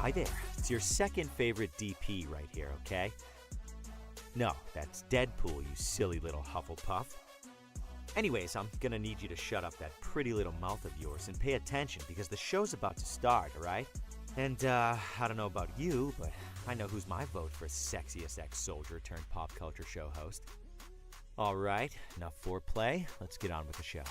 Hi there. It's your second favorite DP right here, okay? No, that's Deadpool, you silly little Hufflepuff. Anyways, I'm gonna need you to shut up that pretty little mouth of yours and pay attention because the show's about to start, alright? And, I don't know about you, but I know who's my vote for sexiest ex-soldier turned pop culture show host. Alright, enough foreplay. Let's get on with the show.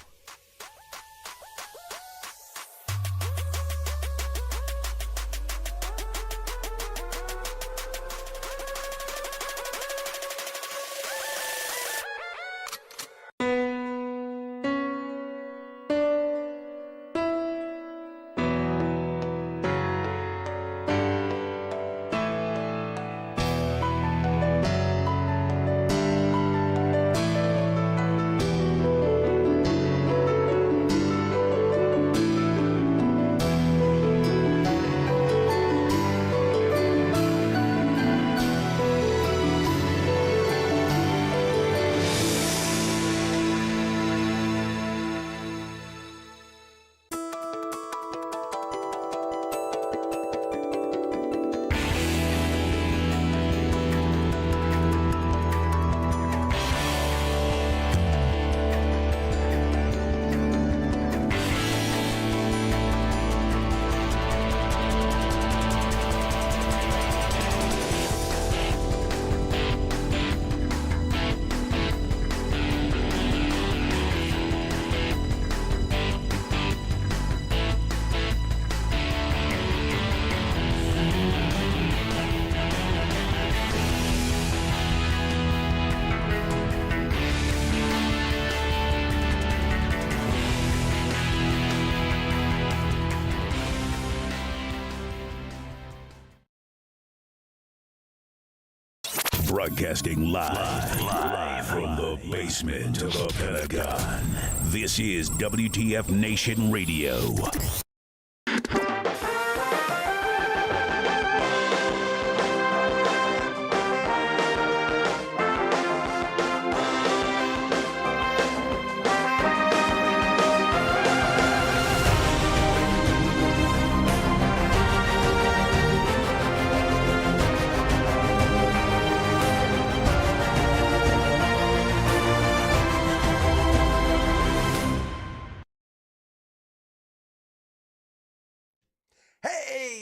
Broadcasting live from the basement of the Pentagon. This is WTF Nation Radio.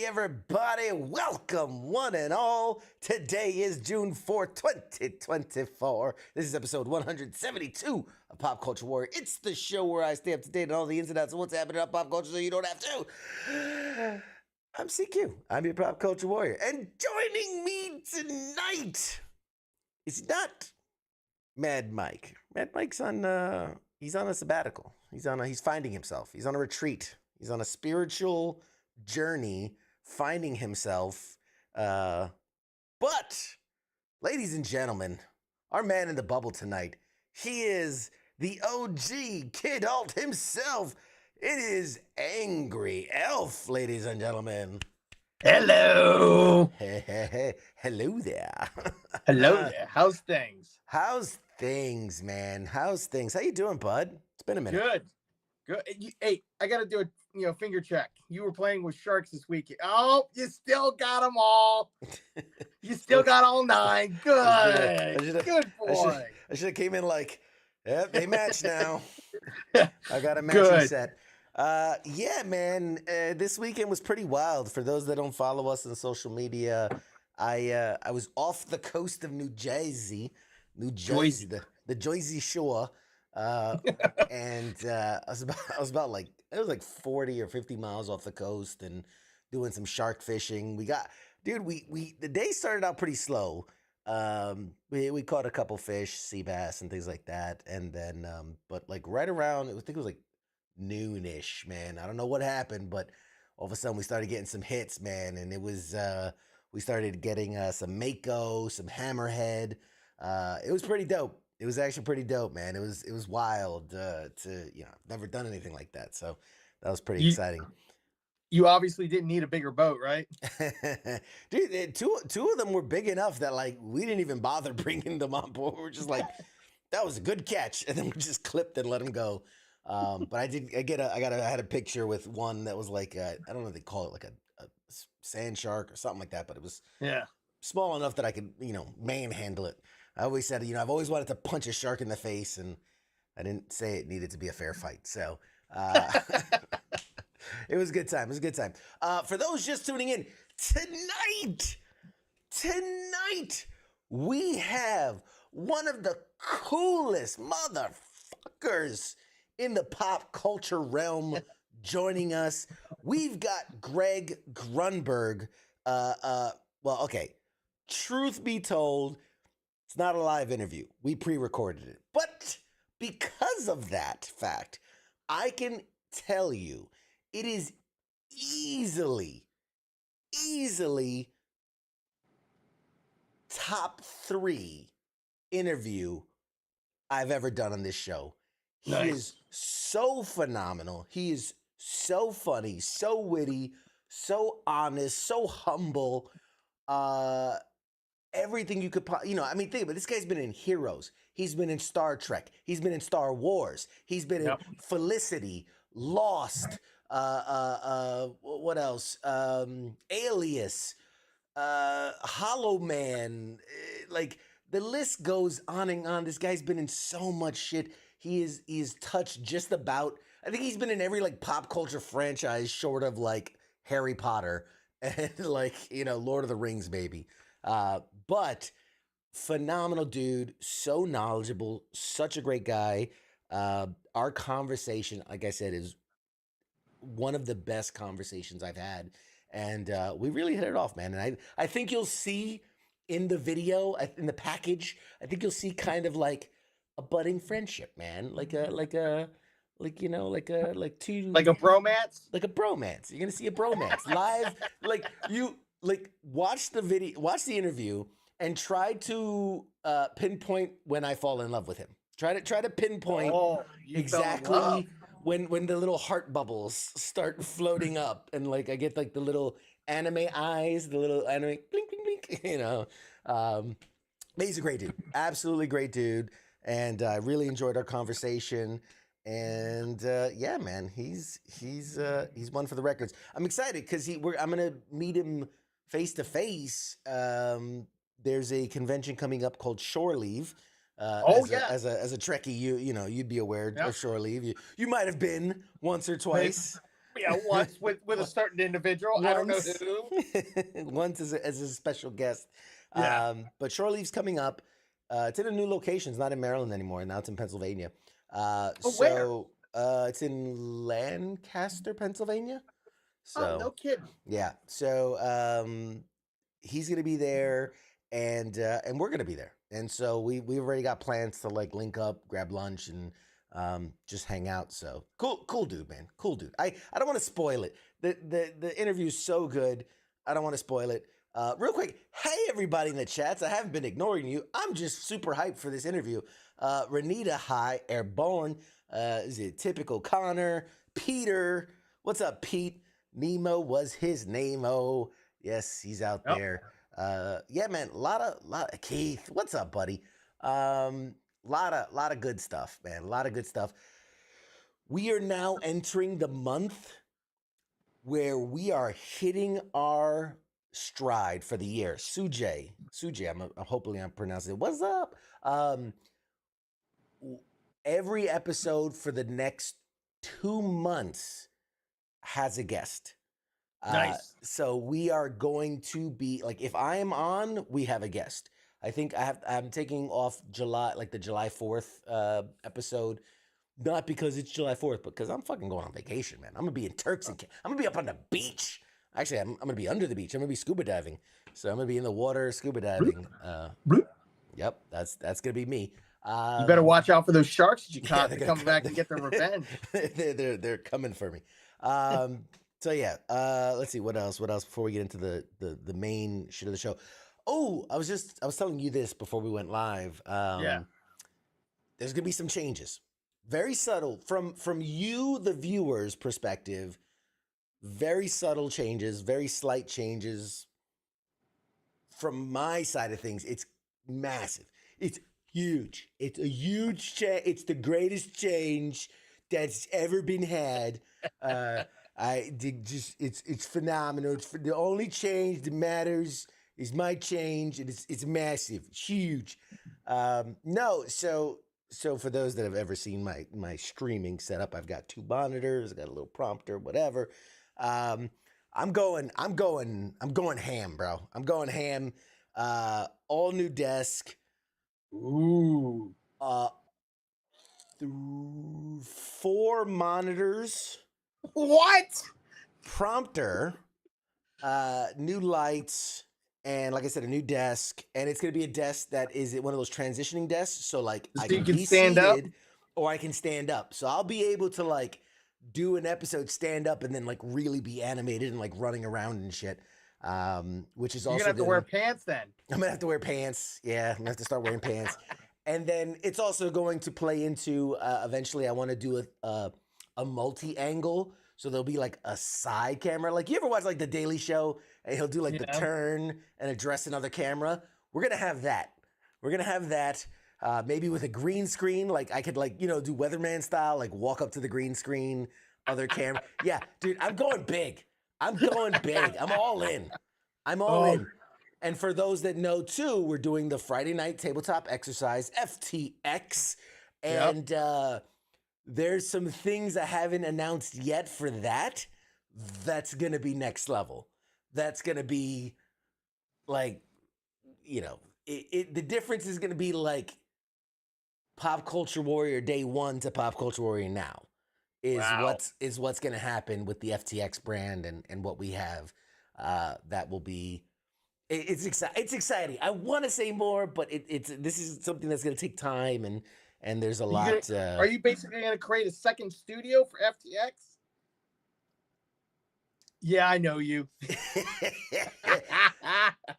Everybody, welcome one and all. Today is June 4th, 2024. This is episode 172 of Pop Culture Warrior. It's the show where I stay up to date on all the ins and outs of what's happening in pop culture so you don't have to. I'm CQ. I'm your Pop Culture Warrior. And joining me tonight is not Mad Mike. Mad Mike's on he's on a sabbatical. He's finding himself. He's on a retreat. He's on a spiritual journey finding himself. But, ladies and gentlemen, our man in the bubble tonight, he is the OG Kid Alt himself. It is Angry Elf, ladies and gentlemen. Hello. Hello there. Hello there. How's things? How's things, man? How's things? How you doing, bud? It's been a minute. Good. Hey, I got to do a finger check. You were playing with sharks this weekend. Oh, you still got them all. You still got all 9. Good. Good boy. I should have came in like, yep, they match now. I got a matching set. Yeah, man. This weekend was pretty wild. For those that don't follow us on social media, I was off the coast of New Jersey, the Jersey Shore. And I was about like, it was like 40 or 50 miles off the coast and doing some shark fishing. We the day started out pretty slow. We caught a couple fish, sea bass and things like that. And then, but like right around, I think it was like noonish, man. I don't know what happened, but all of a sudden we started getting some hits, man. And it was, we started getting some mako, some hammerhead. It was pretty dope. It was actually pretty dope, man. It was wild I've never done anything like that. So that was pretty exciting. You obviously didn't need a bigger boat, right? Dude, two of them were big enough that like we didn't even bother bringing them on board. We're just like, that was a good catch. And then we just clipped and let them go. But I had a picture with one that was like, I don't know if they call it like sand shark or something like that, but it was Yeah. small enough that I could, manhandle it. I always said, I've always wanted to punch a shark in the face, and I didn't say it needed to be a fair fight. So it was a good time. It was a good time. For those just tuning in, tonight, we have one of the coolest motherfuckers in the pop culture realm joining us. We've got Greg Grunberg. Okay. Truth be told, it's not a live interview. We pre-recorded it. But because of that fact, I can tell you it is easily top 3 interview I've ever done on this show. He is so phenomenal. He is so funny, so witty, so honest, so humble. Everything you could, think about it. This guy's been in Heroes. He's been in Star Trek. He's been in Star Wars. He's been in Felicity, Lost. What else? Alias, Hollow Man. Like the list goes on and on. This guy's been in so much shit. He's touched just about. I think he's been in every like pop culture franchise, short of like Harry Potter and Lord of the Rings, maybe. But phenomenal dude, so knowledgeable, such a great guy. Our conversation, like I said, is one of the best conversations I've had. And we really hit it off, man. And I think you'll see in the video, in the package, I think you'll see kind of like a budding friendship, man. Like two, like a bromance. Like a bromance. You're gonna see a bromance live. Watch the video, watch the interview, and try to pinpoint when I fall in love with him. Try to pinpoint exactly when the little heart bubbles start floating up, and like I get like the little anime eyes, the little anime blink blink blink. But he's a great dude, absolutely great dude, and I really enjoyed our conversation. And yeah, man, he's one for the records. I'm excited because I'm gonna meet him face to face. There's a convention coming up called Shore Leave. As a Trekkie, you'd be aware of Shore Leave. You might have been once or twice. Yeah, once with a certain individual. I don't know who. Once as a special guest. Yeah. But Shore Leave's coming up. It's in a new location. It's not in Maryland anymore. Now it's in Pennsylvania. Where? It's in Lancaster, Pennsylvania. So no kidding. Yeah. So he's gonna be there, and we're gonna be there. And so we've already got plans to like link up, grab lunch, and just hang out. So cool dude, man. Cool dude. I don't want to spoil it. The interview's so good. I don't want to spoil it. Real quick, hey everybody in the chats. I haven't been ignoring you. I'm just super hyped for this interview. Renita, hi, Airborne. Is it Typical Connor? Peter, what's up, Pete? Nemo was his name-o. Yes, he's out there. Yeah, man, a lot of Keith. What's up, buddy? Lot of good stuff, man. A lot of good stuff. We are now entering the month where we are hitting our stride for the year. Sujay, hopefully I'm pronouncing it. What's up? Every episode for the next 2 months has a guest. Nice. So we are going to be like, if I am on, we have a guest. I think I'm taking off July, like the July 4th episode, not because it's July 4th, but because I'm fucking going on vacation, man. I'm gonna be in Turks and I'm gonna be up on the beach. Actually, I'm gonna be under the beach. I'm gonna be scuba diving. So I'm gonna be in the water scuba diving. Yep, that's gonna be me. You better watch out for those sharks that you caught to come back and get their revenge. They're coming for me. So yeah, let's see what else before we get into the main shit of the show. Oh, I was telling you this before we went live. There's gonna be some changes, very subtle from you, the viewer's perspective. Very subtle changes, very slight changes. From my side of things, it's massive. It's huge. It's a huge change. It's the greatest change that's ever been had. I did just it's phenomenal. The only change that matters is my change, and it's massive, it's huge. No, so for those that have ever seen my streaming setup, I've got two monitors, I got a little prompter, whatever. Um, I'm going ham, bro. I'm going ham. All new desk. Ooh. Uh, through 4 monitors, What? prompter, new lights, and like I said, a new desk. And it's gonna be a desk that is one of those transitioning desks, so like So I you can can be stand up? seated or I can stand up. So I'll be able to like do an episode stand up and then like really be animated and like running around and shit. Which is You're also gonna have to wear pants then. I'm gonna have to wear pants. Yeah, I'm gonna have to start wearing pants. And then it's also going to play into eventually I want to do a multi-angle. So there'll be like a side camera. Like you ever watch like The Daily Show and he'll do like the Yeah. turn and address another camera? We're gonna have that. We're gonna have that. Maybe with a green screen. Like I could like, do weatherman style, like walk up to the green screen, other camera. Yeah, dude, I'm going big. I'm going big. I'm all in. I'm all Oh. in. And for those that know too, we're doing the Friday night tabletop exercise, FTX. Yep. And there's some things I haven't announced yet for that. That's going to be next level. That's going to be like, the difference is going to be like Pop Culture Warrior day 1 to Pop Culture Warrior now is Wow. what's going to happen with the FTX brand and what we have. That will be. It's exciting. I want to say more, but this is something that's going to take time, and there's a lot. Are you basically going to create a second studio for FTX? Yeah, I know you.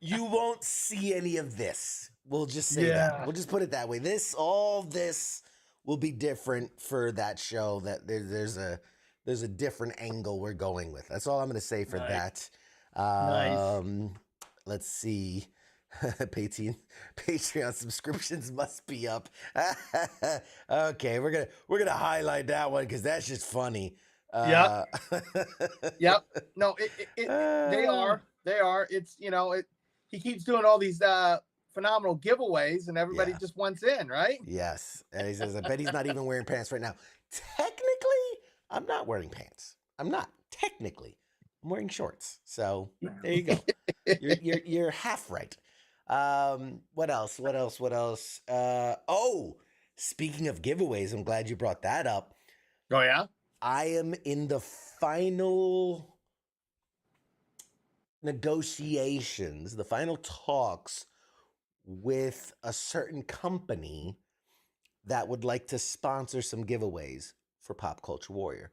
You won't see any of this. We'll just say Yeah. that. We'll just put it that way. All this will be different for that show. That there's a different angle we're going with. That's all I'm going to say for Nice. that. Nice. Let's see. Patreon subscriptions must be up. Okay, we're gonna highlight that one because that's just funny. Yep. Yep. No, they are. It's he keeps doing all these phenomenal giveaways, and everybody Yeah. just wants in, right? Yes, and he says, "I bet he's not even wearing pants right now." Technically, I'm not wearing pants. I'm not technically. I'm wearing shorts. So there you go. You're half right. What else? Speaking of giveaways, I'm glad you brought that up. Oh yeah. I am in the final negotiations, the final talks with a certain company that would like to sponsor some giveaways for Pop Culture Warrior.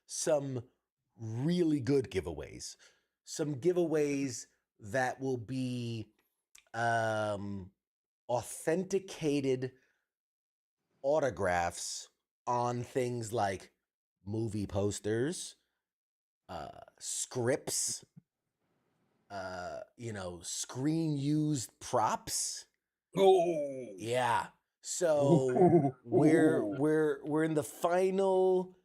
Some really good giveaways. Some giveaways that will be authenticated autographs on things like movie posters, scripts, screen used props. Oh. Yeah. So we're in the final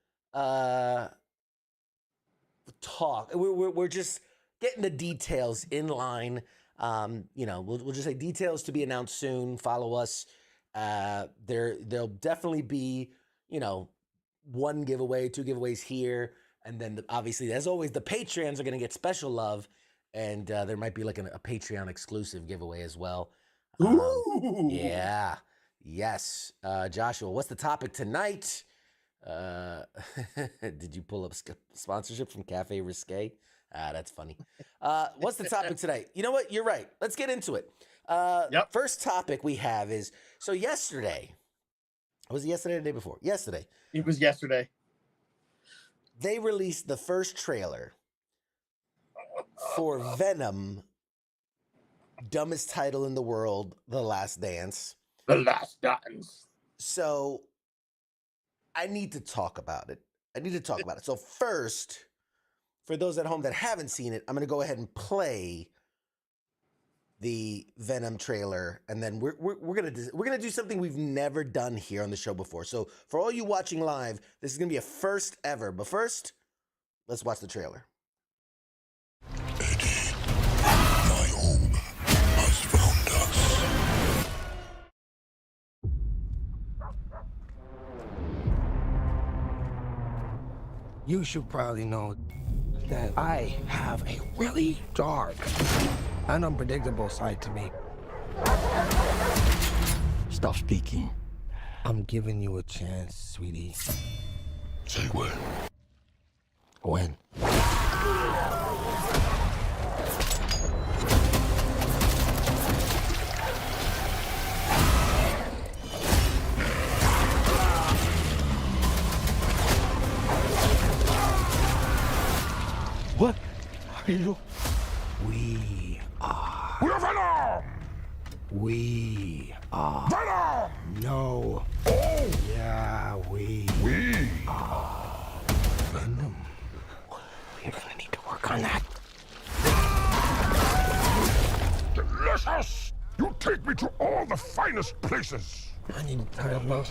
talk. We're just getting the details in line. We'll just say details to be announced soon. Follow us. There'll definitely be, 1 giveaway, 2 giveaways here, and then obviously, as always, the Patreons are going to get special love, and there might be like a Patreon exclusive giveaway as well. Ooh. Yeah. Yes. Joshua, what's the topic tonight? Did you pull up sponsorship from Cafe Risque? That's funny. What's the topic tonight? You know what? You're right. Let's get into it. Yep. First topic we have is, so yesterday, was it yesterday or the day before? Yesterday. It was yesterday. They released the first trailer for Venom, dumbest title in the world, The Last Dance. The Last Dance. So I need to talk about it. So first, for those at home that haven't seen it, I'm going to go ahead and play the Venom trailer, and then we're gonna do something we've never done here on the show before. So for all you watching live, this is gonna be a first ever. But first, Let's watch the trailer. Eddie, my home has found us. You should probably know that I have a really dark and unpredictable side to me. Stop speaking. I'm giving you a chance, sweetie. Say when. When? What are you? We are. We're Venom! We are. Venom! No. Oh! Yeah, we are Venom. We're gonna need to work on that. delicious! You take me to all the finest places. I need a time out.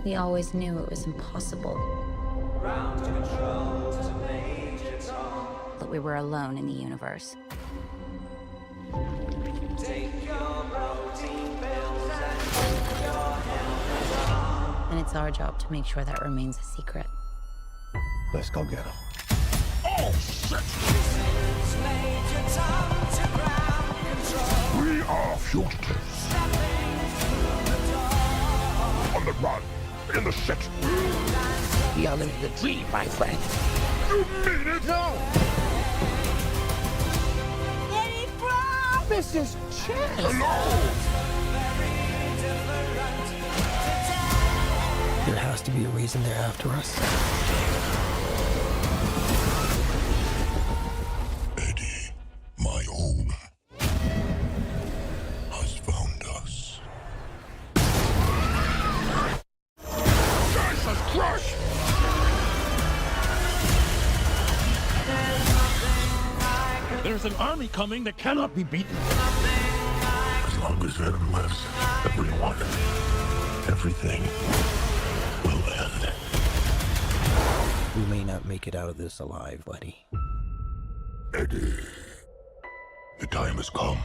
We always knew it was impossible. That we were alone in the universe. And it's our job to make sure that remains a secret. Let's go get him. Oh, shit! We are fugitives. On the run, in the shit. We are living the dream, my friend. You mean it? No! Any promises, chance. Hello! There has to be a reason they're after us. Eddie, my home, has found us. Jesus Christ! There's an army coming that cannot be beaten. As long as Venom lives, everyone, everything will end. We may not make it out of this alive, buddy. Eddie, the time has come.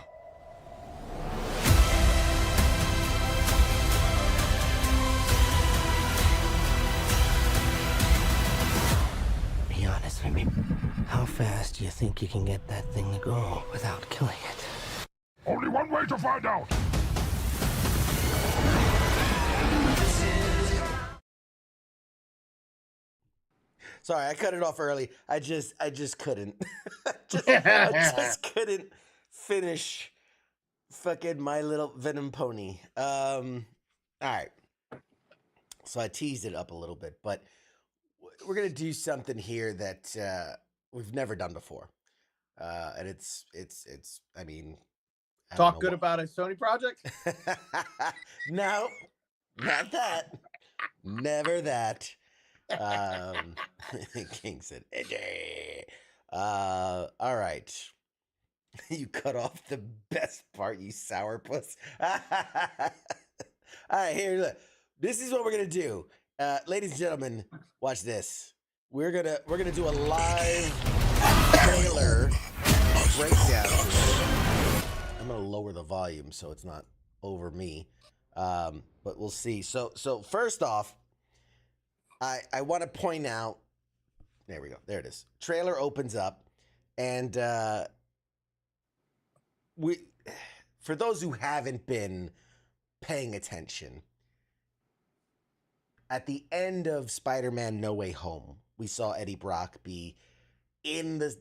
Be honest with me. How fast do you think you can get that thing to go without killing it? Only one way to find out. Sorry, I cut it off early. I just couldn't. I just couldn't finish fucking My Little Venom Pony. All right. So I teased it up a little bit, but we're gonna do something here that we've never done before, and it's. I mean, I don't Talk know good about a Sony project. No, not that. Never that. King said, Eddie. All right. You cut off the best part, you sourpuss. All right, here, look. This is what we're gonna do. Ladies and gentlemen, watch this. We're gonna do a live trailer breakdown. I'm gonna lower the volume so it's not over me. But we'll see. So first off, I want to point out, there we go. There it is. Trailer opens up, and for those who haven't been paying attention, at the end of Spider-Man No Way Home, we saw Eddie Brock be in the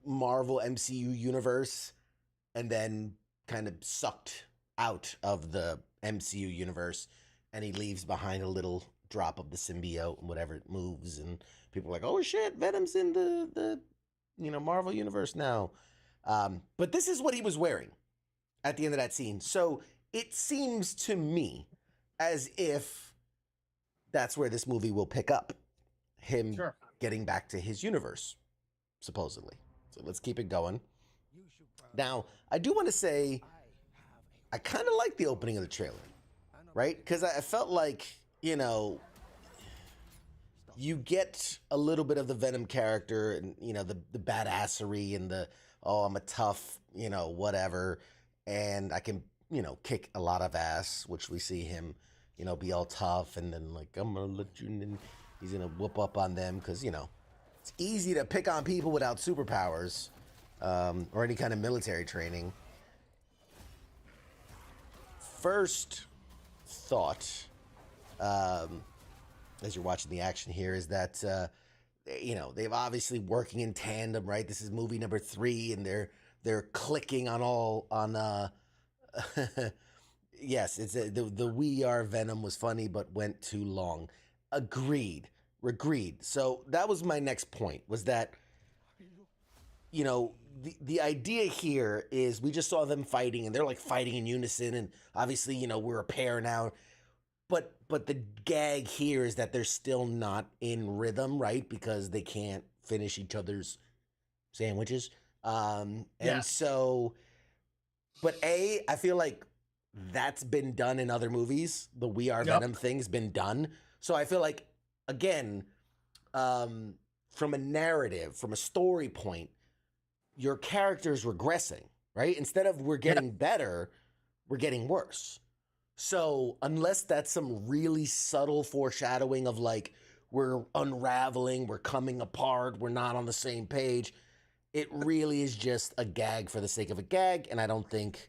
Marvel MCU universe and then kind of sucked out of the MCU universe, and he leaves behind a little drop of the symbiote and whatever it moves, and people are like, oh shit, Venom's in the Marvel universe now. But this is what he was wearing at the end of that scene. So it seems to me as if that's where this movie will pick up. Him getting back to his universe, supposedly. So let's keep it going. Now, I do want to say, I kind of like the opening of the trailer. right? Because I felt like, you know, you get a little bit of the Venom character and, you know, the badassery and the, oh, I'm a tough, you know, whatever. And I can, you know, kick a lot of ass, which we see him, you know, be all tough. And then, like, I'm going to let you, and then he's going to whoop up on them because, you know, it's easy to pick on people without superpowers or any kind of military training. First thought, as you're watching the action here, is that you know, they've obviously working in tandem, right? This is movie number 3, and they're clicking on all on. Yes, it's the We Are Venom was funny, but went too long. Agreed. So that was my next point. Was that, you know, the idea here is we just saw them fighting, and they're like fighting in unison, and obviously, you know, we're a pair now. But the gag here is that they're still not in rhythm, right? Because they can't finish each other's sandwiches. And so, but I feel like that's been done in other movies. The We Are Venom thing's been done. So I feel like, again, from a narrative, from a story point, your character's regressing, right? Instead of we're getting better, we're getting worse. So unless that's some really subtle foreshadowing of like, we're unraveling, we're coming apart, we're not on the same page, it really is just a gag for the sake of a gag. And I don't think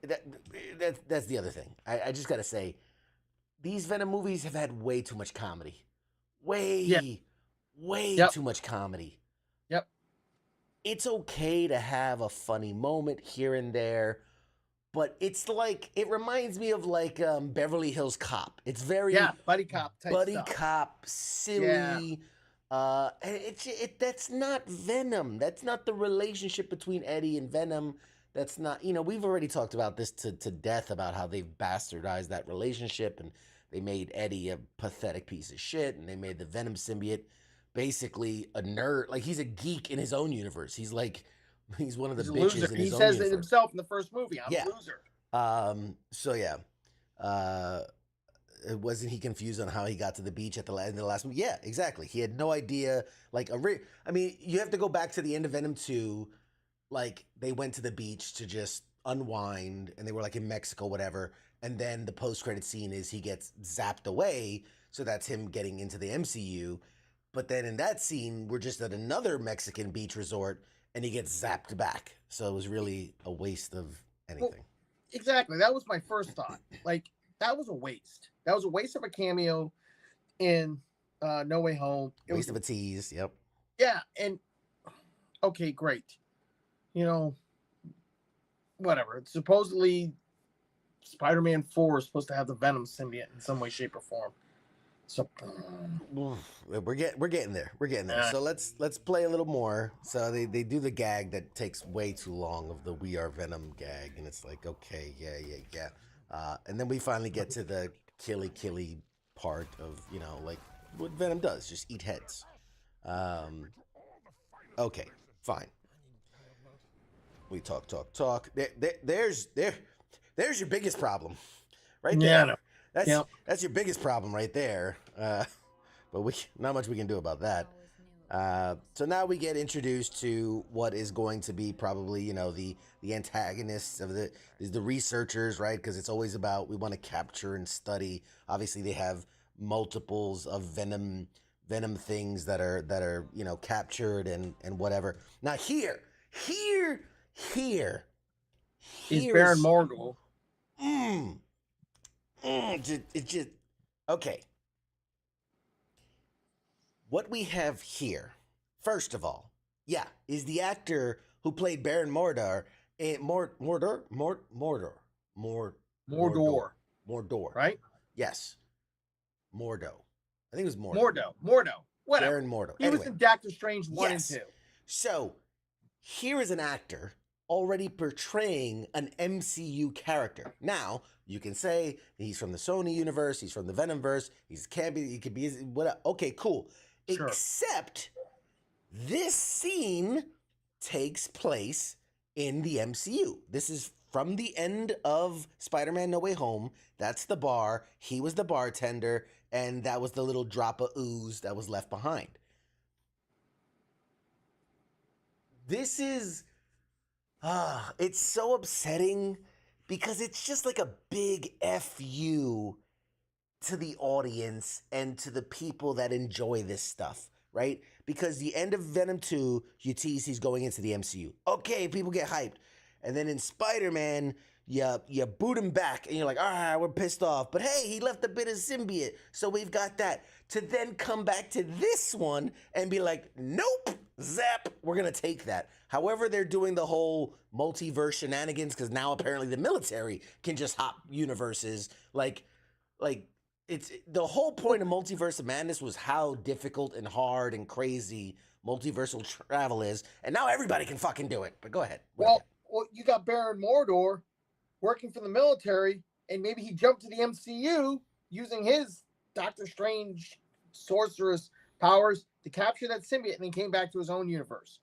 that's the other thing. I just got to say, these Venom movies have had way too much comedy. Way too much comedy. Yep. It's okay to have a funny moment here and there, but it's like, it reminds me of like Beverly Hills Cop. It's very buddy cop type buddy stuff. cop, silly. And that's not Venom. That's not the relationship between Eddie and Venom. That's not, you know, we've already talked about this to death about how they've bastardized that relationship, and they made Eddie a pathetic piece of shit, and they made the Venom symbiote basically a nerd. Like, he's a geek in his own universe. He's like, he's one of the bitches loser. in his he own says universe. it himself in the first movie. I'm a loser. So yeah. Wasn't he confused on how he got to the beach at the end of the last movie? Yeah, exactly. He had no idea. Like, I mean, you have to go back to the end of Venom 2. Like, they went to the beach to just unwind, and they were like in Mexico, whatever. And then the post-credit scene is he gets zapped away. So that's him getting into the MCU. But then in that scene, we're just at another Mexican beach resort, and he gets zapped back. So it was really a waste of anything. Well, exactly. That was my first thought. Like, that was a waste. That was a waste of a cameo in No Way Home. Waste of a tease. Yep. Yeah. And okay, great. You know, whatever. It's supposedly Spider-Man 4 is supposed to have the Venom symbiote in some way, shape, or form. So we're getting there. We're getting there. So let's play a little more. So they do the gag that takes way too long, of the We Are Venom gag, and it's like, okay, yeah. And then we finally get to the killy part of, you know, like what Venom does, just eat heads. Okay, fine. We talk. There's your biggest problem, right there. Yeah, that's your biggest problem right there. But not much we can do about that. So now we get introduced to what is going to be probably, you know, the antagonists of the researchers, right? Because it's always about, we want to capture and study. Obviously, they have multiples of Venom things that are you know, captured and whatever. Now here is Baron Morgul. It just okay. What we have here, first of all, is the actor who played Baron Mordor, Mordor, right? Yes, Mordo. I think it was Mordo. Mordo. Whatever. Baron Mordo. He was in Doctor Strange 1 and 2. So here is an actor already portraying an MCU character. Now, you can say he's from the Sony universe, he's from the Venomverse, he could be whatever. Okay, cool. Sure. Except this scene takes place in the MCU. This is from the end of Spider-Man No Way Home. That's the bar. He was the bartender, and that was the little drop of ooze that was left behind. This is, it's so upsetting because it's just like a big FU to the audience and to the people that enjoy this stuff, right? Because the end of Venom 2, you tease he's going into the MCU. Okay, people get hyped. And then in Spider-Man, you boot him back and you're like, all right, we're pissed off. But hey, he left a bit of symbiote, so we've got that. To then come back to this one and be like, nope, zap, we're going to take that. However, they're doing the whole multiverse shenanigans because now apparently the military can just hop universes. Like it's the whole point of Multiverse of Madness was how difficult and hard and crazy multiversal travel is, and now everybody can fucking do it. But go ahead. Well, you got Baron Mordor working for the military, and maybe he jumped to the MCU using his Doctor Strange sorceress powers to capture that symbiote, and then came back to his own universe.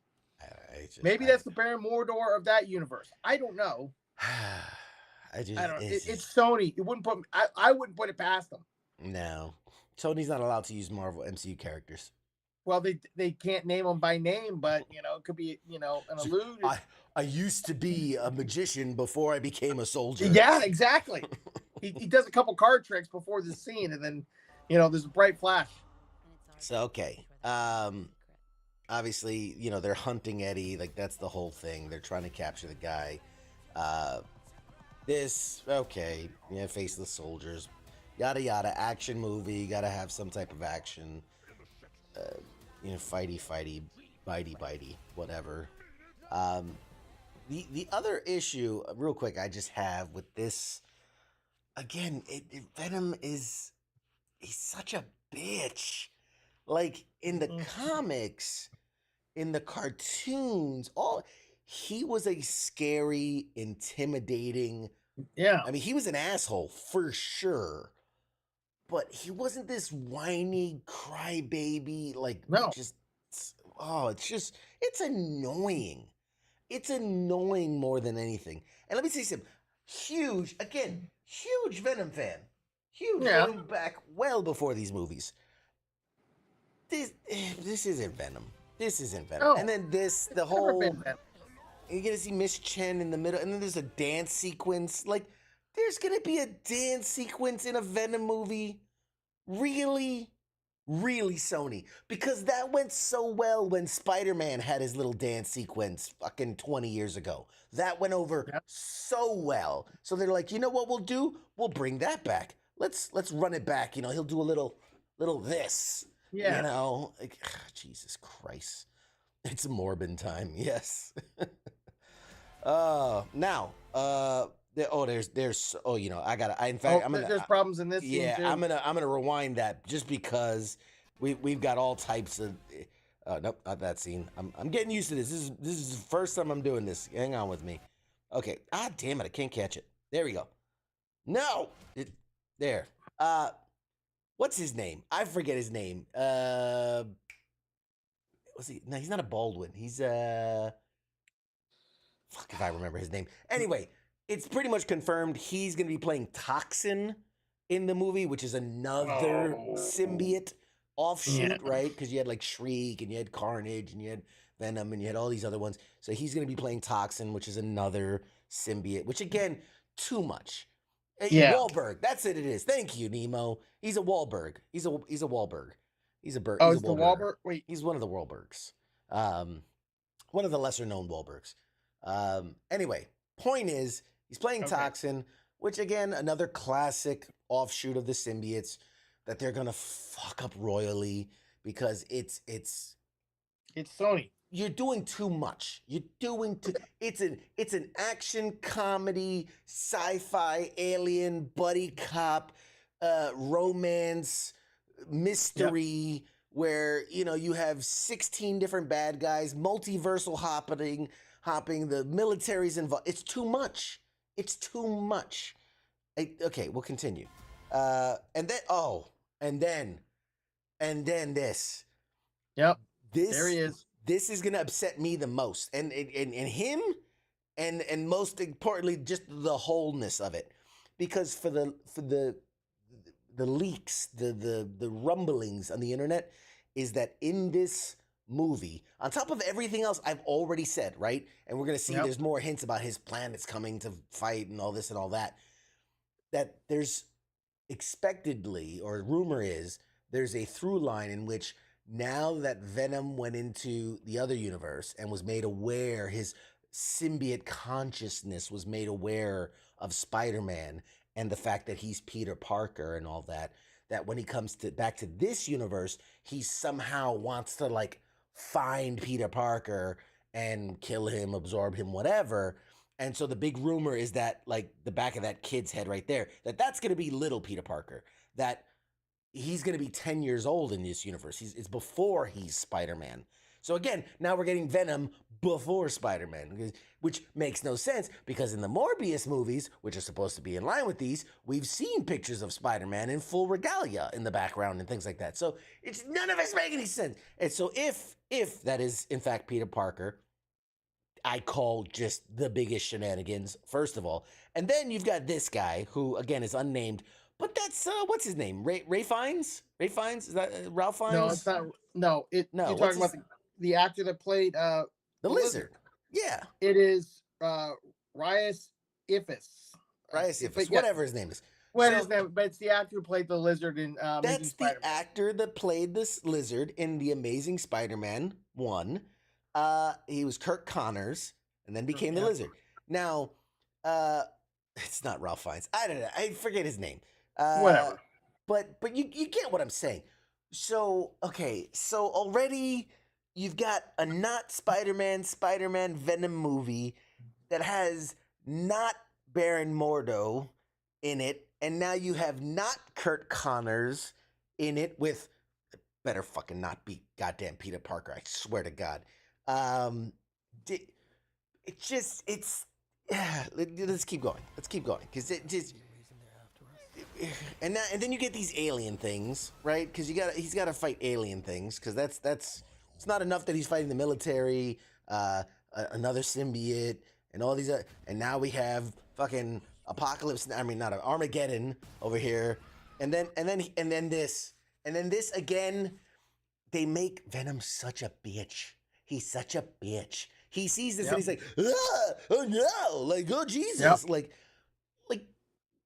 Maybe that's the Baron Mordor of that universe. I don't know. I don't know. It's Sony. It wouldn't put. I wouldn't put it past them. No, Sony's not allowed to use Marvel MCU characters. Well, they can't name them by name, but it could be an allude. I used to be a magician before I became a soldier. Yeah, exactly. he does a couple card tricks before the scene, and then there's a bright flash. So okay, obviously they're hunting Eddie. Like that's the whole thing. They're trying to capture the guy. Faceless soldiers. Yada yada, action movie, gotta have some type of action. Fighty, bitey, whatever. The other issue, real quick, I just have with this, again, Venom he's such a bitch. Like in the comics, in the cartoons, he was a scary, intimidating. Yeah. I mean, he was an asshole for sure. But he wasn't this whiny crybaby, no. It's annoying. It's annoying more than anything. And let me say something. Huge Venom fan. Huge Venom back well before these movies. This isn't Venom. This isn't Venom. No, and then the whole, you're going to see Miss Chen in the middle, and then there's a dance sequence. Like, there's going to be a dance sequence in a Venom movie? Really? Really, Sony? Because that went so well when Spider-Man had his little dance sequence fucking 20 years ago. That went over so well. So they're like, you know what we'll do? We'll bring that back. Let's run it back. He'll do a little this. Yeah. Jesus Christ. It's Morbin time. Yes. Now, there's problems in this scene yeah, too. I'm gonna rewind that just because we've got all types of nope, not that scene. I'm getting used to this. This is the first time I'm doing this. Hang on with me. Okay. Ah, damn it, I can't catch it. There we go. No, there. What's his name? I forget his name. Was he? No, he's not a Baldwin. He's fuck if I remember his name. Anyway, it's pretty much confirmed he's going to be playing Toxin in the movie, which is another symbiote offshoot, right? Because you had like Shriek and you had Carnage and you had Venom and you had all these other ones. So he's going to be playing Toxin, which is another symbiote, which again, too much. Wahlberg, that's it is. Thank you, Nemo. He's a Wahlberg. He's a Wahlberg. He's a Berg. Oh, he's the Wahlberg? Wait. He's one of the Wahlbergs. One of the lesser known Wahlbergs. Anyway, point is, he's playing Toxin, which again, another classic offshoot of the symbiotes that they're gonna fuck up royally because it's Sony. You're doing too much. You're doing too. It's an action comedy, sci-fi, alien, buddy cop, romance, mystery, where you have 16 different bad guys, multiversal hopping. The military's involved. It's too much. It's too much. Okay, we'll continue. And then this. Yep. This. There he is. This is gonna upset me the most, and him and most importantly, just the wholeness of it, because for the leaks, the rumblings on the internet is that in this movie, on top of everything else I've already said, right? And we're gonna see there's more hints about his planets coming to fight and all this and all that. That there's expectedly, or rumor is, there's a through line in which now that Venom went into the other universe and was made aware, his symbiote consciousness was made aware of Spider-Man and the fact that he's Peter Parker and all that, that when he comes back to this universe, he somehow wants to like find Peter Parker and kill him, absorb him, whatever. And so the big rumor is that, like, the back of that kid's head right there, that's going to be little Peter Parker, that he's going to be 10 years old in this universe. It's before he's Spider-Man. So again, now we're getting Venom before Spider-Man, which makes no sense because in the Morbius movies, which are supposed to be in line with these, we've seen pictures of Spider-Man in full regalia in the background and things like that. So it's none of it's making any sense. And so if that is in fact Peter Parker, I call just the biggest shenanigans, first of all. And then you've got this guy who, again, is unnamed, but that's, what's his name? Ray Fiennes? Ray Fiennes? Is that Ralph Fiennes? No, it's not. No, you're talking about the actor that played the lizard. Yeah. It is Rhys Ifans. Rhys Ifans, whatever his name is. What is that? But it's the actor who played the lizard in that's the actor that played this lizard in The Amazing Spider-Man 1. He was Kirk Connors and then became the lizard. Now, it's not Ralph Fiennes. I don't know. I forget his name. Whatever. But you get what I'm saying. So, okay. So already you've got a not Spider-Man Venom movie that has not Baron Mordo in it. And now you have not Kurt Connors in it with, better fucking not be goddamn Peter Parker. I swear to God. Let's keep going. Because it just, and then you get these alien things, right? Because he's got to fight alien things. Because that's it's not enough that he's fighting the military, another symbiote, and all these, and now we have fucking Apocalypse. I mean, not Armageddon over here, and then this again. They make Venom such a bitch. He's such a bitch. He sees this and he's like, oh no, like, oh Jesus, like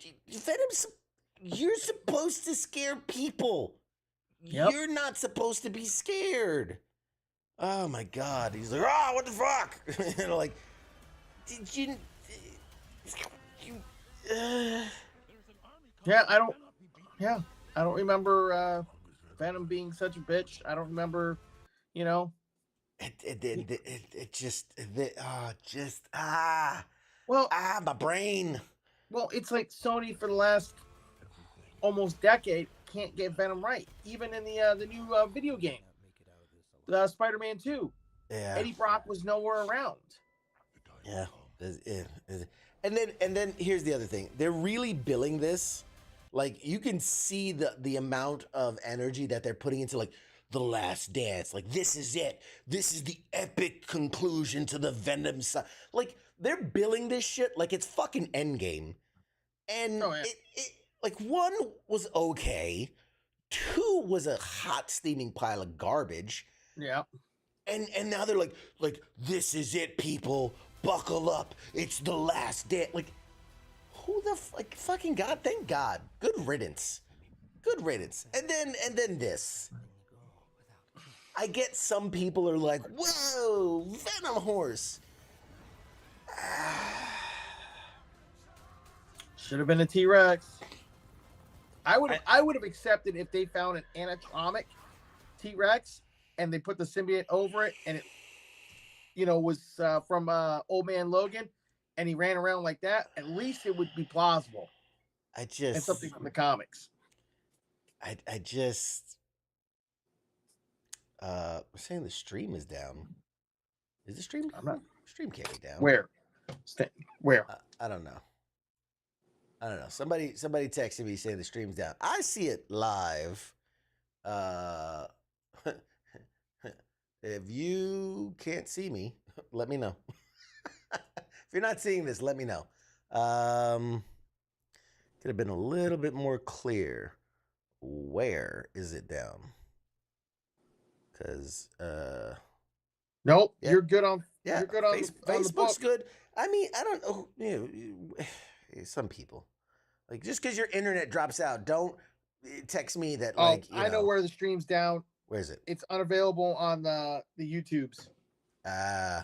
Venom's. You're supposed to scare people. You're not supposed to be scared. Oh my God. He's like, what the fuck? You know, like, did you? I don't remember Venom being such a bitch. I don't remember, you know. My brain. Well, it's like Sony for the last almost decade can't get Venom right, even in the new video game, Spider-Man 2. Yeah. Eddie Brock was nowhere around. Yeah. And then here's the other thing. They're really billing this. Like, you can see the amount of energy that they're putting into, like, The Last Dance. Like, this is it. This is the epic conclusion to the Venom side. Like, they're billing this shit like it's fucking Endgame. And like, 1 was okay. 2 was a hot steaming pile of garbage. Yeah. And now they're like, this is it, people. Buckle up. It's the last dance. Like, who the fucking God? Thank God. Good riddance. And then this. I get some people are like, whoa, Venom horse. Should have been a T-Rex. I would have accepted if they found an anatomic T-Rex and they put the symbiote over it and it, you know, was from Old Man Logan and he ran around like that. At least it would be plausible. And something from the comics. We're saying the stream is down. Is the stream? Stream can't be down. Where? Where? I don't know. Somebody texted me saying the stream's down. I see it live. If you can't see me, let me know. you're not seeing this, let me know. Could have been a little bit more clear. Where is it down? Because nope, yeah. you're good on. Yeah, you're good on. Facebook's good. I mean, I don't know. Some people like just because your internet drops out, don't text me that. Like, I know where the stream's down. Where is it? It's unavailable on the YouTubes. Ah.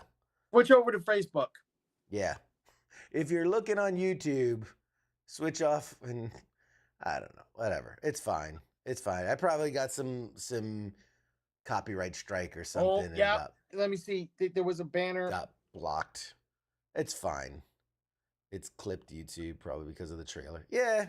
Switch over to Facebook. Yeah. If you're looking on YouTube, switch off and I don't know. Whatever. It's fine. It's fine. I probably got some copyright strike or something. Oh, yeah. Let me see. There was a banner. Got blocked. It's fine. It's clipped YouTube probably because of the trailer. Yeah.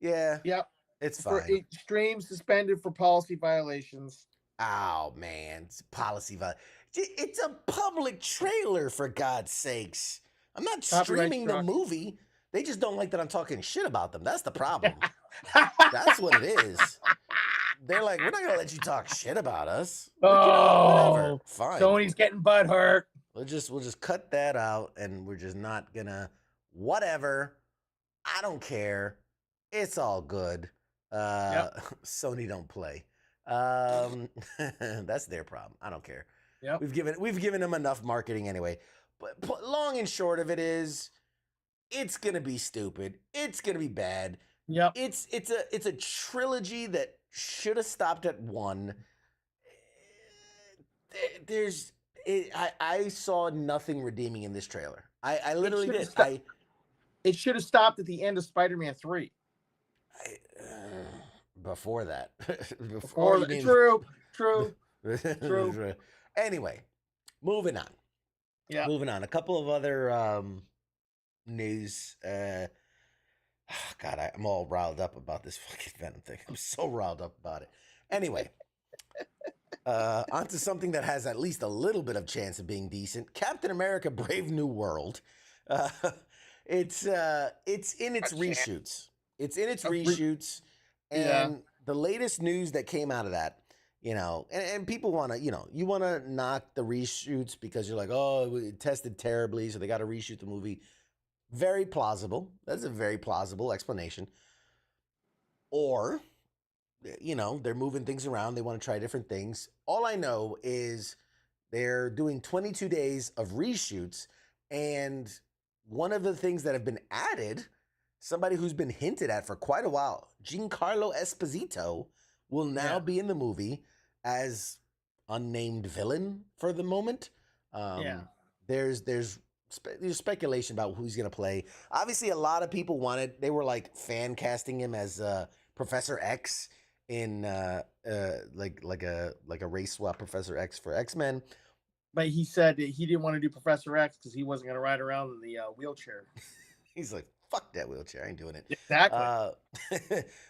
Yep. It's fine. Stream suspended for policy violations. Oh, man. It's policy violation. It's a public trailer, for God's sakes. I'm not streaming the movie. They just don't like that I'm talking shit about them. That's the problem. That's what it is. They're like, we're not going to let you talk shit about us. Whatever. Fine. Sony's getting butthurt. We'll just cut that out, and we're just not going to. Whatever. I don't care. It's all good. Sony don't play. That's their problem. I don't care. Yep. We've given them enough marketing anyway. But long and short of it is, it's gonna be stupid. It's gonna be bad. Yep. It's a trilogy that should have stopped at one. I saw nothing redeeming in this trailer. I literally did. It should have stopped at the end of Spider-Man 3. Before that. True. Anyway, moving on. Yeah. Moving on. A couple of other news. God, I'm all riled up about this fucking Venom thing. I'm so riled up about it. Anyway, onto something that has at least a little bit of chance of being decent. Captain America: Brave New World. It's in its reshoots. It's in its reshoots, and the latest news that came out of that, and people want to, you want to knock the reshoots because you're like, oh, it tested terribly, so they got to reshoot the movie. Very plausible. That's a very plausible explanation. Or, they're moving things around. They want to try different things. All I know is they're doing 22 days of reshoots, and one of the things that have been added, somebody who's been hinted at for quite a while, Giancarlo Esposito, will now be in the movie as unnamed villain for the moment. There's speculation about who he's going to play. Obviously, a lot of people they were like fan casting him as Professor X in like a race swap Professor X for X-Men. But he said that he didn't want to do Professor X because he wasn't going to ride around in the wheelchair. He's like, fuck that wheelchair. I ain't doing it. Exactly.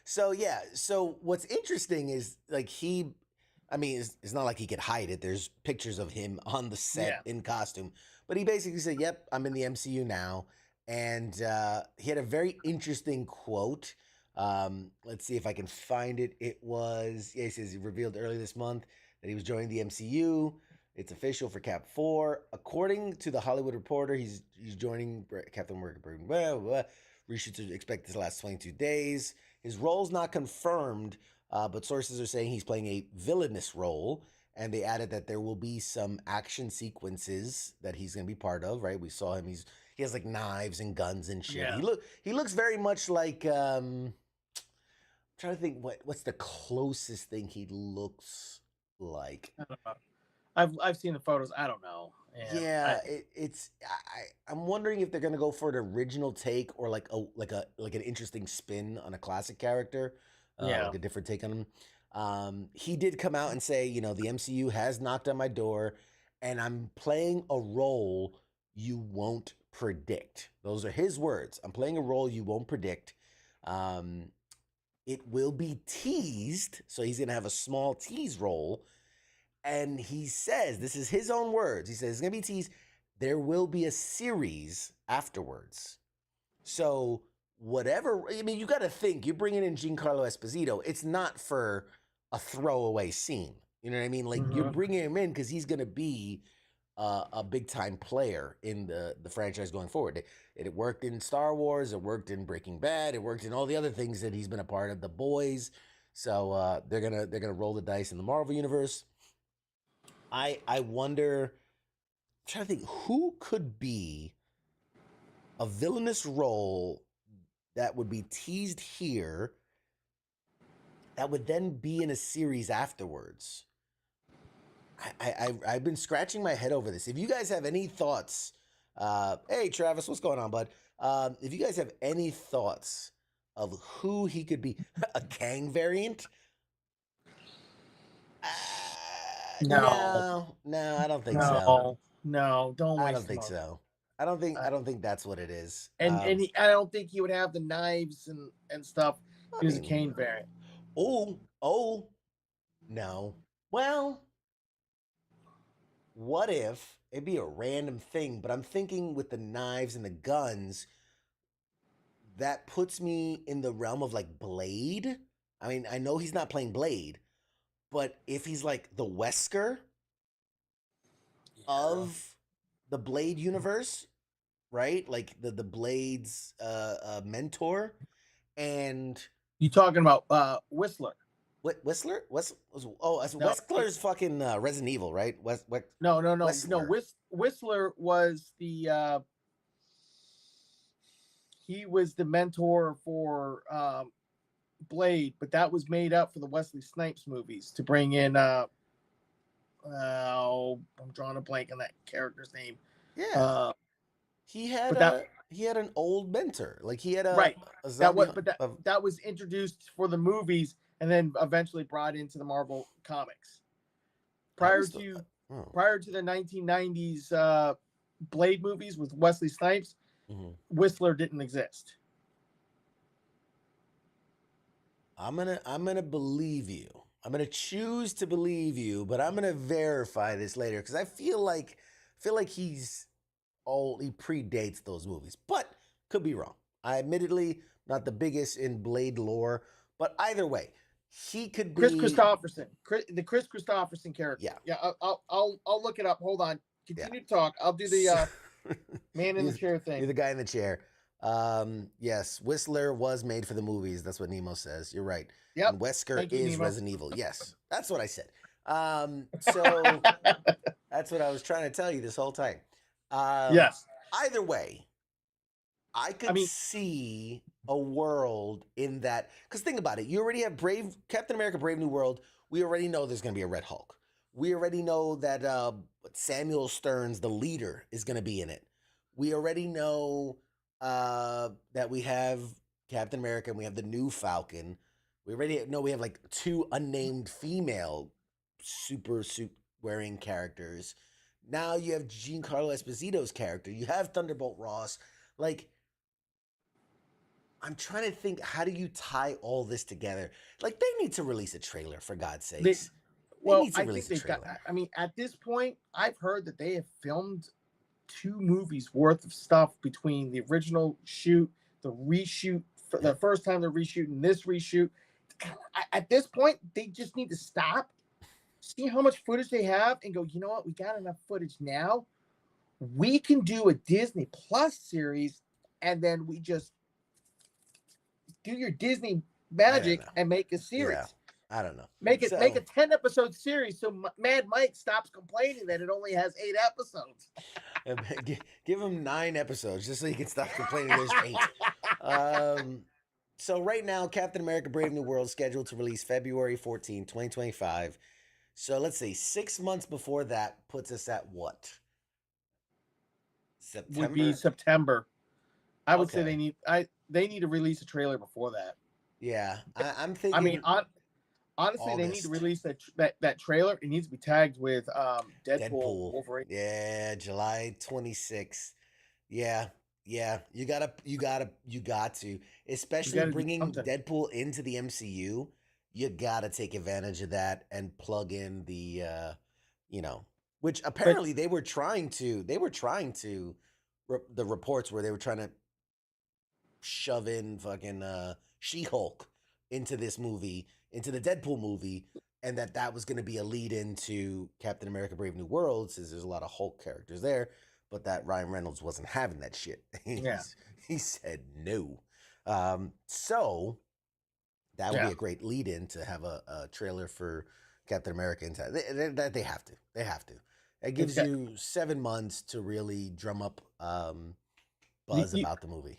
So what's interesting is like it's not like he could hide it. There's pictures of him on the set in costume. But he basically said, yep, I'm in the MCU now. And he had a very interesting quote. Let's see if I can find it. It was, he says he revealed early this month that he was joining the MCU. It's official for Cap 4. According to the Hollywood Reporter, he's joining Captain America. Reshoots are expected to last 22 days. His role's not confirmed, but sources are saying he's playing a villainous role. And they added that there will be some action sequences that he's going to be part of, right? We saw him. He has like knives and guns and shit. Yeah. He looks very much like, I'm trying to think what's the closest thing he looks like. I don't know. I've seen the photos. I don't know. I'm wondering if they're gonna go for an original take or like an interesting spin on a classic character, like a different take on him. He did come out and say, the MCU has knocked on my door, and I'm playing a role you won't predict. Those are his words. I'm playing a role you won't predict. It will be teased, so he's gonna have a small tease role. And he says, this is his own words. He says, it's going to be teased. There will be a series afterwards. So whatever, you got to think, you're bringing in Giancarlo Esposito. It's not for a throwaway scene. You know what I mean? Like, you're bringing him in because he's going to be a big time player in the franchise going forward. It worked in Star Wars, it worked in Breaking Bad, it worked in all the other things that he's been a part of. The Boys, so they're gonna roll the dice in the Marvel universe. I wonder. I'm trying to think who could be a villainous role that would be teased here that would then be in a series afterwards. I've been scratching my head over this. If you guys have any thoughts, hey Travis, what's going on, bud? If you guys have any thoughts of who he could be, a Kang variant? No, I don't think so. No, don't waste. I don't think so. I don't think that's what it is. And I don't think he would have the knives and stuff. He was a Kane variant. Oh, no. Well, what if it'd be a random thing? But I'm thinking with the knives and the guns, that puts me in the realm of like Blade. I mean, I know he's not playing Blade, but if he's like the Wesker of the Blade universe, right? Like the Blade's mentor, and you talking about Whistler? What Whistler? Whistler's fucking Resident Evil, right? No. Whistler. No, Whistler was the he was the mentor for Blade, but that was made up for the Wesley Snipes movies to bring in I'm drawing a blank on that character's name. Yeah. He had an old mentor. Like he had that was introduced for the movies and then eventually brought into the Marvel comics. Prior to the 1990s Blade movies with Wesley Snipes, Whistler didn't exist. I'm gonna believe you. I'm gonna choose to believe you, but I'm gonna verify this later because I feel like he predates those movies, but could be wrong. I admittedly not the biggest in Blade lore, but either way, he could be Chris Christopherson, the Chris Christopherson character. Yeah. I'll look it up. Hold on. Continue to talk. I'll do the man in the chair thing. You're the guy in the chair. Yes, Whistler was made for the movies. That's what Nemo says. You're right. Yep. And Wesker is Nemo. Resident Evil. Yes, that's what I said. So that's what I was trying to tell you this whole time. Yes. Either way, I could see a world in that. Because think about it. You already have Captain America Brave New World. We already know there's going to be a Red Hulk. We already know that Samuel Stearns, the leader, is going to be in it. We already know that we have Captain America and we have the new Falcon. We already know we have like 2 unnamed female super suit wearing characters. Now you have Giancarlo Esposito's character. You have Thunderbolt Ross. Like, I'm trying to think, how do you tie all this together? Like, they need to release a trailer, for God's sakes. I think they've got. I mean, at this point, I've heard that they have filmed 2 movies worth of stuff between the original shoot, the reshoot, the first time they're reshooting this reshoot. At this point, they just need to stop, see how much footage they have, and go, you know what? We got enough footage now. We can do a Disney Plus series, and then we just do your Disney magic and make a series. Yeah. I don't know. Make a 10-episode series so Mad Mike stops complaining that it only has 8 episodes. Give him 9 episodes just so he can stop complaining there's 8. So right now, Captain America Brave New World scheduled to release February 14, 2025. So let's see, 6 months before that puts us at what? September? Would be September. I would say they need to release a trailer before that. Yeah, I'm thinking. I mean, honestly, they need to release that trailer. It needs to be tagged with Deadpool. Wolverine. Yeah, July 26th. Yeah. You got to, especially bringing Deadpool into the MCU. You got to take advantage of that and plug in the, which apparently they were trying to. The reports where they were trying to shove in fucking She-Hulk into this movie, into the Deadpool movie, and that was going to be a lead into Captain America: Brave New World, since there's a lot of Hulk characters there, but that Ryan Reynolds wasn't having that shit. He said no. So that would be a great lead in to have a trailer for Captain America inside. They have to. They have to. It gives you 7 months to really drum up buzz about the movie.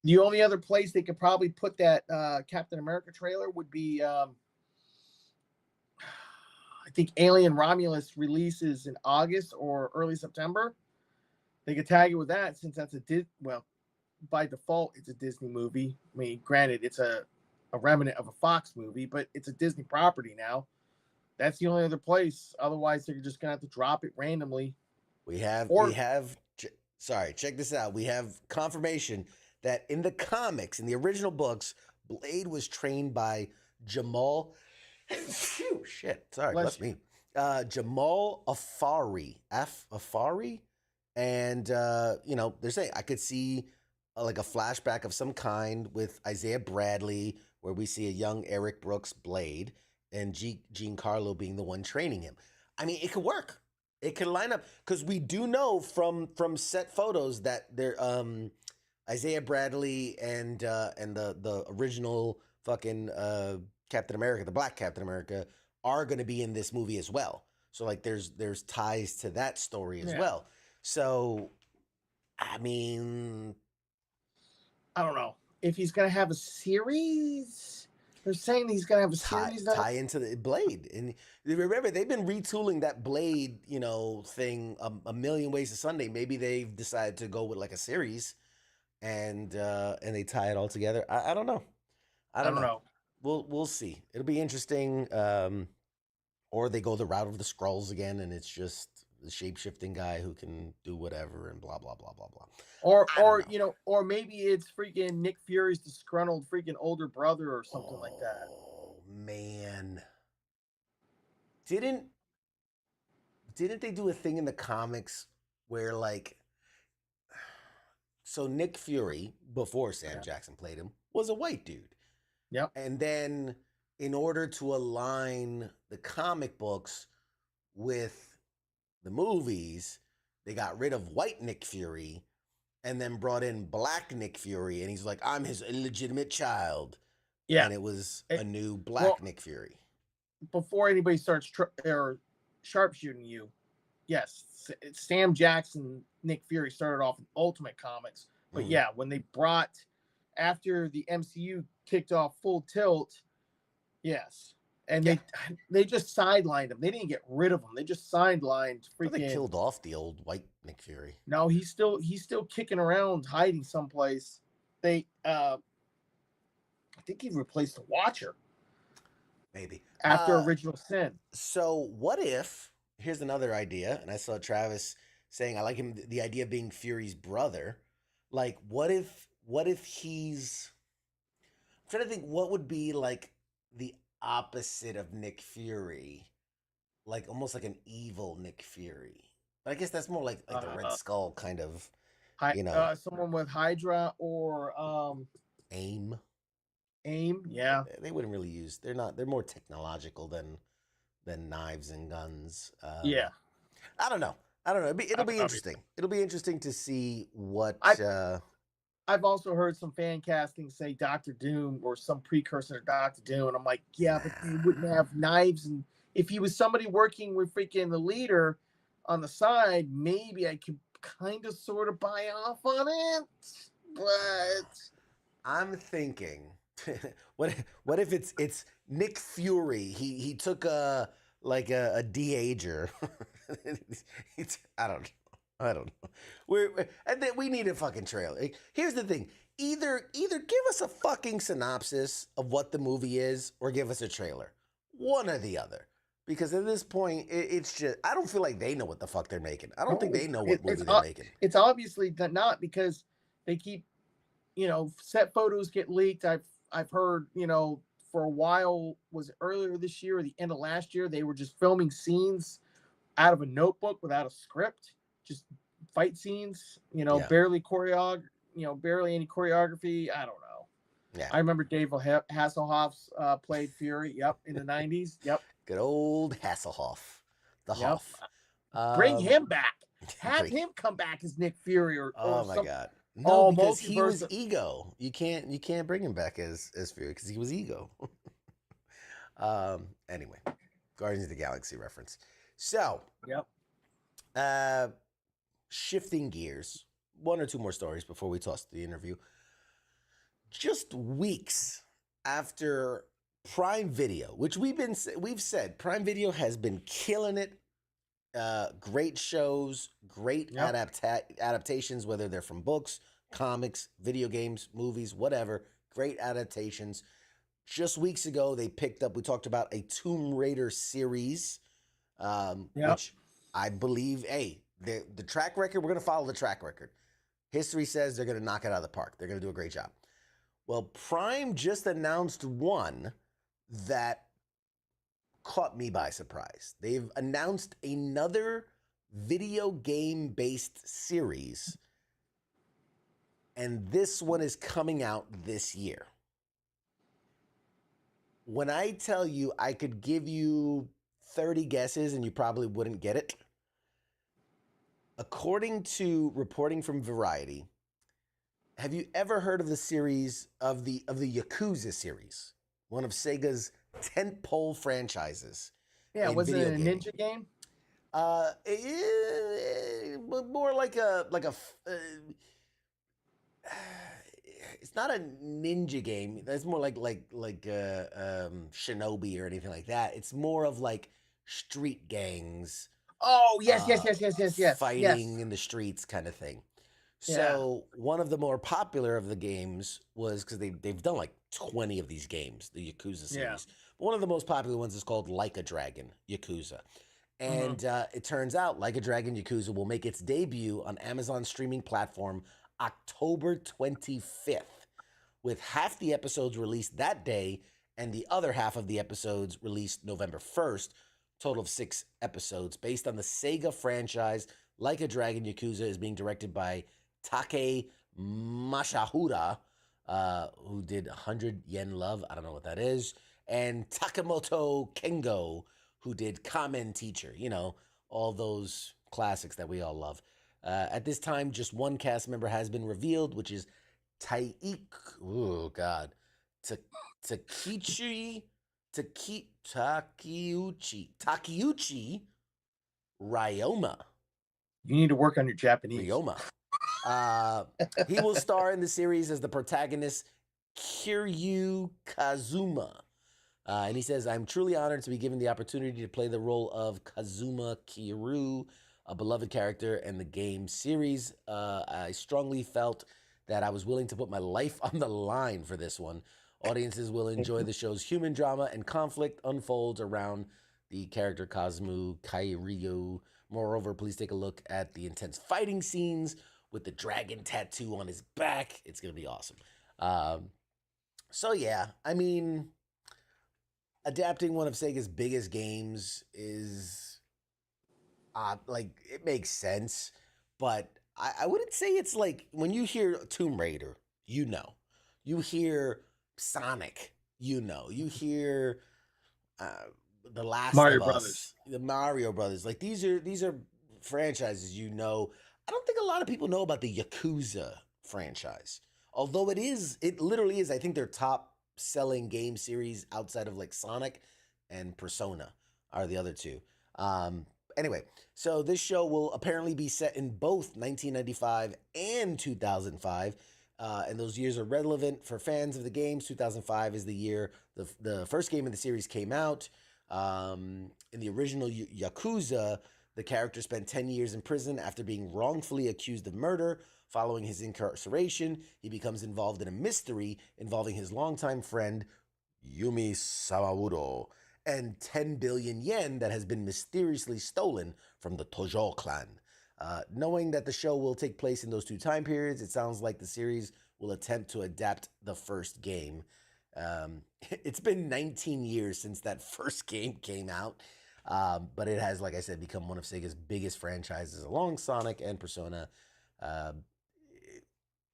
The only other place they could probably put that Captain America trailer would be, I think Alien Romulus releases in August or early September. They could tag it with that, since that's by default, it's a Disney movie. I mean, granted, it's a remnant of a Fox movie, but it's a Disney property now. That's the only other place. Otherwise, they're just gonna have to drop it randomly. Check this out. We have confirmation that in the comics, in the original books, Blade was trained by Jamal. Bless me. Jamal Afari. Afari, and they're saying I could see like a flashback of some kind with Isaiah Bradley, where we see a young Eric Brooks Blade, and Giancarlo being the one training him. I mean, it could work. It could line up, because we do know from set photos that they're Isaiah Bradley and the original fucking Captain America, the Black Captain America, are going to be in this movie as well. So like there's ties to that story as well. So I mean, I don't know if he's going to have a series. They're saying he's going to have a series tie into the Blade. And remember, they've been retooling that Blade, thing a million ways to Sunday. Maybe they've decided to go with like a series, and they tie it all together. I don't know. I don't know. We'll see. It'll be interesting. Or they go the route of the Skrulls again, and it's just the shape-shifting guy who can do whatever and blah blah blah blah blah. Or maybe it's freaking Nick Fury's disgruntled freaking older brother or something like that. Oh man. Didn't they do a thing in the comics where so Nick Fury, before Sam Jackson played him, was a white dude. Yep. And then in order to align the comic books with the movies, they got rid of white Nick Fury and then brought in black Nick Fury, and he's like, I'm his illegitimate child. Yeah. And it was a new black Nick Fury. Before anybody starts sharpshooting you, yes, Sam Jackson, Nick Fury started off in Ultimate Comics. But when they after the MCU kicked off full tilt, yes. And they just sidelined him. They didn't get rid of him. They just sidelined freaking. They killed off the old white Nick Fury. No, he's still kicking around, hiding someplace. I think he replaced the Watcher. Maybe after Original Sin. So what if? Here's another idea, and I saw Travis saying I like him. The idea of being Fury's brother. Like, what if he's? I'm trying to think what would be like the opposite of Nick Fury, like almost like an evil Nick Fury. But I guess that's more like the Red Skull kind of, someone with Hydra or AIM. Yeah. They wouldn't really use. They're more technological than knives and guns. I don't know. It'll be interesting. It'll be interesting to see what. I've also heard some fan casting say Doctor Doom or some precursor to Doctor Doom, and I'm like, yeah, but they wouldn't have knives. And if he was somebody working with freaking the leader on the side, maybe I could kind of sort of buy off on it. But I'm thinking, what if it's Nick Fury? He took a de-ager. I don't know. We need a fucking trailer. Here's the thing: either give us a fucking synopsis of what the movie is, or give us a trailer. One or the other. Because at this point, it's just I don't feel like they know what the fuck they're making. I don't think they know what movie they're making. It's obviously not, because they keep, set photos get leaked. I've heard, for a while, was it earlier this year or the end of last year, they were just filming scenes out of a notebook without a script. Just fight scenes, barely any choreography. I don't know. Yeah. I remember Dave Hasselhoff's played Fury. Yep, in the 90s. Yep. Good old Hasselhoff, the Yep. Hoff. Bring him back. Have Bring- him come back as Nick Fury or Oh my some, God! No, because he multiverse was of- Ego. You can't bring him back as Fury because he was Ego. Anyway, Guardians of the Galaxy reference. So, Yep. shifting gears, one or two more stories before we toss the interview. Just weeks after Prime Video, which we've said Prime Video has been killing it. Great shows, great adaptations, whether they're from books, comics, video games, movies, whatever. Great adaptations. Just weeks ago, they picked up. We talked about a Tomb Raider series, which I believe. Hey, the track record. We're gonna follow the track record. History says they're gonna knock it out of the park. They're gonna do a great job. Well, Prime just announced one that caught me by surprise. They've announced another video game-based series, and this one is coming out this year. When I tell you I could give you 30 guesses and you probably wouldn't get it, according to reporting from Variety, have you ever heard of the series of the Yakuza series? One of Sega's tentpole franchises. Yeah, was it a ninja game? More like a it's not a ninja game. It's more like Shinobi or anything like that. It's more of like street gangs. Oh, yes. Fighting in the streets kind of thing. So one of the more popular of the games was, because they've done like 20 of these games, the Yakuza series. Yeah. But one of the most popular ones is called Like a Dragon Yakuza. And it turns out Like a Dragon Yakuza will make its debut on Amazon's streaming platform October 25th, with half the episodes released that day and the other half of the episodes released November 1st. Total of 6 episodes based on the Sega franchise. Like a Dragon Yakuza is being directed by Take Mashahura, who did 100 Yen Love. I don't know what that is. And Takamoto Kengo, who did Kamen Teacher. You know, all those classics that we all love. At this time, just one cast member has been revealed, which is Takeuchi Ryoma. You need to work on your Japanese. Ryoma. He will star in the series as the protagonist, Kiryu Kazuma. And he says, I'm truly honored to be given the opportunity to play the role of Kazuma Kiryu, a beloved character in the game series. I strongly felt that I was willing to put my life on the line for this one. Audiences will enjoy the show's human drama and conflict unfolds around the character Kazuma Kiryu. Moreover, please take a look at the intense fighting scenes with the dragon tattoo on his back. It's going to be awesome. So yeah, I mean, adapting one of Sega's biggest games is like, it makes sense, but I wouldn't say it's like, when you hear Tomb Raider, you know. You hear Sonic, you know. You hear The Last Mario of Us, Brothers. the Mario Brothers. Like, these are franchises you know. I don't think a lot of people know about the Yakuza franchise. Although it literally is, I think, their top selling game series outside of like Sonic and Persona are the other two. Anyway, so this show will apparently be set in both 1995 and 2005. And those years are relevant for fans of the games. 2005 is the year the first game in the series came out. In the original Yakuza, the character spent 10 years in prison after being wrongfully accused of murder. Following his incarceration, he becomes involved in a mystery involving his longtime friend, Yumi Sawamuro, and 10 billion yen that has been mysteriously stolen from the Tojo clan. Knowing that the show will take place in those two time periods, it sounds like the series will attempt to adapt the first game. It's been 19 years since that first game came out, but it has, like I said, become one of Sega's biggest franchises along Sonic and Persona.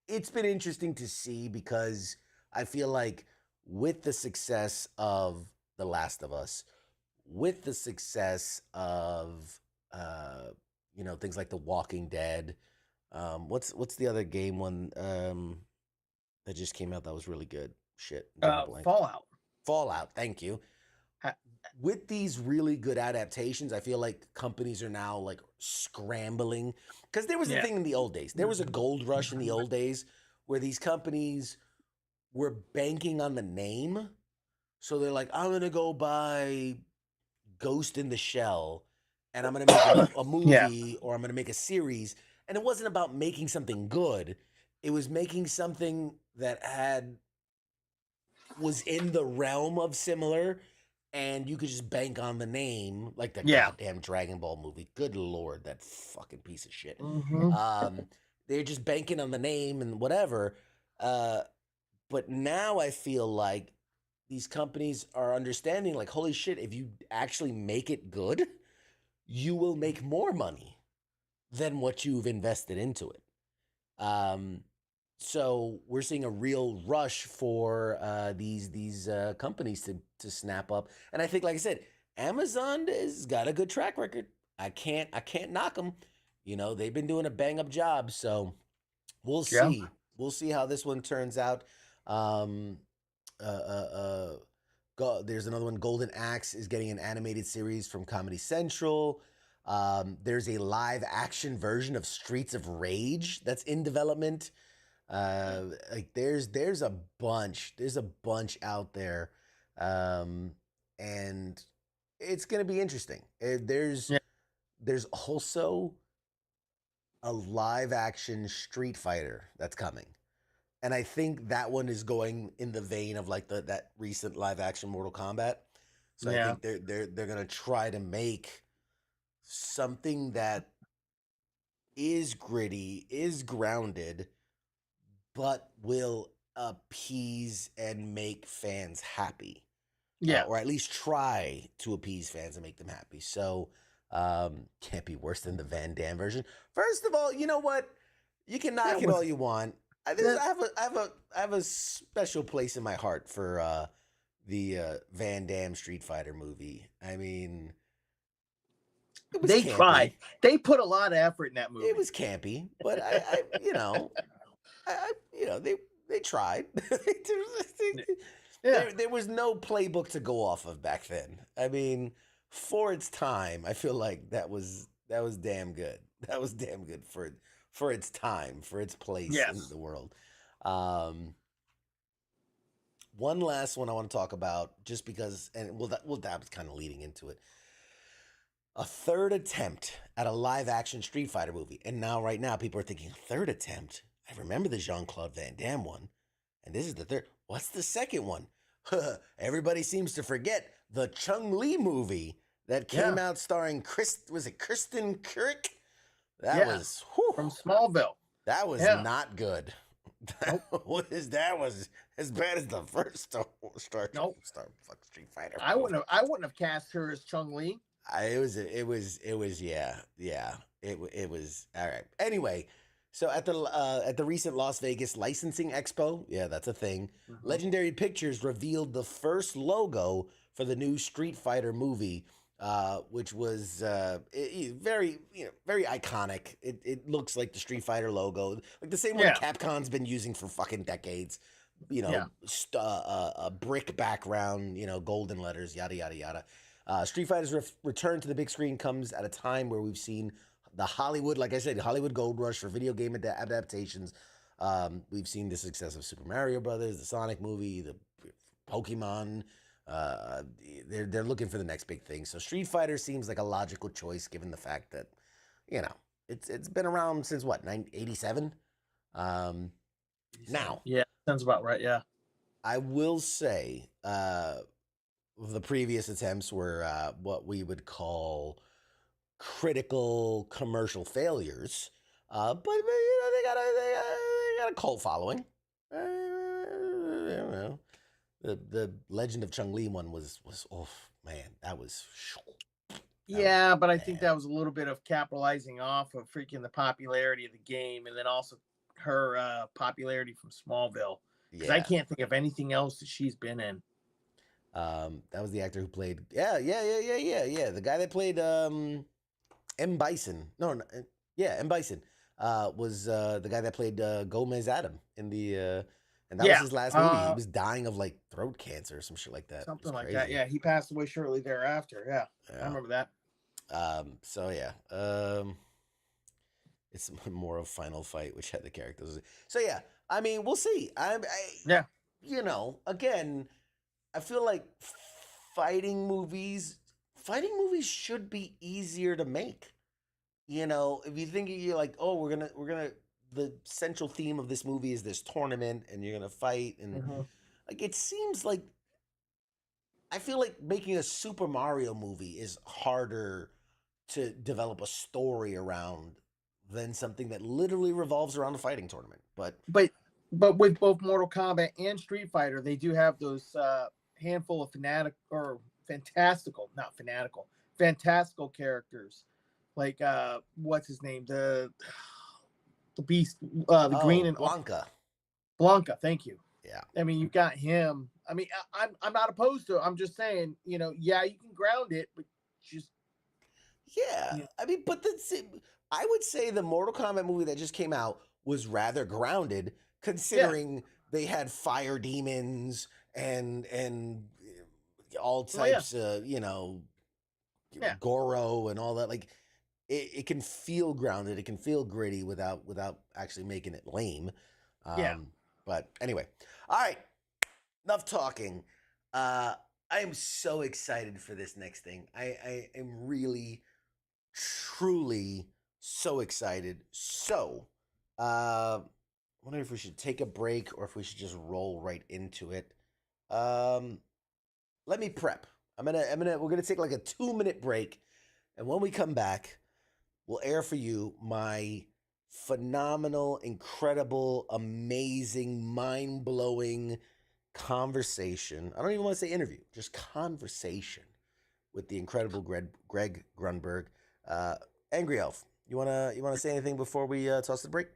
It's been interesting to see because I feel like with the success of The Last of Us, with the success of things like The Walking Dead, what's the other game one that just came out that was really good? Shit, I'm drawing a blank. Fallout. Fallout, thank you. With these really good adaptations, I feel like companies are now like scrambling, because there was a thing in the old days. There was a gold rush in the old days where these companies were banking on the name. So they're like, I'm gonna go buy Ghost in the Shell, and I'm gonna make a movie or I'm gonna make a series. And it wasn't about making something good. It was making something that was in the realm of similar, and you could just bank on the name, like the goddamn Dragon Ball movie. Good Lord, that fucking piece of shit. They're just banking on the name and whatever. But now I feel like these companies are understanding, like, holy shit, if you actually make it good, you will make more money than what you've invested into it. So we're seeing a real rush for these companies to snap up, and I think, like I said, Amazon has got a good track record. I can't knock them. They've been doing a bang up job. So we'll see. Yeah. We'll see how this one turns out. There's another one. Golden Axe is getting an animated series from Comedy Central. There's a live action version of Streets of Rage that's in development. Like there's a bunch out there, and it's gonna be interesting. There's also a live action Street Fighter that's coming, and I think that one is going in the vein of like that recent live action Mortal Kombat. So I think they're gonna try to make something that is gritty, is grounded, but will appease and make fans happy. Or at least try to appease fans and make them happy. So can't be worse than the Van Damme version. First of all, you know what? You can knock it all you want. I have a special place in my heart for the Van Damme Street Fighter movie. I mean, they campy. tried. They put a lot of effort in that movie. It was campy, but they tried. There was no playbook to go off of back then. I mean, for its time, I feel like that was damn good. That was damn good for its time, for its place in the world. One last one I want to talk about, just because, and that was kind of leading into it. A third attempt at a live-action Street Fighter movie. And right now, people are thinking, third attempt? I remember the Jean-Claude Van Damme one. And this is the third. What's the second one? Everybody seems to forget the Chung-Li movie that came out starring Kristen Kirk? That was... from Smallville. That was not good. That was as bad as the first Star Street Fighter. I wouldn't have cast her as Chung-Li. It was all right. Anyway, so at the recent Las Vegas Licensing Expo, that's a thing. Legendary Pictures revealed the first logo for the new Street Fighter movie, which was very iconic. It looks like the Street Fighter logo, like the same one Capcom's been using for fucking decades. A brick background, golden letters, yada yada yada. Street Fighter's return to the big screen comes at a time where we've seen the Hollywood gold rush for video game adaptations. We've seen the success of Super Mario Brothers, the Sonic movie, the Pokemon. They're looking for the next big thing. So Street Fighter seems like a logical choice, given the fact that, it's been around since what, 1987? Now. Yeah, sounds about right, yeah. I will say, the previous attempts were what we would call critical commercial failures, but they got a cult following. The Legend of Chung-Li one was oh man, that was. But I think that was a little bit of capitalizing off of freaking the popularity of the game, and then also her popularity from Smallville. Because I can't think of anything else that she's been in. That was the actor who played. Yeah. The guy that played M. Bison. M. Bison was the guy that played Gomez Adam in the. And that was his last movie. He was dying of like throat cancer or some shit like that. Something like that. Yeah, he passed away shortly thereafter. Yeah. I remember that. It's more of Final Fight, which had the characters. So yeah, I mean, we'll see. Again, I feel like fighting movies should be easier to make. If you think you're like, oh, we're gonna the central theme of this movie is this tournament and you're gonna fight and like it seems like I feel like making a Super Mario movie is harder to develop a story around than something that literally revolves around a fighting tournament. But with both Mortal Kombat and Street Fighter, they do have those handful of fantastical characters. Like what's his name? The beast, the green and Blanca, thank you. Yeah. I mean, you've got him. I mean, I'm not opposed to it. I'm just saying, you can ground it, but just I mean, but I would say the Mortal Kombat movie that just came out was rather grounded, considering they had fire demons and all types of Goro and all that. Like it can feel grounded, it can feel gritty without actually making it lame. But anyway, all right, enough talking. I am so excited for this next thing. I am really, truly so excited. So, I wonder if we should take a break or if we should just roll right into it. Let me prep. We're gonna take like a 2-minute break, and when we come back, we'll air for you my phenomenal, incredible, amazing, mind-blowing conversation. I don't even want to say interview, just conversation with the incredible Greg Grunberg. Angry Elf, you wanna say anything before we toss the break?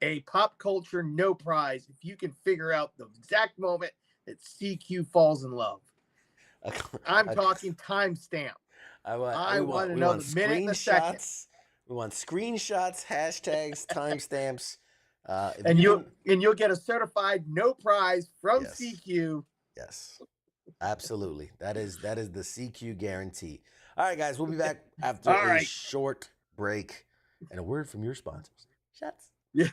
A pop culture no prize if you can figure out the exact moment that CQ falls in love. I'm talking timestamp. I want to know the minute and the second. We want screenshots, hashtags, timestamps, and you'll get a certified no prize from CQ. Yes, absolutely. That is the CQ guarantee. All right, guys, we'll be back after a short break and a word from your sponsors. Shots. Yeah.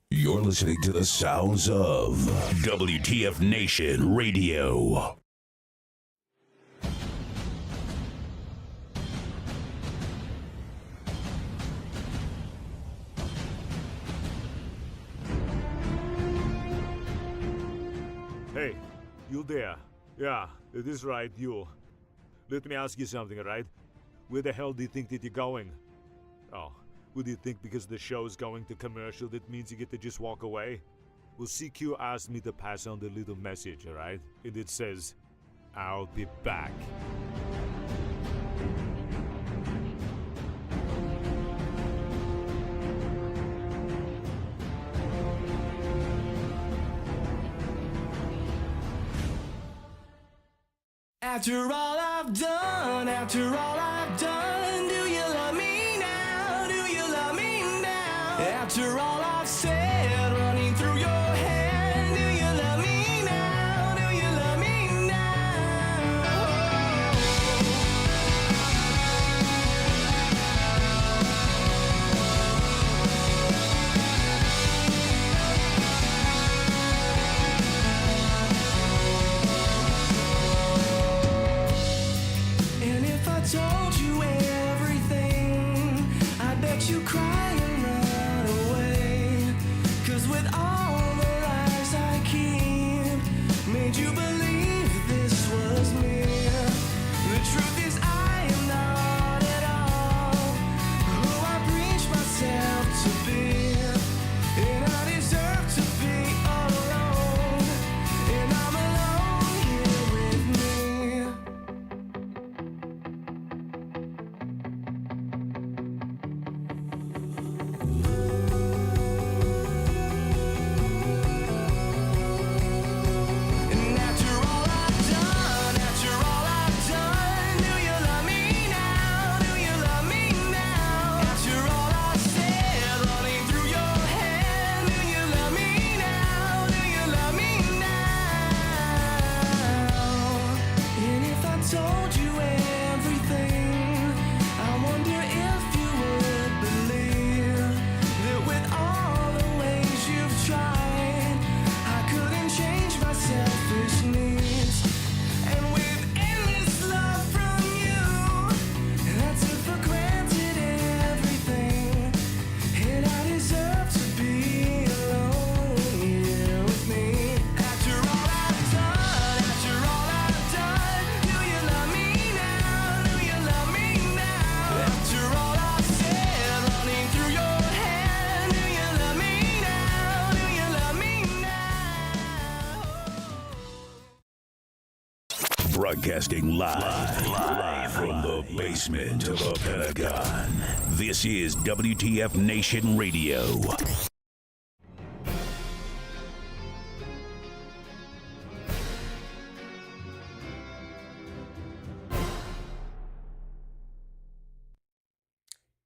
You're listening to the sounds of WTF Nation Radio. Hey, you there? Yeah, it is right, you. Let me ask you something, alright? Where the hell do you think that you're going? Oh, what do you think because the show's going to commercial that means you get to just walk away? Well, CQ asked me to pass on the little message, alright? And it says, I'll be back. After all I've done, do you love me now? Do you love me now? After all I've said, running through your head, do you love me now? Do you love me told you everything, I bet you cry and run away. Broadcasting live from the basement of the Pentagon. This is WTF Nation Radio.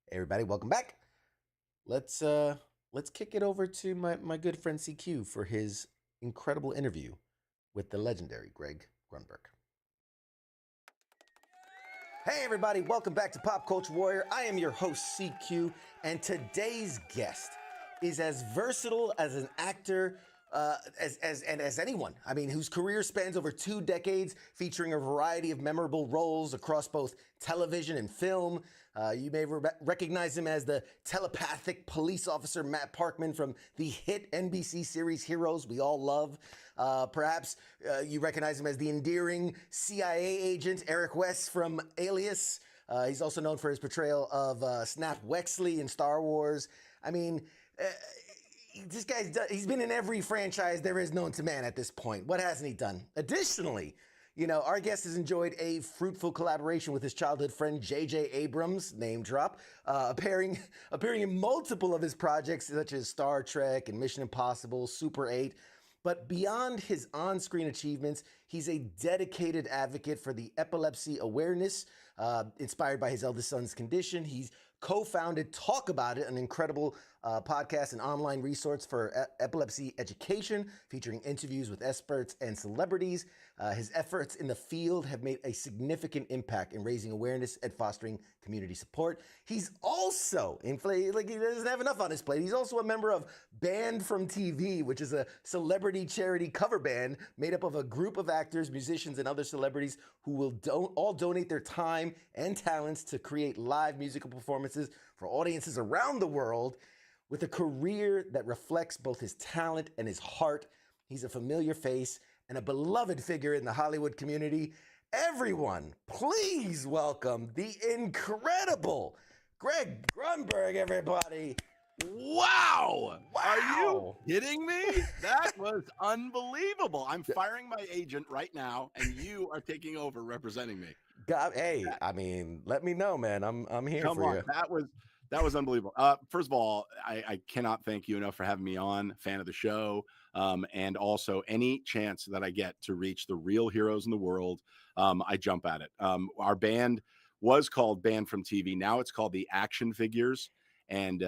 Everybody, welcome back. Let's kick it over to my good friend CQ for his incredible interview with the legendary Greg Grunberg. Hey everybody, welcome back to Pop Culture Warrior. I am your host CQ, and today's guest is as versatile as an actor as anyone. I mean, whose career spans over 2 decades, featuring a variety of memorable roles across both television and film. You may recognize him as the telepathic police officer Matt Parkman from the hit NBC series Heroes we all love. Perhaps you recognize him as the endearing CIA agent Eric West from Alias. He's also known for his portrayal of Snap Wexley in Star Wars. I mean, this he's been in every franchise there is known to man at this point. What hasn't he done? Additionally, you know, our guest has enjoyed a fruitful collaboration with his childhood friend J.J. Abrams, name drop, appearing in multiple of his projects such as Star Trek and Mission Impossible, Super 8. But beyond his on-screen achievements, he's a dedicated advocate for the epilepsy awareness, inspired by his eldest son's condition. He's co-founded Talk About It, an incredible podcast and online resource for epilepsy education, featuring interviews with experts and celebrities. His efforts in the field have made a significant impact in raising awareness and fostering community support. He's also, he doesn't have enough on his plate, he's also a member of Band from TV, which is a celebrity charity cover band made up of a group of actors, musicians, and other celebrities who will all donate their time and talents to create live musical performances for audiences around the world. With a career that reflects both his talent and his heart, he's a familiar face and a beloved figure in the Hollywood community. Everyone, please welcome the incredible Greg Grunberg, everybody. Wow! Are you kidding me? That was unbelievable. I'm firing my agent right now, and you are taking over representing me. God, hey, I mean, let me know, man. I'm here for you. That was unbelievable. First of all, I cannot thank you enough for having me on. Fan of the show, and also any chance that I get to reach the real heroes in the world, I jump at it. Our band was called Band from TV. Now it's called the Action Figures. And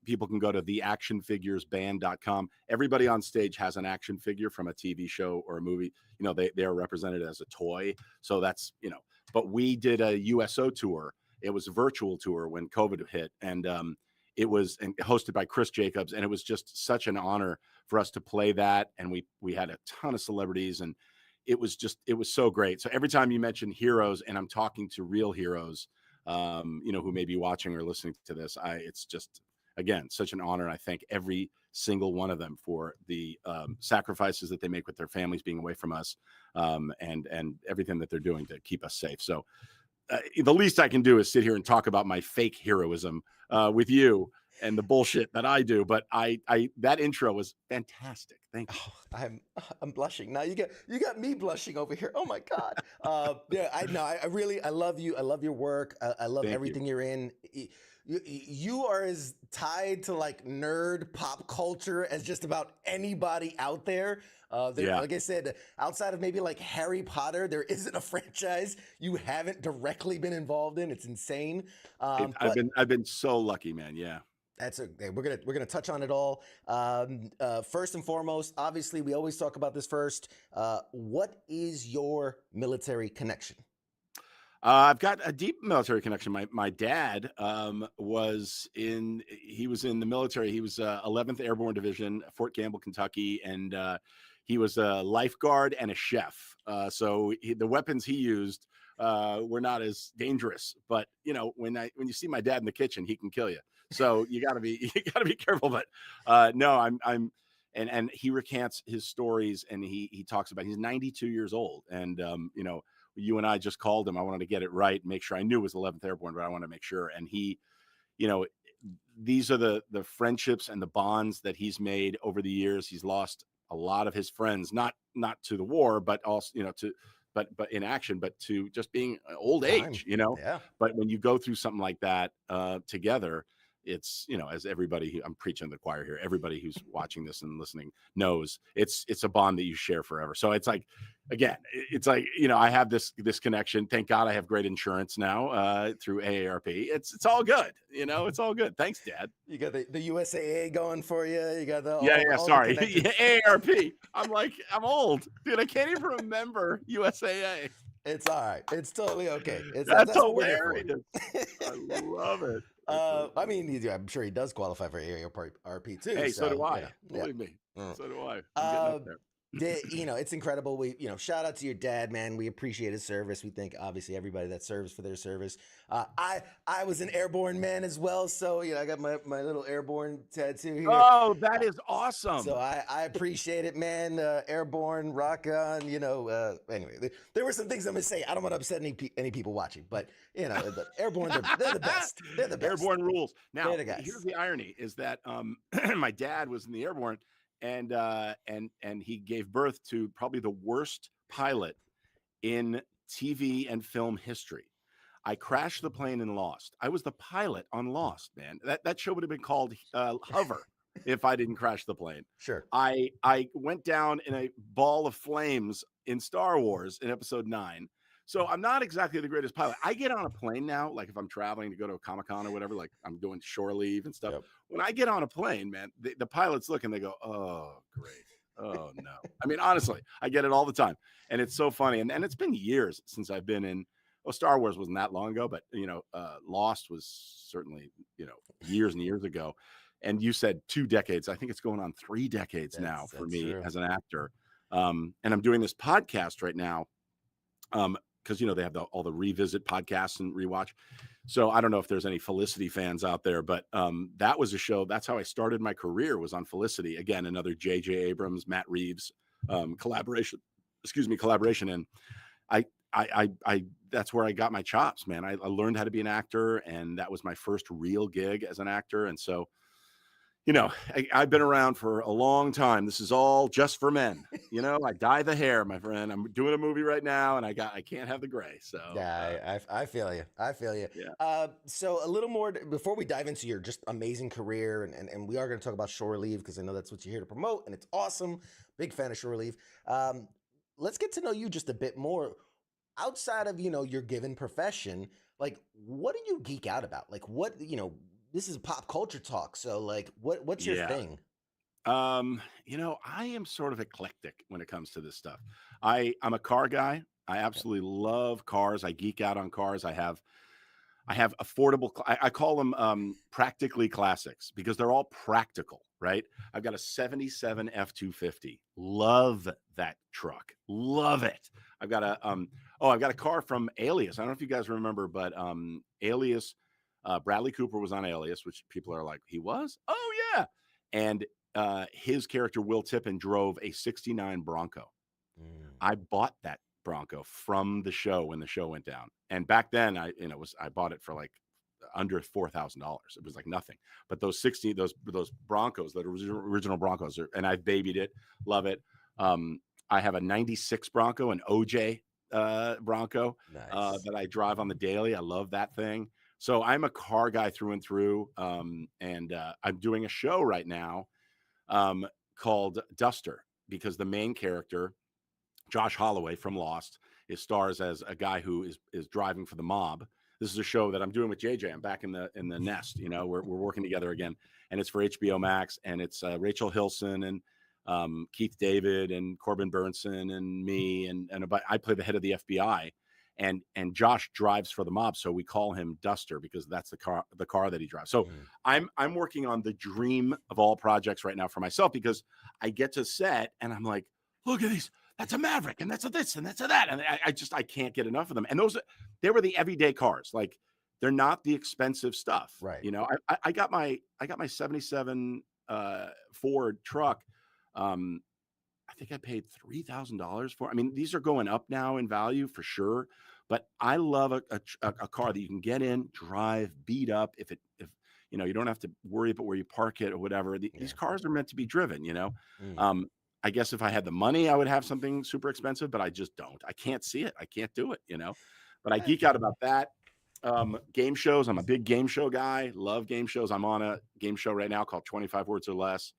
people can go to theactionfiguresband.com. Everybody on stage has an action figure from a TV show or a movie. You know, they are represented as a toy. So that's, you know, but we did a USO tour. It was a virtual tour when COVID hit. And it was hosted by Chris Jacobs. And it was just such an honor for us to play that. And we had a ton of celebrities. And it was so great. So every time you mention heroes, and I'm talking to real heroes, you know, who may be watching or listening to this, it's just, again, such an honor. I thank every single one of them for the sacrifices that they make with their families being away from us, and everything that they're doing to keep us safe. So the least I can do is sit here and talk about my fake heroism with you and the bullshit that I do. But that intro was fantastic. Thank you. Oh, I'm blushing now. You got me blushing over here. Oh my God. Yeah, I love you. I love your work. I love everything you're in. You are as tied to like nerd pop culture as just about anybody out there. Like I said, outside of maybe like Harry Potter, there isn't a franchise you haven't directly been involved in. It's insane. I've been so lucky, man. Yeah. We're gonna touch on it all. First and foremost, obviously, we always talk about this first. What is your military connection? I've got a deep military connection. My dad was in the military. He was 11th Airborne Division, Fort Campbell, Kentucky, and he was a lifeguard and a chef. So the weapons he used were not as dangerous. But you know, when you see my dad in the kitchen, he can kill you. So you gotta be careful. But no, I'm and he recants his stories, and he talks about, he's 92 years old, and you know, you and I just called him. I wanted to get it right, make sure. I knew it was 11th Airborne, but I want to make sure. And he, you know, these are the friendships and the bonds that he's made over the years. He's lost a lot of his friends, not to the war, but also, you know, to but in action, but to just being old Time. age, you know. Yeah. But when you go through something like that together, it's, you know, as everybody who, I'm preaching to the choir here, everybody who's watching this and listening knows, it's a bond that you share forever. So it's like, again, it's like, you know, I have this connection. Thank God I have great insurance now through AARP. It's all good, you know, it's all good. Thanks, Dad. You got the USAA going for you. You got the Sorry. The AARP. I'm old, dude. I can't even remember USAA. It's all right. It's totally okay. That's what we're here for. hilarious. I love it. I mean, I'm sure he does qualify for AARP too. Hey, so do I. You know, Believe me. So do I. I'm getting up there. You know, it's incredible. We, you know, shout out to your dad, man. We appreciate his service. We thank obviously everybody that serves for their service. I was an airborne man as well, so you know, I got my little airborne tattoo here. Oh, that is awesome. So I appreciate it, man. Airborne, rock on. You know. Anyway, there were some things I'm gonna say. I don't want to upset any people watching, but you know, the airborne, they're the best. They're the best. Airborne rules. Now, They're the guys. here's the irony: is that my dad was in the airborne. And he gave birth to probably the worst pilot in TV and film history. I crashed the plane in Lost. I was the pilot on Lost, man. That show would have been called Hover if I didn't crash the plane. Sure. I went down in a ball of flames in Star Wars in episode 9. So I'm not exactly the greatest pilot. I get on a plane now, like if I'm traveling to go to a Comic-Con or whatever, like I'm doing shore leave and stuff. Yep. When I get on a plane, man, the pilots look and they go, oh, great. Oh, no. I mean, honestly, I get it all the time. And it's so funny. And it's been years since I've been in, well, Star Wars wasn't that long ago, but, you know, Lost was certainly, you know, years and years ago. And you said 2 decades. I think it's going on 3 decades now for me as an actor. And I'm doing this podcast right now. Because, you know, they have all the revisit podcasts and rewatch. So I don't know if there's any Felicity fans out there, but that was a show. That's how I started my career, was on Felicity. Again, another J.J. Abrams, Matt Reeves collaboration. And I that's where I got my chops, man. I learned how to be an actor, and that was my first real gig as an actor. And so, you know, I've been around for a long time. This is all just for men. You know, I dye the hair, my friend. I'm doing a movie right now, and I can't have the gray. So yeah, I feel you. I feel you. Yeah. So a little more before we dive into your just amazing career, and we are going to talk about Shore Leave because I know that's what you're here to promote, and it's awesome. Big fan of Shore Leave. Let's get to know you just a bit more outside of, you know, your given profession. Like, what do you geek out about? Like, what, you know. This is pop culture talk. So like, what's your thing? You know, I am sort of eclectic when it comes to this stuff. I'm a car guy. I absolutely love cars. I geek out on cars. I have affordable, I call them practically classics because they're all practical, right? I've got a 77 F-250. Love that truck. Love it. I've got a car from Alias. I don't know if you guys remember, but Alias, Bradley Cooper was on Alias, which people are like, he was? Oh, yeah. And his character, Will Tippin, drove a 69 Bronco. I bought that Bronco from the show when the show went down. And back then, I bought it for like under $4,000. It was like nothing. But those Broncos, the original Broncos, and I've babied it. Love it. I have a 96 Bronco, an OJ Bronco that I drive on the daily. I love that thing. So I'm a car guy through and through. And I'm doing a show right now called Duster, because the main character, Josh Holloway from Lost, stars as a guy who is driving for the mob. This is a show that I'm doing with JJ. I'm back in the nest. You know, we're working together again, and it's for HBO Max, and it's Rachel Hilson and Keith David and Corbin Burnson and me, and I play the head of the FBI. And Josh drives for the mob, so we call him Duster because that's the car that he drives. So I'm working on the dream of all projects right now for myself, because I get to set and I'm like, look at these. That's a Maverick, and that's a this, and that's a that, and I can't get enough of them. And they were the everyday cars. Like, they're not the expensive stuff, right? You know, I got my 77 Ford truck. I think I paid $3,000 for. I mean, these are going up now in value for sure. But I love a car that you can get in, drive, beat up. If you know, you don't have to worry about where you park it or whatever. These cars are meant to be driven. You know, I guess if I had the money, I would have something super expensive, but I just don't. I can't see it. I can't do it, you know. But I geek out about that. Game shows. I'm a big game show guy. Love game shows. I'm on a game show right now called 25 Words or Less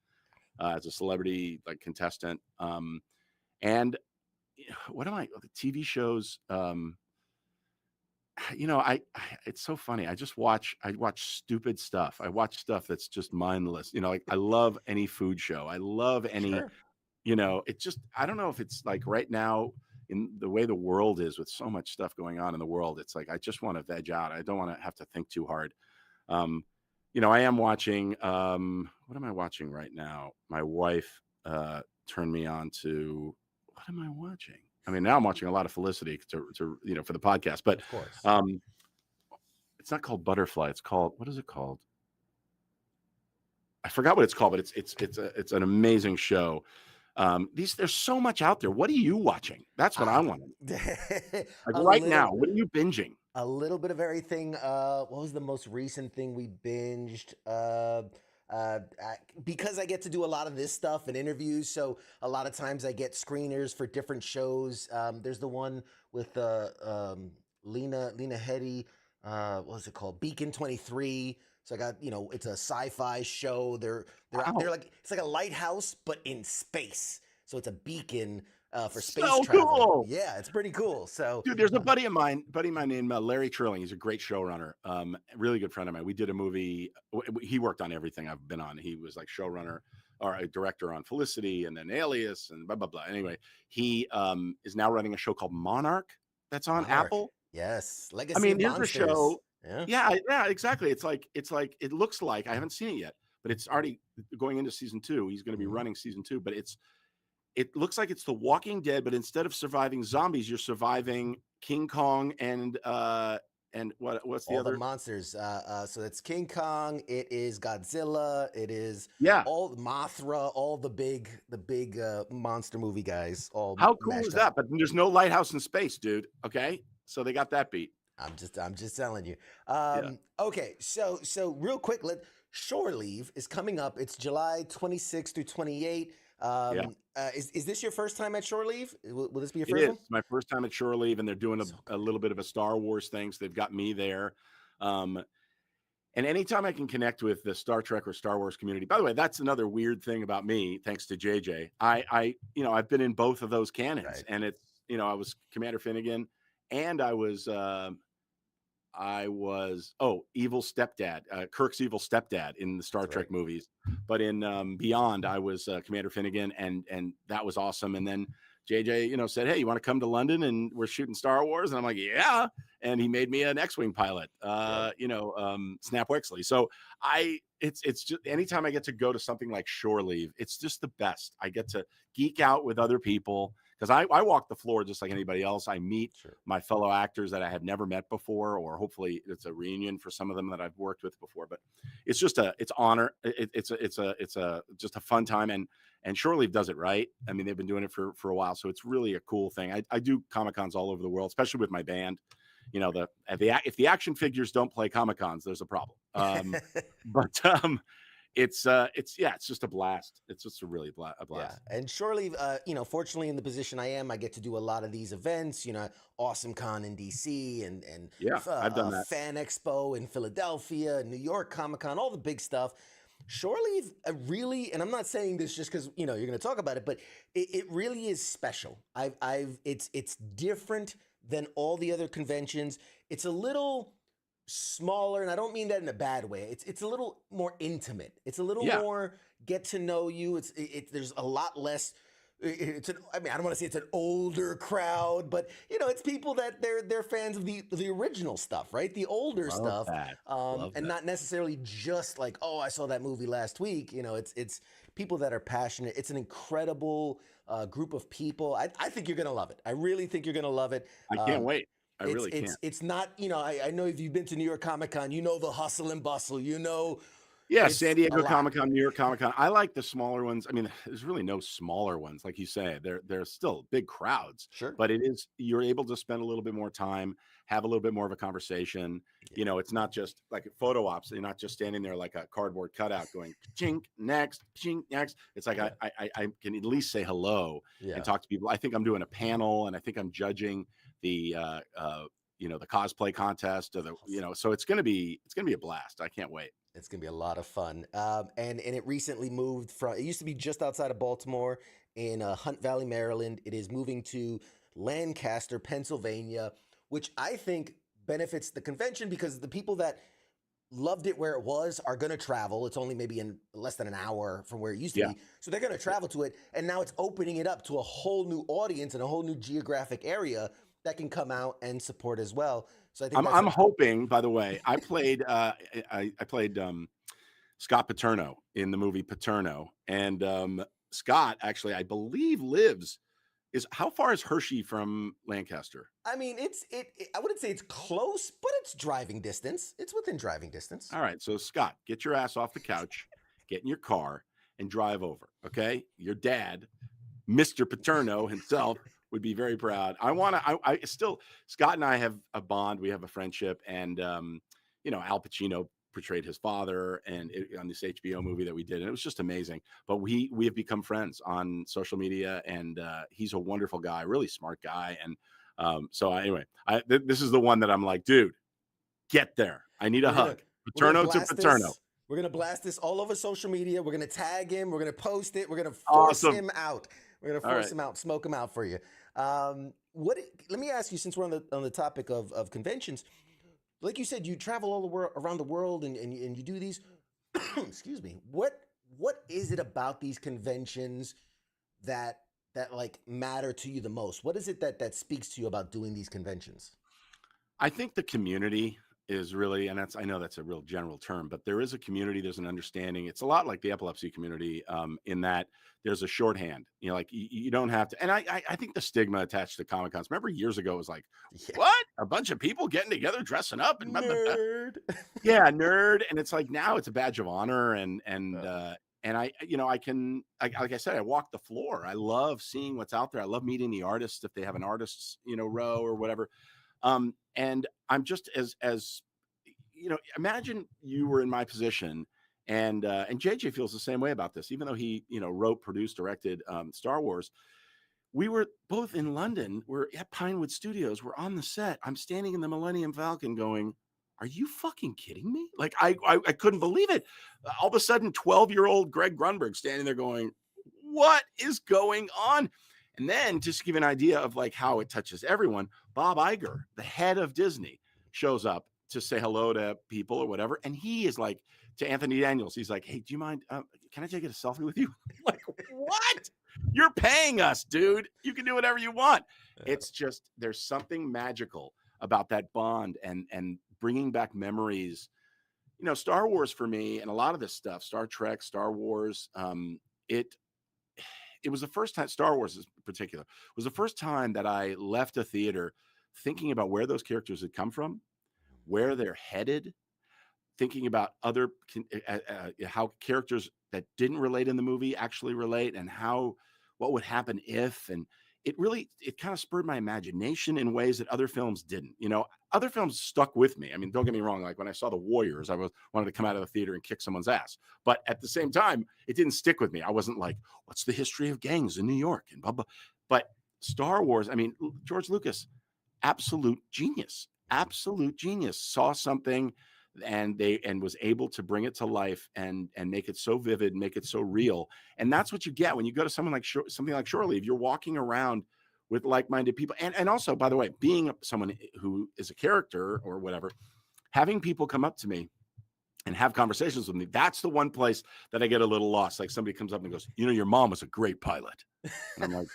as a celebrity like contestant. And what am I? The TV shows. You know, it's so funny. I watch stupid stuff. I watch stuff that's just mindless. You know, like I love any food show. I love any, Sure. you know, it just, I don't know if it's like right now in the way the world is with so much stuff going on in the world. It's like, I just want to veg out. I don't want to have to think too hard. You know, I am watching, what am I watching right now? My wife turned me on to, what am I watching? I mean, now I'm watching a lot of Felicity to you know, for the podcast, but Of course. it's not called Butterfly. It's called, what is it called? I forgot what it's called, but it's an amazing show. There's so much out there. What are you watching? That's what I want to know. Like right now, what are you binging? A little bit of everything. What was the most recent thing we binged? Because I get to do a lot of this stuff and interviews, so a lot of times I get screeners for different shows. There's the one with Lena Headey. What was it called? Beacon 23. So I got, you know, it's a sci-fi show. They're like, it's like a lighthouse but in space. So it's a beacon for space travel. Cool. Yeah, it's pretty cool. So, dude, there's a buddy of mine named Larry Trilling. He's a great showrunner, really good friend of mine. We did a movie. He worked on everything I've been on. He was like showrunner or a director on Felicity and then Alias and blah blah blah. Anyway, he is now running a show called Monarch that's on Apple. Yes, Legacy. I mean, of here's the Monsters. show. Yeah, exactly. It's like it looks like, I haven't seen it yet, but it's already going into season 2. He's going to be running season 2, but it looks like it's The Walking Dead, but instead of surviving zombies, you're surviving King Kong and what's the all other the monsters. So it's King Kong. It is Godzilla. It is all Mothra. All the big monster movie guys. All how cool is up. that? But there's no lighthouse in space, dude. Okay, so they got that beat. I'm just telling you. Okay, so real quick, Shore Leave is coming up. It's July 26th through 28th. Is this your first time at Shore Leave? Will this be your first one? It's my first time at Shore Leave, and they're doing a little bit of a Star Wars thing. So they've got me there. And anytime I can connect with the Star Trek or Star Wars community, by the way, that's another weird thing about me, thanks to JJ. I've been in both of those canons, and it's, you know, I was Commander Finnegan, and I was evil stepdad, Kirk's evil stepdad in the Star Trek movies. But in Beyond, I was Commander Finnegan, and that was awesome. And then JJ, you know, said, "Hey, you want to come to London and we're shooting Star Wars?" And I'm like, "Yeah." And he made me an X-wing pilot, Snap Wexley. So it's just anytime I get to go to something like Shore Leave, it's just the best. I get to geek out with other people. Because I walk the floor just like anybody else. I meet my fellow actors that I had never met before, or hopefully it's a reunion for some of them that I've worked with before. But it's just it's honor. It's just a fun time, and Shore Leave does it right. I mean, they've been doing it for a while, so it's really a cool thing. I do Comic-Cons all over the world, especially with my band. You know, if the action figures don't play Comic-Cons, there's a problem. It's just a blast. It's just a really a blast. Yeah. And Shore Leave, fortunately in the position I am, I get to do a lot of these events, you know, Awesome Con in DC and I've done that. Fan Expo in Philadelphia, New York Comic-Con, all the big stuff. Shore Leave really, and I'm not saying this just because, you know, you're going to talk about it, but it really is special. It's different than all the other conventions. It's a little smaller, and I don't mean that in a bad way. It's a little more intimate. It's a little more get to know you. There's a lot less. I don't want to say it's an older crowd, but you know, it's people that they're fans of the original stuff, right? The older stuff, and not necessarily just like, oh, I saw that movie last week. You know, it's people that are passionate. It's an incredible group of people. I think you're gonna love it. I really think you're gonna love it. I can't wait. I really can't. It's not, you know, I know if you've been to New York Comic Con, you know the hustle and bustle, you know Yeah, It's San a Diego lot. Comic-Con, New York Comic-Con. I like the smaller ones. I mean, there's really no smaller ones, like you say. They're still big crowds, Sure. but you're able to spend a little bit more time, have a little bit more of a conversation. Yeah. It's not just like photo ops. You're not just standing there like a cardboard cutout going chink next, chink next. It's like Yeah. I can at least say hello Yeah. and talk to people. I think I'm doing a panel, and I think I'm judging the the cosplay contest, or so it's gonna be a blast. I can't wait. It's gonna be a lot of fun. And it recently moved from. It used to be just outside of Baltimore in Hunt Valley, Maryland. It is moving to Lancaster, Pennsylvania, which I think benefits the convention because the people that loved it where it was are going to travel. It's only maybe in less than an hour from where it used to Yeah. be. So they're going to travel to it. And now it's opening it up to a whole new audience and a whole new geographic area that can come out and support as well. So I think I'm hoping, by the way, I played Scott Paterno in the movie Paterno, and Scott actually, I believe, how far is Hershey from Lancaster? I mean, I wouldn't say it's close, but it's driving distance. It's within driving distance. All right, so Scott, get your ass off the couch, get in your car, and drive over. Okay, your dad, Mr. Paterno himself, would be very proud. I still, Scott and I have a bond. We have a friendship, and Al Pacino portrayed his father on this HBO movie that we did, and it was just amazing. But we have become friends on social media, and he's a wonderful guy, really smart guy. And anyway, this is the one that I'm like, dude, get there. I need a hug. Paterno to Paterno. We're gonna blast this all over social media. We're gonna tag him. We're gonna post it. We're gonna force him out. We're gonna force him out, smoke him out for you. Let me ask you, since we're on the topic of conventions, like you said, you travel all around the world and you do these. Excuse me. What is it about these conventions that like matter to you the most? What is it that speaks to you about doing these conventions? I think the community is really, and I know that's a real general term, but there is a community, there's an understanding. It's a lot like the epilepsy community, in that there's a shorthand, like you don't have to. And I think the stigma attached to Comic Cons, remember years ago, it was like, what? A bunch of people getting together, dressing up and nerd. Yeah, nerd. And it's like, now it's a badge of honor. And I like I said, I walk the floor. I love seeing what's out there. I love meeting the artists if they have an artists, row or whatever. And I'm just as imagine you were in my position, and JJ feels the same way about this, even though he, wrote, produced, directed Star Wars. We were both in London. We're at Pinewood Studios. We're on the set. I'm standing in the Millennium Falcon going, are you fucking kidding me? Like, I couldn't believe it. All of a sudden, 12-year-old Greg Grunberg standing there going, what is going on? And then, just to give you an idea of like how it touches everyone, Bob Iger, the head of Disney, shows up to say hello to people or whatever. And he is like, to Anthony Daniels, he's like, hey, do you mind? Can I take a selfie with you? Like, what? You're paying us, dude. You can do whatever you want. Yeah. It's just, there's something magical about that bond and bringing back memories. Star Wars for me, and a lot of this stuff, Star Trek, Star Wars, it was the first time, Star Wars in particular, was the first time that I left a theater thinking about where those characters had come from, where they're headed, thinking about other how characters that didn't relate in the movie actually relate, and what would happen if. And it kind of spurred my imagination in ways that other films didn't. Other films stuck with me. I mean, don't get me wrong. Like when I saw The Warriors, I wanted to come out of the theater and kick someone's ass. But at the same time, it didn't stick with me. I wasn't like, what's the history of gangs in New York and blah, blah. But Star Wars, I mean, George Lucas, absolute genius, saw something and was able to bring it to life and make it so vivid, make it so real. And that's what you get when you go to something like Shore Leave. You're walking around with like-minded people. And also, by the way, being someone who is a character or whatever, having people come up to me and have conversations with me, that's the one place that I get a little lost. Like somebody comes up and goes, your mom was a great pilot. And I'm like,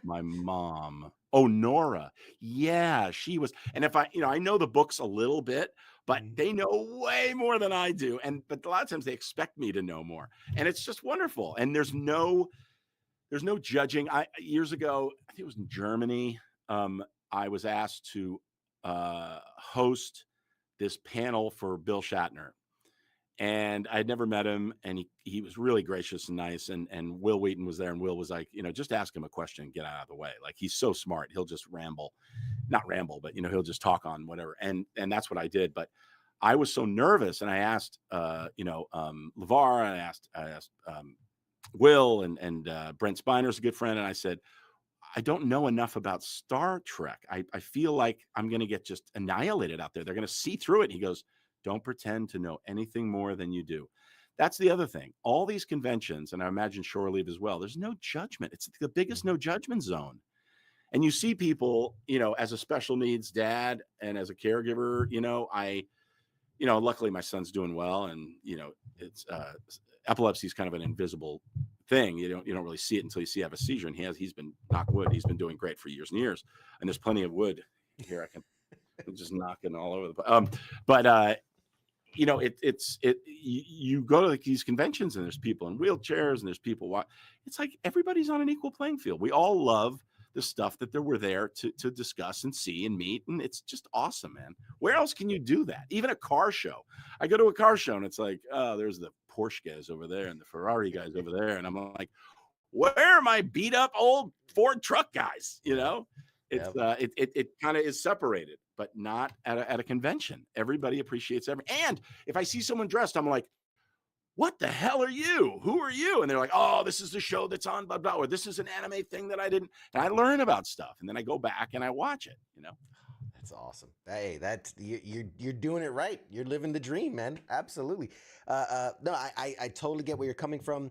my mom. Oh, Nora. Yeah, she was. And if I know the books a little bit, but they know way more than I do. But a lot of times they expect me to know more. And it's just wonderful. And there's no judging. Years ago, I think it was in Germany, I was asked to host this panel for Bill Shatner. And I'd never met him, and he was really gracious and nice. And Will Wheaton was there, and Will was like, just ask him a question and get out of the way. Like, he's so smart. He'll just not ramble, but he'll just talk on whatever. And that's what I did. But I was so nervous, and I asked, LeVar, and I asked Will, and Brent Spiner's a good friend. And I said, I don't know enough about Star Trek. I feel like I'm going to get just annihilated out there. They're going to see through it. He goes, don't pretend to know anything more than you do. That's the other thing. All these conventions, and I imagine Shore Leave as well, there's no judgment. It's the biggest no judgment zone. And you see people, as a special needs dad and as a caregiver, luckily my son's doing well, and it's epilepsy is kind of an invisible thing. You don't really see it until you have a seizure, and he's been, knock wood, he's been doing great for years and years. And there's plenty of wood here. I'm just knocking all over the place. You go to like these conventions, and there's people in wheelchairs, and there's people it's like everybody's on an equal playing field. We all love the stuff that we're there to discuss and see and meet, and it's just awesome, man. Where else can you do that? Even a car show. I go to a car show, and it's like, oh, there's the Porsche guys over there and the Ferrari guys over there, and I'm like, where are my beat up old Ford truck guys? It's it kind of is separated, but not at a convention. Everybody appreciates and if I see someone dressed, I'm like, what the hell are you? Who are you? And they're like, oh, this is the show that's on blah blah, or this is an anime thing that I didn't. And I learn about stuff, and then I go back and I watch it. That's awesome. Hey, that's you're doing it right. You're living the dream, man. Absolutely. No, I totally get where you're coming from.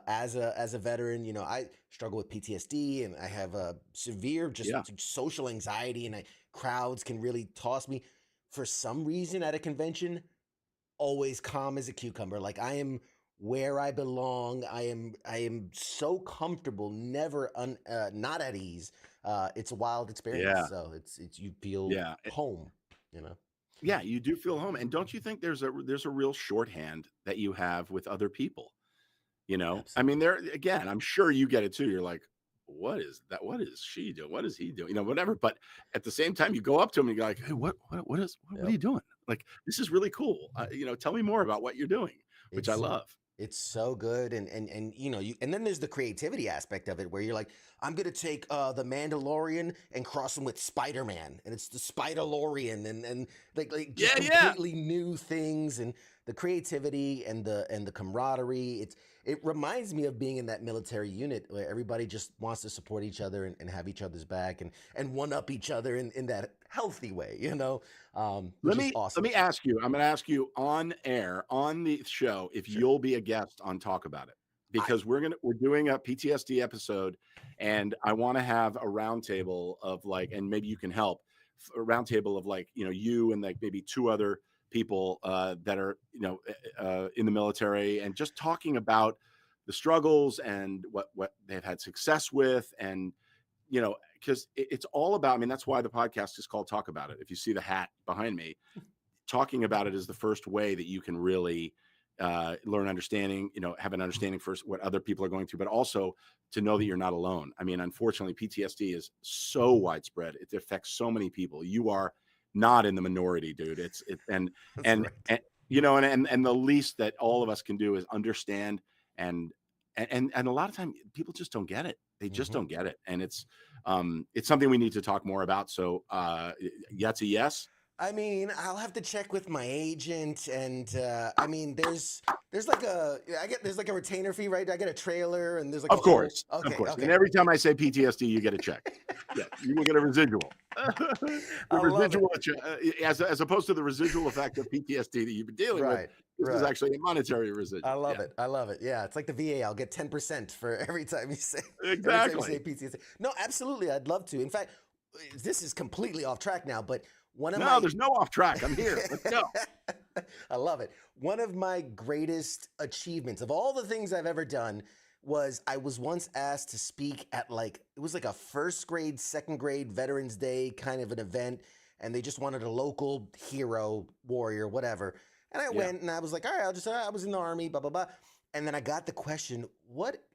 As a veteran, I struggle with PTSD, and I have a severe social anxiety, and crowds can really toss me. For some reason, at a convention, always calm as a cucumber. Like, I am where I belong. I am so comfortable, never not at ease. It's a wild experience. Yeah. So it's you feel home, Yeah, you do feel home. And don't you think there's a real shorthand that you have with other people? Absolutely. I mean, again, I'm sure you get it too. You're like, what is that? What is she doing? What is he doing? Whatever. But at the same time, you go up to him and you're like, hey, what are you doing? Like, this is really cool. Tell me more about what you're doing, which I love. It's so good. And and then there's the creativity aspect of it, where you're like, I'm going to take the Mandalorian and cross him with Spider-Man, and it's the Spider-Lorian, and just completely new things, and the creativity and the camaraderie. It reminds me of being in that military unit where everybody just wants to support each other and have each other's back and one up each other in that healthy way, Let me ask you. I'm going to ask you on air on the show if you'll be a guest on Talk About It, because we're doing a PTSD episode, and I want to have a roundtable of and maybe you can help, a roundtable of you and maybe two other people that are in the military, and just talking about the struggles and what they've had success with, and because it's all about, that's why the podcast is called Talk About It. If you see the hat behind me, talking about it is the first way that you can really learn understanding, have an understanding for what other people are going through, but also to know that you're not alone. Unfortunately, PTSD is so widespread. It affects so many people. You are not in the minority, dude. And the least that all of us can do is understand, and a lot of times people just don't get it. They just don't get it. And it's something we need to talk more about. So that's a yes. I'll have to check with my agent, and there's like a retainer fee, right? I get a trailer, and there's like of course. Okay. And every time I say PTSD, you get a check. Yeah, you will get a residual. As opposed to the residual effect of PTSD that you've been dealing with. This is actually a monetary residual. I love it. Yeah, it's like the VA. I'll get 10% for every time you say exactly. PTSD. No, absolutely, I'd love to. In fact, this is completely off track now, but there's no off track. I'm here. Let's go. I love it. One of my greatest achievements of all the things I've ever done was I was once asked to speak at it was like a first grade, second grade Veterans Day kind of an event, and they just wanted a local hero, warrior, whatever. And I went, and I was like, all right, I was in the Army, blah, blah, blah. And then I got the question,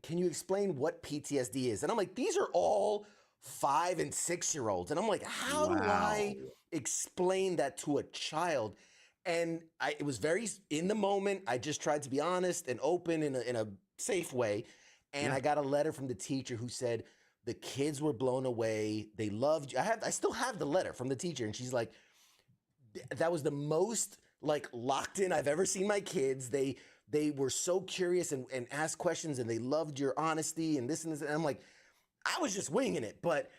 can you explain what PTSD is? And I'm like, these are all 5 and 6 year olds. And I'm like, how do I explain that to a child? And it was very in the moment. I just tried to be honest and open in a safe way. And I got a letter from the teacher who said the kids were blown away. They loved you. I still have the letter from the teacher, and she's like, that was the most like locked in I've ever seen my kids. They were so curious and asked questions, and they loved your honesty and this and this. And I'm like, I was just winging it, but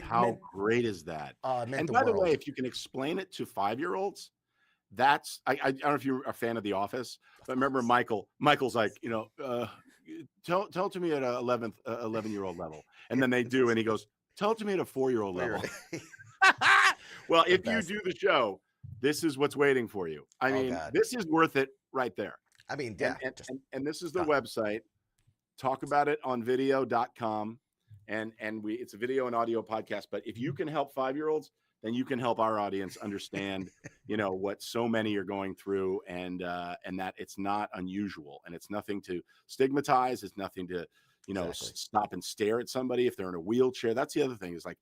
how great is that? And by the way, if you can explain it to 5-year-olds, that's I don't know if you're a fan of The Office, but remember Michael's like, tell it to me at a 11-year-old level, and then they do, and he goes, tell it to me at a 4-year-old level. Well, if you do the show, this is what's waiting for you. I mean, this is worth it right there. I mean, yeah. And this is the website. Talk about it on video.com. And it's a video and audio podcast. But if you can help 5-year-olds, then you can help our audience understand, what so many are going through, and that it's not unusual, and it's nothing to stigmatize. It's nothing to, stop and stare at somebody if they're in a wheelchair. That's the other thing, is like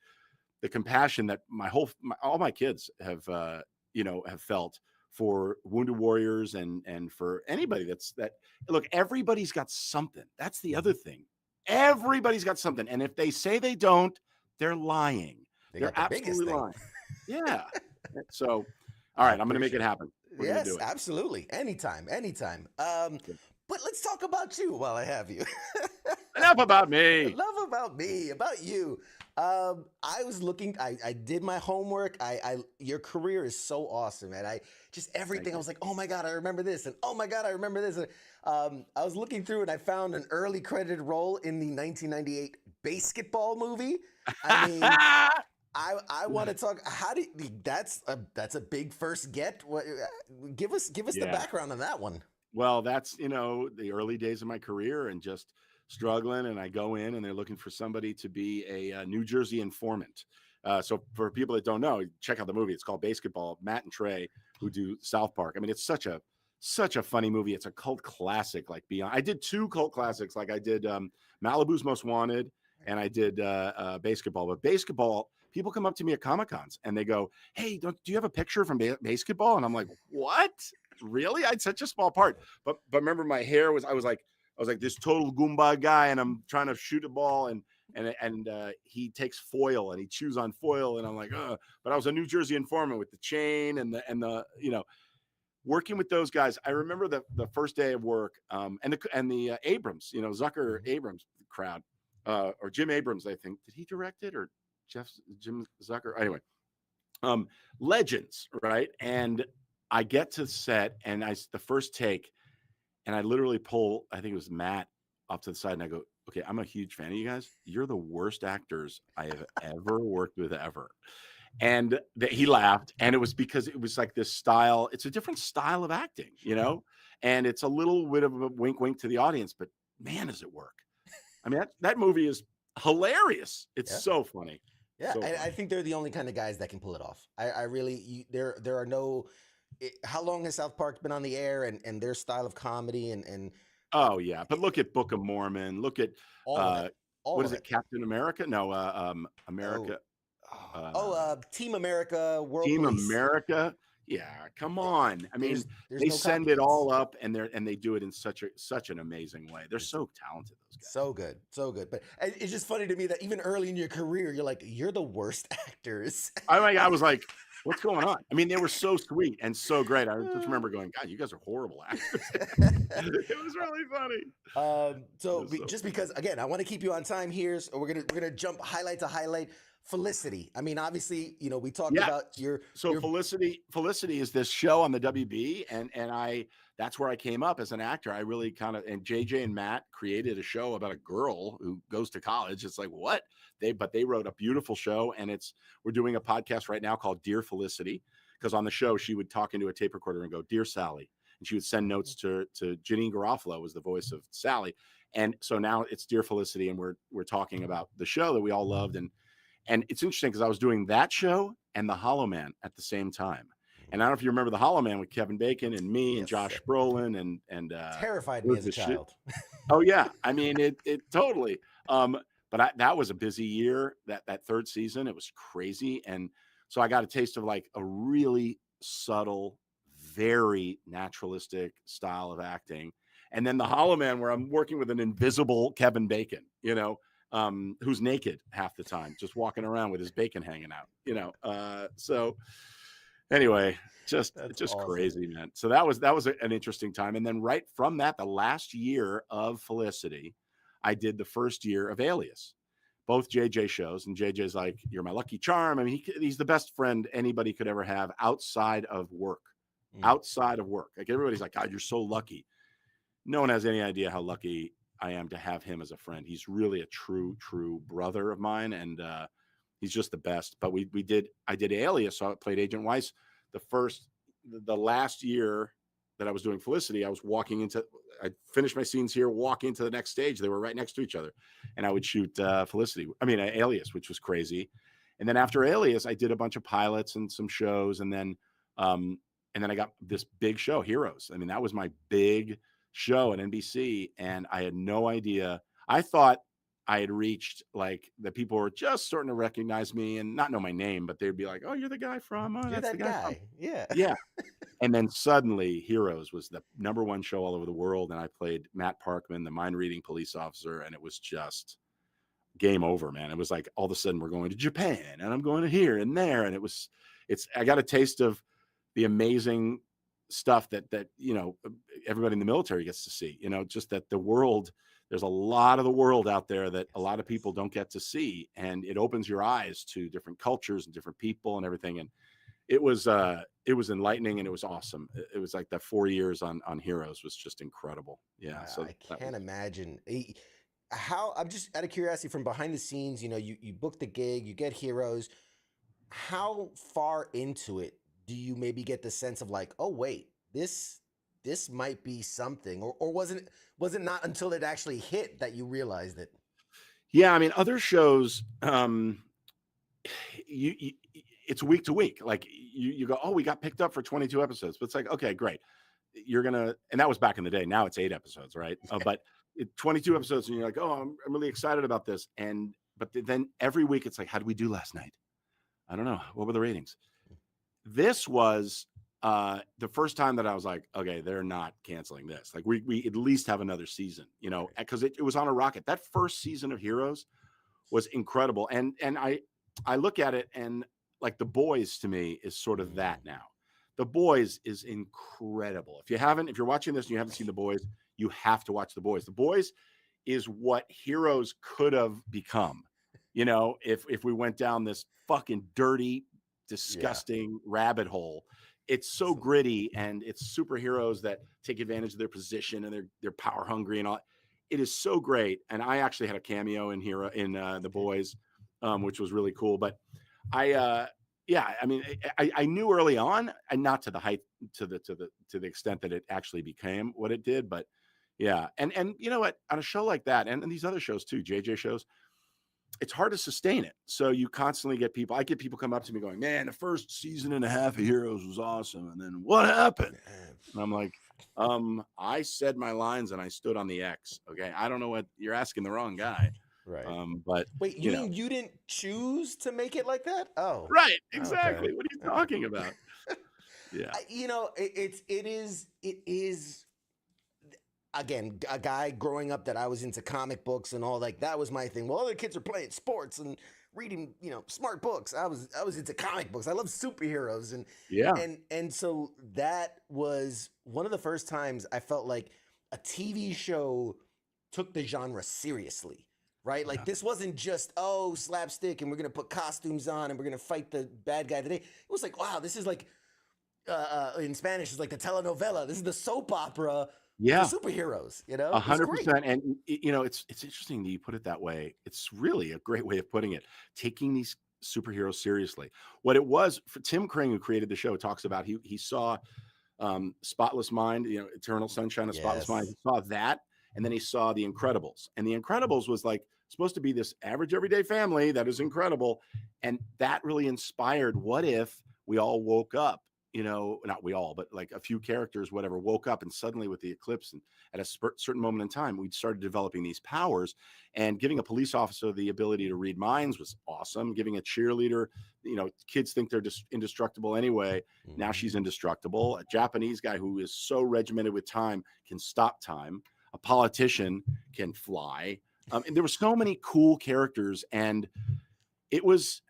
the compassion that all my kids have felt for wounded warriors and for anybody look, everybody's got something. That's the other thing. Everybody's got something. And if they say they don't, they're lying. They're absolutely lying. Yeah. So, all right, I'm going to make it happen. Yes, do it. Absolutely. Anytime. But let's talk about you while I have you. Enough about me. About you. I was looking, I did my homework. Your career is so awesome, and everything. I was like, oh my God, I remember this, and oh my God, I remember this. And, I was looking through, and I found an early credited role in the 1998 basketball movie. I mean, I want to talk. That's a big first get. Give us the background on that one. Well, that's the early days of my career, and just struggling, and I go in, and they're looking for somebody to be a New Jersey informant. So for people that don't know, check out the movie. It's called Basketball. Matt and Trey, who do South Park. I mean, it's such a funny movie. It's a cult classic, like beyond. I did 2 cult classics, like I did Malibu's Most Wanted, and I did Basketball. But Basketball, people come up to me at Comic-Cons and they go, hey, do you have a picture from Basketball? And I'm like, what? Really? I had such a small part. But remember, my hair was, I was like this total Goomba guy, and I'm trying to shoot a ball, and he takes foil and he chews on foil, and I'm like, but I was a New Jersey informant with the chain and the working with those guys. I remember the first day of work, and the Abrams, Zucker Abrams crowd, or Jim Abrams, I think. Did he direct it, or Jim Zucker? Anyway, legends, right? And I get to set, and the first take, and I literally pull, I think it was Matt, off to the side, and I go, okay, I'm a huge fan of you guys. You're the worst actors I have ever worked with ever. And he laughed, and it was because it was like this style. It's a different style of acting, and it's a little bit of a wink to the audience, but man, does it work. I mean, that movie is hilarious. It's so funny. Yeah, so and I think they're the only kind of guys that can pull it off. I really, there are no. How long has South Park been on the air, and their style of comedy and oh yeah, but look at Book of Mormon. Look at what is it, Captain America? No, America. Team America, World Team Police. America. Yeah, come on. I mean, there's they send it all up, and they do it in such an amazing way. They're so talented, those guys. So good. But it's just funny to me that even early in your career, you're like, you're the worst actors. I was like, what's going on? I mean, they were so sweet and so great. I just remember going, God, you guys are horrible actors. It was really funny. Just because, again, I want to keep you on time here, so we're gonna jump highlight to highlight. Felicity. I mean, obviously, we talked about your. Felicity is this show on the WB, and that's where I came up as an actor. I really and JJ and Matt created a show about a girl who goes to college. It's like, what? They wrote a beautiful show, and we're doing a podcast right now called Dear Felicity, because on the show she would talk into a tape recorder and go, Dear Sally, and she would send notes to Janine Garofalo, was the voice of Sally, and so now it's Dear Felicity, and we're talking about the show that we all loved, and it's interesting because I was doing that show and The Hollow Man at the same time. And I don't know if you remember The Hollow Man with Kevin Bacon and me and Josh Brolin and terrified me as a child. Oh yeah, I mean it totally. But that was a busy year. That third season, it was crazy, and so I got a taste of like a really subtle, very naturalistic style of acting. And then the Hollow Man, where I'm working with an invisible Kevin Bacon, who's naked half the time, just walking around with his bacon hanging out, so anyway, just awesome. Crazy, man. So that was an interesting time. And then right from that, the last year of Felicity, I did the first year of Alias, both JJ shows. And JJ's like, you're my lucky charm. I mean, he's the best friend anybody could ever have outside of work. Like everybody's like, God, you're so lucky. No one has any idea how lucky I am to have him as a friend. He's really a true brother of mine. And, he's just the best. But I did Alias, so I played Agent Weiss. The last year that I was doing Felicity, I finished my scenes here, walk into the next stage. They were right next to each other. And I would shoot Alias, which was crazy. And then after Alias, I did a bunch of pilots and some shows. And then I got this big show, Heroes. I mean, that was my big show at NBC. And I had no idea. I thought I had reached, like, the people were just starting to recognize me and not know my name, but they'd be like, "Oh, you're the guy from you're that's that the guy." Yeah. And then suddenly Heroes was the #1 show all over the world. And I played Matt Parkman, the mind reading police officer. And it was just game over, man. It was like, all of a sudden we're going to Japan and I'm going to here and there. And I got a taste of the amazing stuff that everybody in the military gets to see, just that the world, there's a lot of the world out there that a lot of people don't get to see. And it opens your eyes to different cultures and different people and everything. And it was enlightening and it was awesome. It was like the 4 years on Heroes was just incredible. Yeah. So I can't imagine how. I'm just out of curiosity, from behind the scenes, you book the gig, you get Heroes. How far into it do you maybe get the sense of like, oh wait, this might be something, or was it not until it actually hit that you realized it? Yeah, I mean, other shows, it's week to week. Like you go, oh, we got picked up for 22 episodes, but it's like, okay, great. And that was back in the day. Now it's 8 episodes, right? But 22 episodes, and you're like, oh, I'm really excited about this. But then every week it's like, how did we do last night? I don't know. What were the ratings? This was the first time that I was like, okay, they're not canceling this. Like we at least have another season, because it was on a rocket. That first season of Heroes was incredible. And I look at it, and like The Boys to me is sort of that now. The Boys is incredible. If you're watching this and you haven't seen The Boys, you have to watch The Boys. The Boys is what Heroes could have become, if we went down this fucking dirty, disgusting rabbit hole. It's so gritty, and it's superheroes that take advantage of their position, and they're power hungry and all. It is so great. And I actually had a cameo in The Boys, which was really cool. But I knew early on, and not to the height, to the extent that it actually became what it did. But yeah, and you know what, on a show like that, and these other shows too, JJ shows, it's hard to sustain it. So you constantly get people. I get people come up to me going, "Man, the first season and a half of Heroes was awesome, and then what happened?" And I'm like, I said my lines and I stood on the X. Okay, I don't know what you're asking, the wrong guy. Right. But wait, you mean you didn't choose to make it like that? Oh, right, exactly. Okay. What are you talking about? Yeah, it is. Again, a guy growing up that I was into comic books and all, like that was my thing. Well, other kids are playing sports and reading, smart books. I was into comic books. I love superheroes, and so that was one of the first times I felt like a TV show took the genre seriously, right? Like this wasn't just slapstick and we're gonna put costumes on and we're gonna fight the bad guy today. It was like, wow, this is like in Spanish is like the telenovela. This is the soap opera. Yeah, for superheroes, 100%. And it's interesting that you put it that way. It's really a great way of putting it. Taking these superheroes seriously. What it was for Tim Kring, who created the show, talks about he saw Spotless Mind, Eternal Sunshine of Spotless Mind. He saw that, and then he saw The Incredibles, and The Incredibles was like supposed to be this average everyday family that is incredible, and that really inspired. What if we all woke up not we all, but like a few characters, whatever, woke up and suddenly with the eclipse and at a certain moment in time, we started developing these powers, and giving a police officer the ability to read minds was awesome. Giving a cheerleader, kids think they're just indestructible anyway. Now she's indestructible. A Japanese guy who is so regimented with time can stop time. A politician can fly. And there were so many cool characters, and it was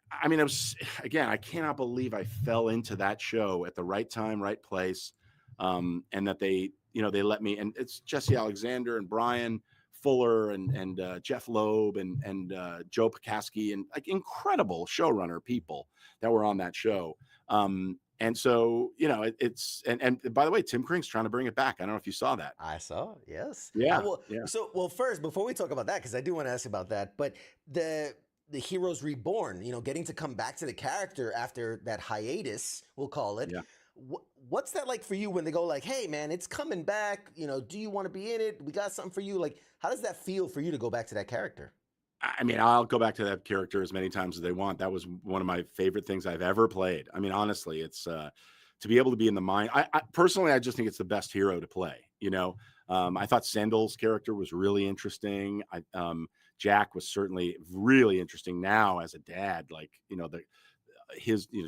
again, I cannot believe I fell into that show at the right time, right place. And that they let me, and it's Jesse Alexander and Brian Fuller and Jeff Loeb and Joe Pekaski, and like incredible showrunner people that were on that show. And so, it's, and by the way, Tim Kring's trying to bring it back. I don't know if you saw that. I saw it, yes. Yeah. So first, before we talk about that, because I do want to ask about that, but the Heroes Reborn, getting to come back to the character after that hiatus, we'll call it. Yeah. What's that like for you when they go like, hey man, it's coming back, do you want to be in it? We got something for you. Like, how does that feel for you to go back to that character? I mean, I'll go back to that character as many times as they want. That was one of my favorite things I've ever played. I mean, honestly, it's to be able to be in the mind. I personally, I just think it's the best hero to play. I thought Sendel's character was really interesting. Jack was certainly really interesting now as a dad. Like,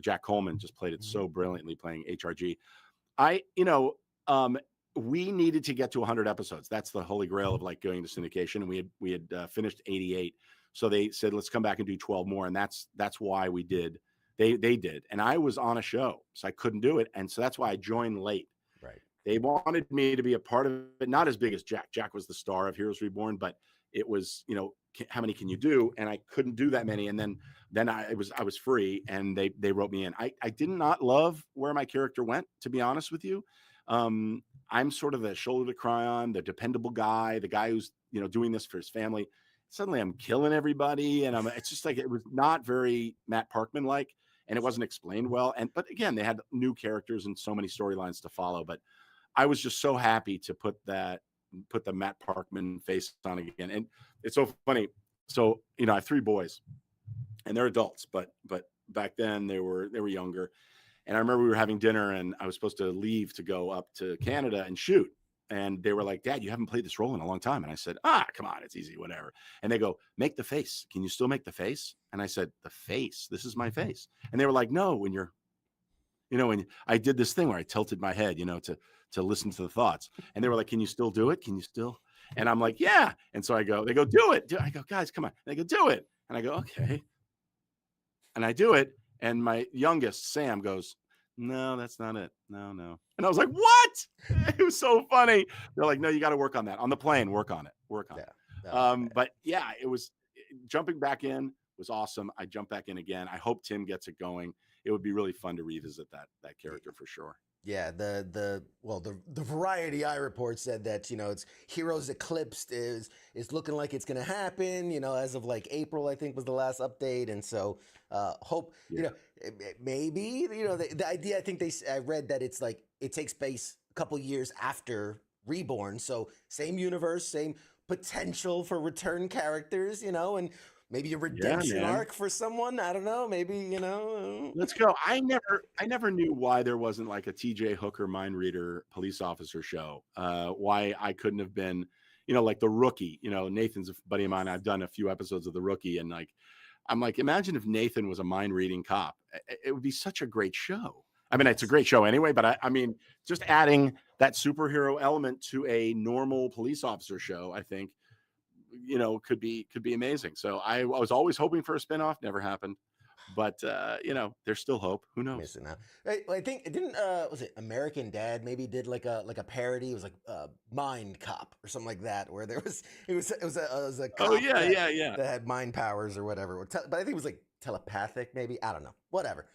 Jack Coleman just played it so brilliantly playing HRG. We needed to get to 100 episodes. That's the holy grail of like going to syndication. And we had finished 88. So they said, let's come back and do 12 more. And that's why we did. They did. And I was on a show, so I couldn't do it. And so that's why I joined late. Right. They wanted me to be a part of it, not as big as Jack. Jack was the star of Heroes Reborn, but it was, how many can you do? And I couldn't do that many. And then I was free, and they wrote me in. I did not love where my character went, to be honest with you. I'm sort of the shoulder to cry on, the dependable guy, the guy who's, doing this for his family. Suddenly I'm killing everybody. And it's just like, it was not very Matt Parkman like, and it wasn't explained well. But again, they had new characters and so many storylines to follow. But I was just so happy to put the Matt Parkman face on again. And it's so funny. So, I have 3 boys, and they're adults, but back then they were younger. And I remember we were having dinner, and I was supposed to leave to go up to Canada and shoot. And they were like, Dad, you haven't played this role in a long time. And I said, come on, it's easy, whatever. And they go, make the face. Can you still make the face? And I said, the face? This is my face. And they were like, no, when I did this thing where I tilted my head, to listen to the thoughts. And they were like, can you still do it? Can you still? And I'm like, yeah. And so they go, do it. I go, guys, come on. And they go, do it. And I go, okay. And I do it. And my youngest, Sam, goes, no, that's not it. No. And I was like, what? It was so funny. They're like, no, you got to work on that. On the plane, work on it. But yeah, it was jumping back in was awesome. I jumped back in again. I hope Tim gets it going. It would be really fun to revisit that character for sure. Yeah, the Variety Eye report said that it's Heroes Eclipsed is looking like it's gonna happen. As of like April, I think was the last update, and so hope maybe the idea. I think I read that it's like it takes place a couple years after Reborn, so same universe, same potential for return characters, and maybe a redemption arc for someone. I don't know. Maybe, Let's go. I never knew why there wasn't like a TJ Hooker mind reader police officer show. Why I couldn't have been, like The Rookie. Nathan's a buddy of mine. I've done a few episodes of The Rookie, and I'm like, imagine if Nathan was a mind reading cop. It would be such a great show. I mean, it's a great show anyway, but I mean, just adding that superhero element to a normal police officer show, I think, could be amazing. So I was always hoping for a spinoff. Never happened, but there's still hope. Who knows? Missing out. I think it didn't. Was it American Dad? Maybe did like a parody. It was like Mind Cop or something like that, where it was a cop that had mind powers or whatever. But I think it was like telepathic. Maybe, I don't know. Whatever.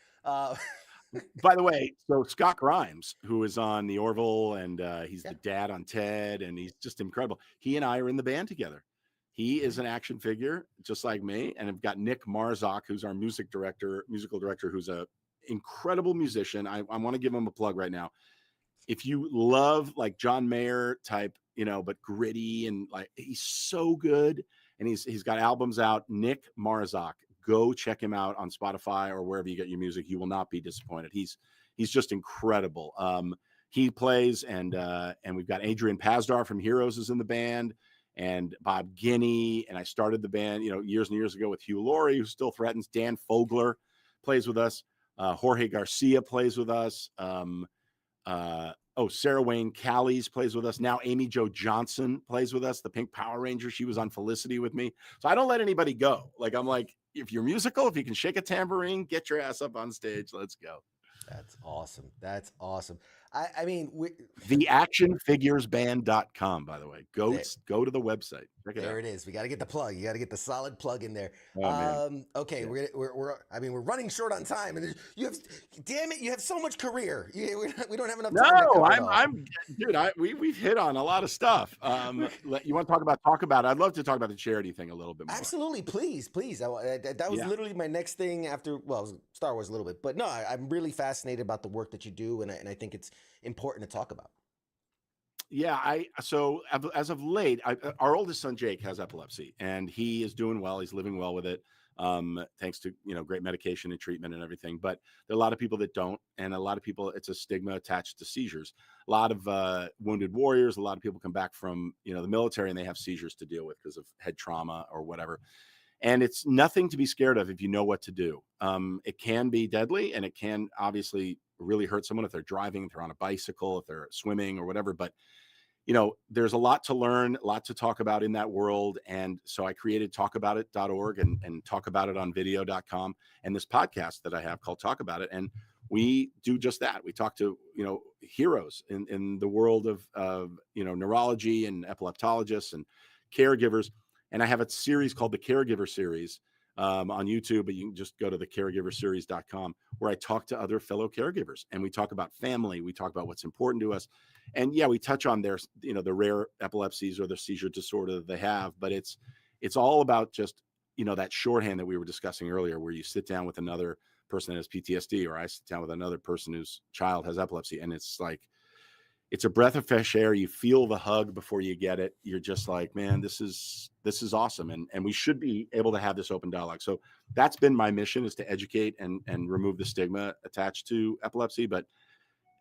By the way, so Scott Grimes, who is on the Orville, and he's the dad on Ted, and he's just incredible. He and I are in the band together. He is an action figure, just like me. And I've got Nick Marzak, who's our musical director, who's a incredible musician. I want to give him a plug right now. If you love like John Mayer type, but gritty, and like he's so good, and he's got albums out. Nick Marzak, go check him out on Spotify or wherever you get your music. You will not be disappointed. He's he's just incredible. He plays, and we've got Adrian Pazdar from Heroes is in the band, and Bob Guinea. And I started the band, years and years ago with Hugh Laurie, who still threatens. Dan Fogler plays with us. Jorge Garcia plays with us. Sarah Wayne Callies plays with us. Now Amy Jo Johnson plays with us, the Pink Power Ranger. She was on Felicity with me. So I don't let anybody go. Like, I'm like, if you're musical, if you can shake a tambourine, get your ass up on stage. Let's go. That's awesome. That's awesome. I mean, theactionfiguresband.com, by the way. Go to the website. Check it out. There it is. We got to get the plug. You got to get the solid plug in there. Okay, yeah. We're running short on time, and you have so much career. We don't have enough time. We've hit on a lot of stuff. You want to talk about it? I'd love to talk about the charity thing a little bit more. Absolutely, please. That was literally my next thing after Star Wars a little bit, but no, I'm really fascinated about the work that you do, and I think it's important to talk about. Yeah, so as of late, our oldest son Jake has epilepsy, and he is doing well. He's living well with it, thanks to great medication and treatment and everything. But there are a lot of people that don't, and a lot of people, it's a stigma attached to seizures. A lot of wounded warriors, a lot of people come back from the military, and they have seizures to deal with because of head trauma or whatever. And it's nothing to be scared of if you know what to do. It can be deadly, and it can obviously really hurt someone if they're driving, if they're on a bicycle, if they're swimming or whatever. But there's a lot to learn, a lot to talk about in that world. And so I created talkaboutit.org and talkaboutit.video.com, and this podcast that I have called Talk About It. And we do just that. We talk to, heroes in the world of neurology and epileptologists and caregivers. And I have a series called the Caregiver Series on YouTube, but you can just go to the caregiverseries.com, where I talk to other fellow caregivers, and we talk about family. We talk about what's important to us. And yeah, we touch on their, the rare epilepsies or the seizure disorder that they have, but it's all about just, that shorthand that we were discussing earlier, where you sit down with another person that has PTSD, or I sit down with another person whose child has epilepsy. And it's like, it's a breath of fresh air. You feel the hug before you get it. You're just like, man, this is awesome. And we should be able to have this open dialogue. So that's been my mission, is to educate and remove the stigma attached to epilepsy. But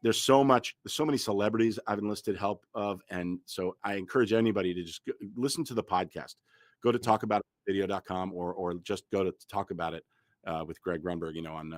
there's so many celebrities I've enlisted help of. And so I encourage anybody to just listen to the podcast, go to talkaboutit.video.com or just go to Talk About It with Greg Grunberg, on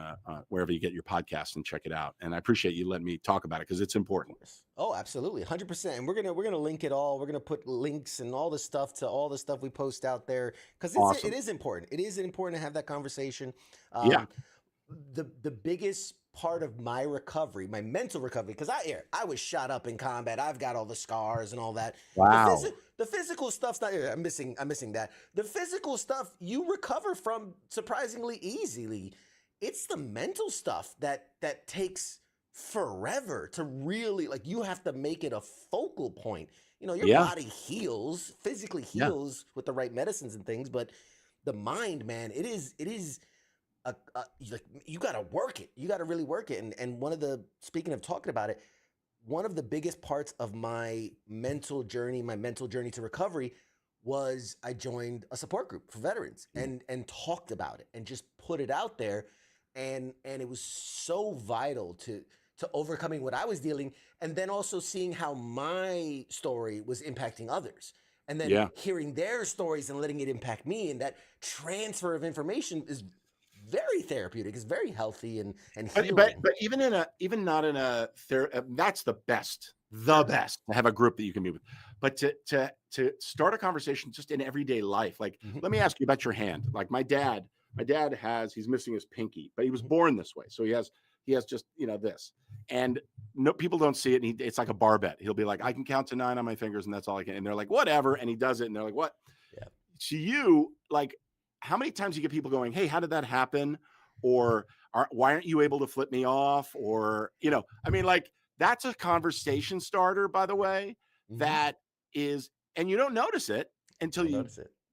wherever you get your podcasts, and check it out. And I appreciate you letting me talk about it, because it's important. Oh, absolutely. 100%. And we're going to link it all. We're going to put links and all the stuff to all the stuff we post out there, because it is important. It is important to have that conversation. The biggest part of my recovery, my mental recovery, because I was shot up in combat. I've got all the scars and all that. Wow. The physical stuff's not. I'm missing that. The physical stuff you recover from surprisingly easily. It's the mental stuff that takes forever to really, like, you have to make it a focal point. Your body heals, physically heals with the right medicines and things, but the mind, man, it is you got to work it. You got to really work it. And speaking of talking about it, one of the biggest parts of my mental journey to recovery, was I joined a support group for veterans and talked about it and just put it out there. And it was so vital to overcoming what I was dealing, and then also seeing how my story was impacting others. And then hearing their stories and letting it impact me. And that transfer of information is very therapeutic. It's very healthy and healing. But even not in a that's the best to have a group that you can be with. But to start a conversation just in everyday life, like, let me ask you about your hand. Like my dad he's missing his pinky, but he was born this way. So he has just, this, and no, people don't see it. And it's like a bar bet. He'll be like, I can count to 9 on my fingers, and that's all I can. And they're like, whatever. And he does it. And they're like, what? Yeah. To you, like, how many times you get people going, hey, how did that happen? Or why aren't you able to flip me off? Or, like, that's a conversation starter, by the way, that is, and you don't notice it until you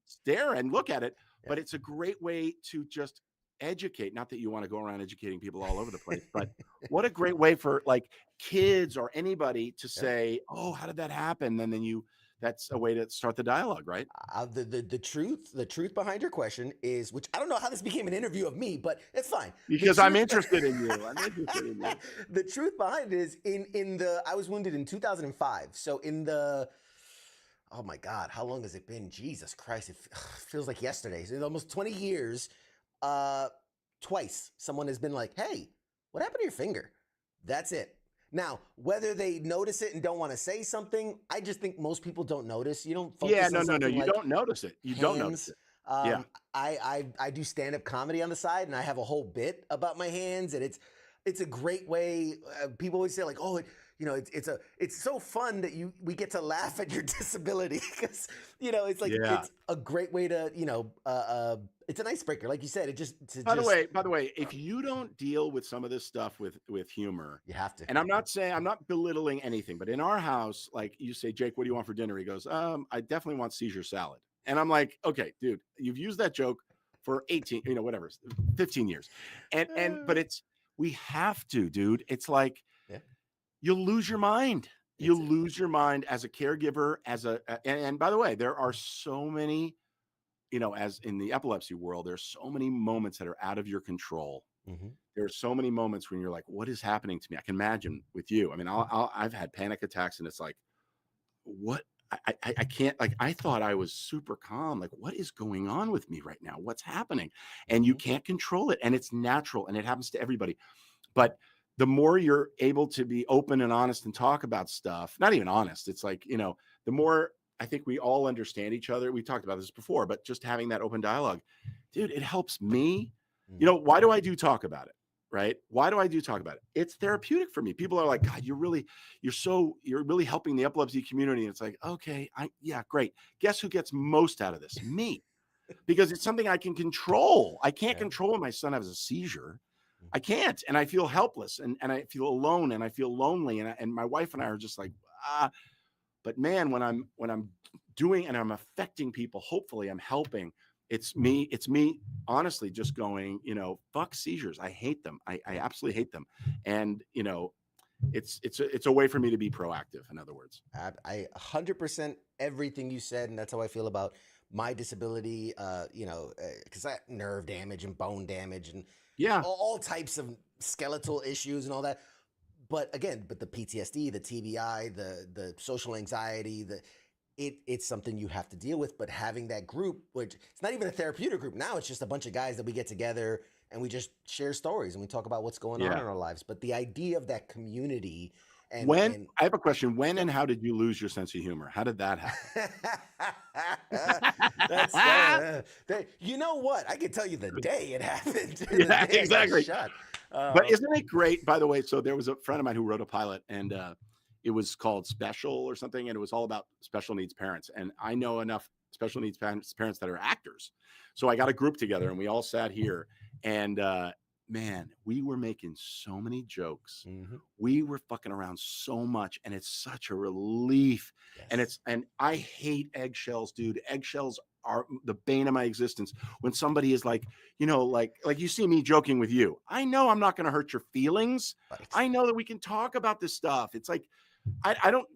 stare and look at it, but it's a great way to just educate. Not that you want to go around educating people all over the place, but what a great way for like kids or anybody to say, oh, how did that happen? And then you that's a way to start the dialogue, right? The truth behind your question is, which I don't know how this became an interview of me, but it's fine. Because I'm interested in you. I'm interested in you. The truth behind it is I was wounded in 2005. So oh my God, how long has it been? Jesus Christ, it feels like yesterday. It's almost 20 years. Twice someone has been like, hey, what happened to your finger? That's it. Now, whether they notice it and don't want to say something, I just think most people don't notice. You don't focus on something You like don't notice it. You don't notice it. Yeah. I do stand-up comedy on the side, and I have a whole bit about my hands, and it's a great way. People always say like, oh, it's so fun that we get to laugh at your disability, because it's like it's a great way to it's an icebreaker, like you said. By the way, if you don't deal with some of this stuff with humor, you have to. And I'm not belittling anything, but in our house, like you say, Jake, what do you want for dinner? He goes, I definitely want Caesar salad. And I'm like, okay, dude, you've used that joke for 15 years. But we have to, dude. It's like, you'll lose your mind. You'll lose your mind as a caregiver, and by the way, there are so many, as in the epilepsy world, there's so many moments that are out of your control. Mm-hmm. There are so many moments when you're like, what is happening to me? I can imagine with you. I mean, I've had panic attacks, and it's like, what? I can't, like, I thought I was super calm. Like, what is going on with me right now? What's happening? And you can't control it. And it's natural, and it happens to everybody. But the more you're able to be open and honest and talk about stuff, not even honest, it's like, the more I think we all understand each other. We talked about this before, but just having that open dialogue, dude, it helps me. Why do I do talk about it? Right? Why do I do talk about it? It's therapeutic for me. People are like, God, you're really helping the epilepsy community. And it's like, okay, great. Guess who gets most out of this? Me. Because it's something I can control. I can't control when my son has a seizure. I can't. And I feel helpless, and I feel alone, and I feel lonely. And my wife and I are just like, but man, when I'm doing and I'm affecting people, hopefully I'm helping. It's me honestly just going, fuck seizures. I hate them. I absolutely hate them. And, it's a way for me to be proactive, in other words. I 100% everything you said, and that's how I feel about my disability, because I have nerve damage and bone damage and all types of skeletal issues and all that. But again, the PTSD, the TBI, the social anxiety, it's something you have to deal with. But having that group, which it's not even a therapeutic group now, it's just a bunch of guys that we get together and we just share stories and we talk about what's going on in our lives. But the idea of that community. I have a question. When and how did you lose your sense of humor? How did that happen? You know what? I can tell you the day it happened. Yeah, exactly. But isn't it great, by the way? So there was a friend of mine who wrote a pilot, and it was called Special or something, and it was all about special needs parents. And I know enough special needs parents that are actors. So I got a group together, and we all sat here, and man, we were making so many jokes. Mm-hmm. We were fucking around so much, and it's such a relief. Yes. And I hate eggshells, dude. Eggshells are the bane of my existence. When somebody is like, like you see me joking with you, I know I'm not going to hurt your feelings. Right. I know that we can talk about this stuff. It's like, I don't,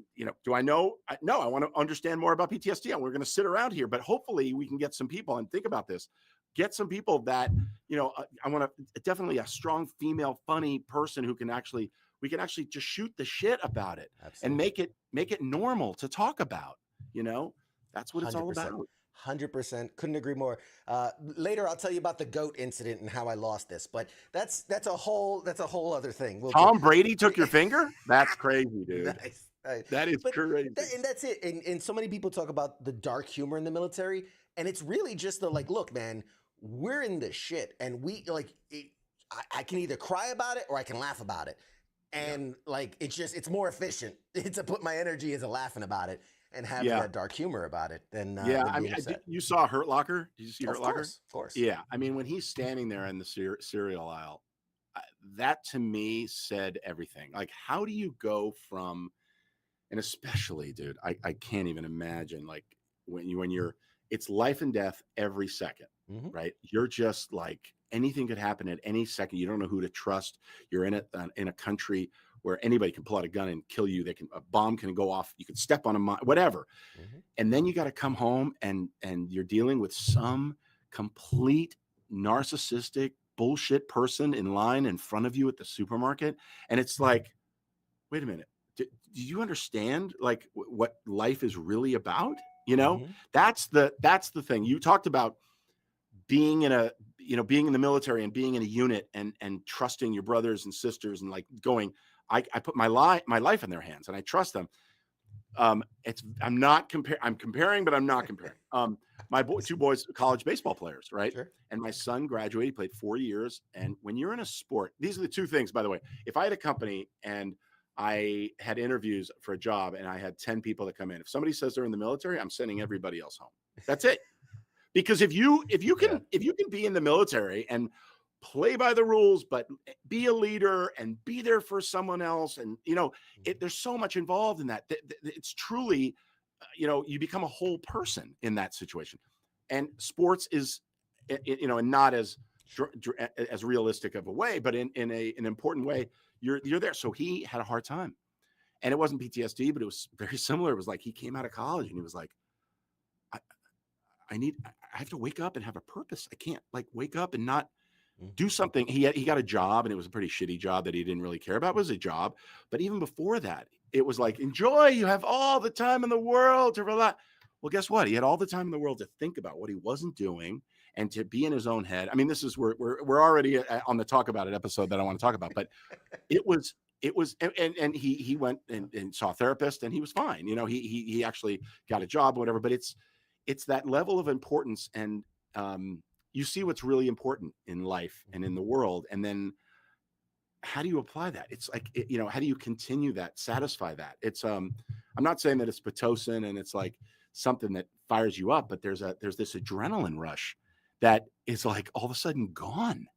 do I know? No, I want to understand more about PTSD, and we're going to sit around here, but hopefully we can get some people, and think about this. Get some people that, I want to definitely a strong female, funny person we can actually just shoot the shit about it. Absolutely. And make it normal to talk about, that's what it's 100%. All about. 100%. Couldn't agree more. Later, I'll tell you about the goat incident and how I lost this, but that's a whole other thing. Tom Brady took your finger? That's crazy, dude. Nice. That is crazy. And that's it. And so many people talk about the dark humor in the military, and it's really just the like, look, man, we're in this shit, and I can either cry about it or I can laugh about it. And it's more efficient to put my energy into laughing about it and having that dark humor about it than you saw Hurt Locker? Did you see Hurt Locker? Of course. Yeah. I mean, when he's standing there in the cereal aisle, that to me said everything. Like, how do you go from, and especially, dude, I can't even imagine, like, when you're, it's life and death every second, mm-hmm. right? You're just like, anything could happen at any second. You don't know who to trust. You're in a country where anybody can pull out a gun and kill you. A bomb can go off. You can step on a mine, whatever. And then you got to come home and you're dealing with some complete narcissistic bullshit person in line in front of you at the supermarket. And it's like, wait a minute. Do you understand like what life is really about? You know, that's the thing. You talked about being in the military and being in a unit and trusting your brothers and sisters and like going, I put my life in their hands and I trust them. I'm comparing, but I'm not comparing. My two boys, college baseball players, right? Sure. And my son graduated, he played 4 years. And when you're in a sport, these are the two things, by the way. If I had a company and I had interviews for a job and I had 10 people that come in, if somebody says they're in the military, I'm sending everybody else home. That's it. Because if you can be in the military and play by the rules, but be a leader and be there for someone else, and there's so much involved in that. It's truly, you become a whole person in that situation. And sports is, and not as realistic of a way, but in an important way, you're there. So he had a hard time, and it wasn't PTSD, but it was very similar. It was like he came out of college and he was like, I have to wake up and have a purpose. I can't like wake up and not do something. He got a job, and it was a pretty shitty job that he didn't really care about. It was a job. But even before that, it was like, enjoy, you have all the time in the world to relax. Well, guess what? He had all the time in the world to think about what he wasn't doing and to be in his own head. I mean, this is we're already on the Talk About It episode that I want to talk about, but it was, and he went and saw a therapist, and he was fine. He actually got a job or whatever, but it's that level of importance. And, you see what's really important in life and in the world. And then how do you apply that? It's like, how do you continue that, satisfy that? It's, I'm not saying that it's Pitocin and it's like something that fires you up, but there's this adrenaline rush that is like all of a sudden gone.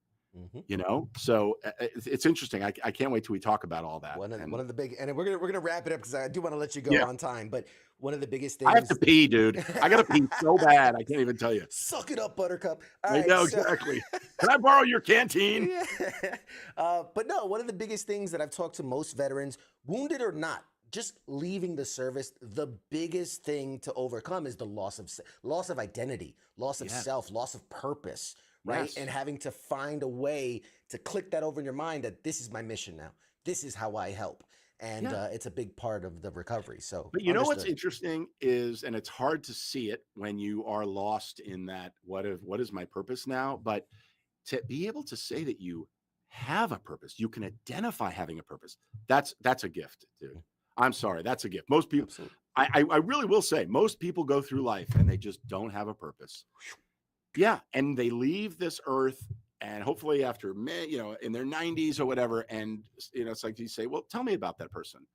So it's interesting. I can't wait till we talk about all that. One of the big, and we're gonna wrap it up because I do want to let you go on time. But one of the biggest things, I have to pee, dude. I gotta pee so bad. I can't even tell you. Suck it up, Buttercup. All right, know exactly. Can I borrow your canteen? Yeah. But no, one of the biggest things that I've talked to most veterans, wounded or not, just leaving the service, the biggest thing to overcome is the loss of identity, loss of self, loss of purpose. Right. Yes. And having to find a way to click that over in your mind that this is my mission now. This is how I help. And it's a big part of the recovery. So, but you know what's interesting is, and it's hard to see it when you are lost in that, what is my purpose now? But to be able to say that you have a purpose, you can identify having a purpose. That's a gift, dude. I'm sorry. That's a gift. Most people, I really will say, most people go through life and they just don't have a purpose. Yeah. And they leave this earth, and hopefully after, in their 90s or whatever. And, it's like you say, well, tell me about that person.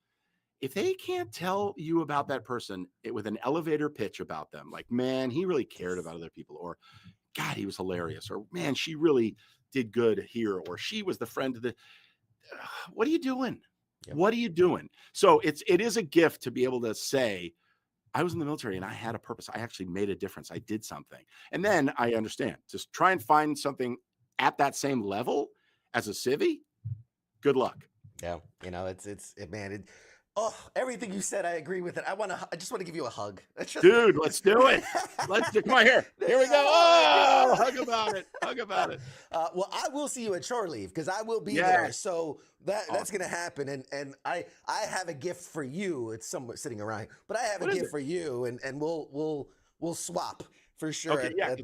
If they can't tell you about that person with an elevator pitch about them, like, man, he really cared about other people, or God, he was hilarious, or man, she really did good here, or she was the friend of what are you doing? Yep. What are you doing? So it is a gift to be able to say, I was in the military and I had a purpose. I actually made a difference. I did something. And then I understand, just try and find something at that same level as a civvy. Good luck. Yeah. Everything you said, I agree with it. I just want to give you a hug. Dude, let's do it. Come on here. Here we go. Oh, hug about it. Hug about it. Well, I will see you at shore leave because I will be there. So that's going to happen. And I have a gift for you. It's somewhere sitting around here, but I have a gift for you, and we'll swap for sure. Okay, yeah.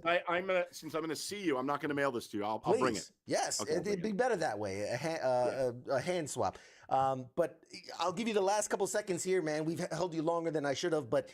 Since I'm gonna see you, I'm not gonna mail this to you. I'll bring it. Yes, okay, it'd be better that way. A hand swap. But I'll give you the last couple seconds here, man. We've held you longer than I should have, but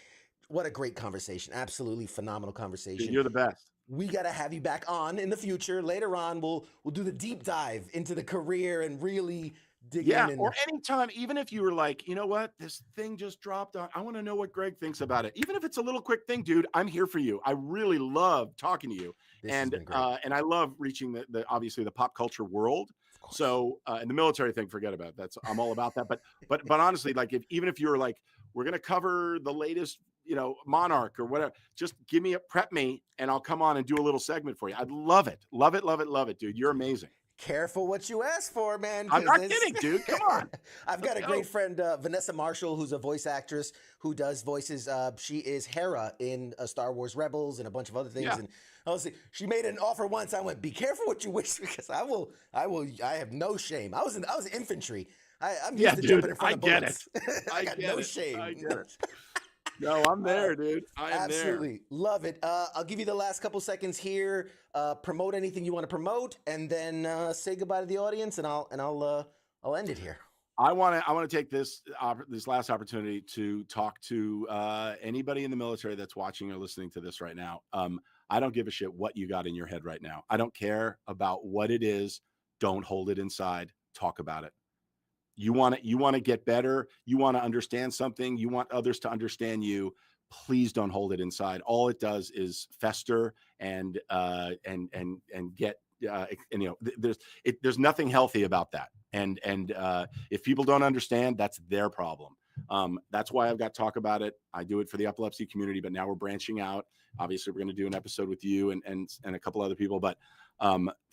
what a great conversation. Absolutely phenomenal conversation. Dude, you're the best. We got to have you back on in the future. Later on, we'll do the deep dive into the career and really dig in. Or anytime, even if you were like, you know what, this thing just dropped on, I want to know what Greg thinks about it. Even if it's a little quick thing, dude, I'm here for you. I really love talking to you. And I love reaching the obviously the pop culture world. So, and the military thing, forget about that. I'm all about that. But honestly, like even if you're like, we're going to cover the latest, Monarch or whatever, just prep me and I'll come on and do a little segment for you. I'd love it. Love it, love it, love it, dude. You're amazing. Careful what you ask for, man. I'm not kidding, dude. Come on. I've got a great friend, Vanessa Marshall, who's a voice actress who does voices. She is Hera in Star Wars Rebels and a bunch of other things. Yeah. And honestly, she made an offer once. I went, be careful what you wish, because I have no shame. I was infantry. I'm used to jumping in front of bullets. I got no shame. I get it. No, I'm there, dude. I am absolutely love it. I'll give you the last couple seconds here. Promote anything you want to promote, and then say goodbye to the audience, and I'll end it here. I want to take this last opportunity to talk to anybody in the military that's watching or listening to this right now. I don't give a shit what you got in your head right now. I don't care about what it is. Don't hold it inside. Talk about it. You want to get better. You want to understand something. You want others to understand you. Please don't hold it inside. All it does is fester and get there's nothing healthy about that. And if people don't understand, that's their problem. That's why I've got Talk About It. I do it for the epilepsy community, but now we're branching out. Obviously, we're going to do an episode with you and a couple other people. But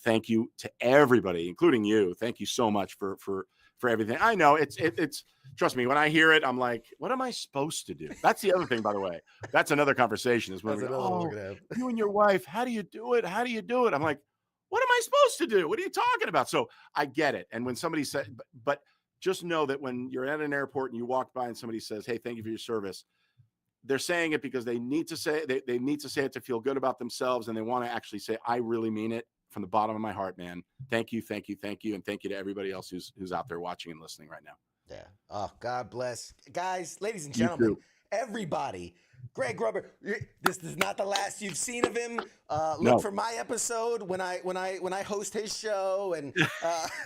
thank you to everybody, including you. Thank you so much for everything. I know it's trust me, when I hear it, I'm like, what am I supposed to do? That's the other thing, by the way. That's another conversation is when you and your wife, how do you do it? How do you do it? I'm like, what am I supposed to do? What are you talking about? So I get it. And when somebody said, but just know that when you're at an airport and you walk by and somebody says, hey, thank you for your service, they're saying it because they need to say they need to say it to feel good about themselves. And they want to actually say, I really mean it from the bottom of my heart, man. Thank you. Thank you. Thank you. And thank you to everybody else who's out there watching and listening right now. Yeah. Oh, God bless. Guys, ladies and gentlemen, everybody, Greg Grunberg, this is not the last you've seen of him. Look for my episode when I host his show, and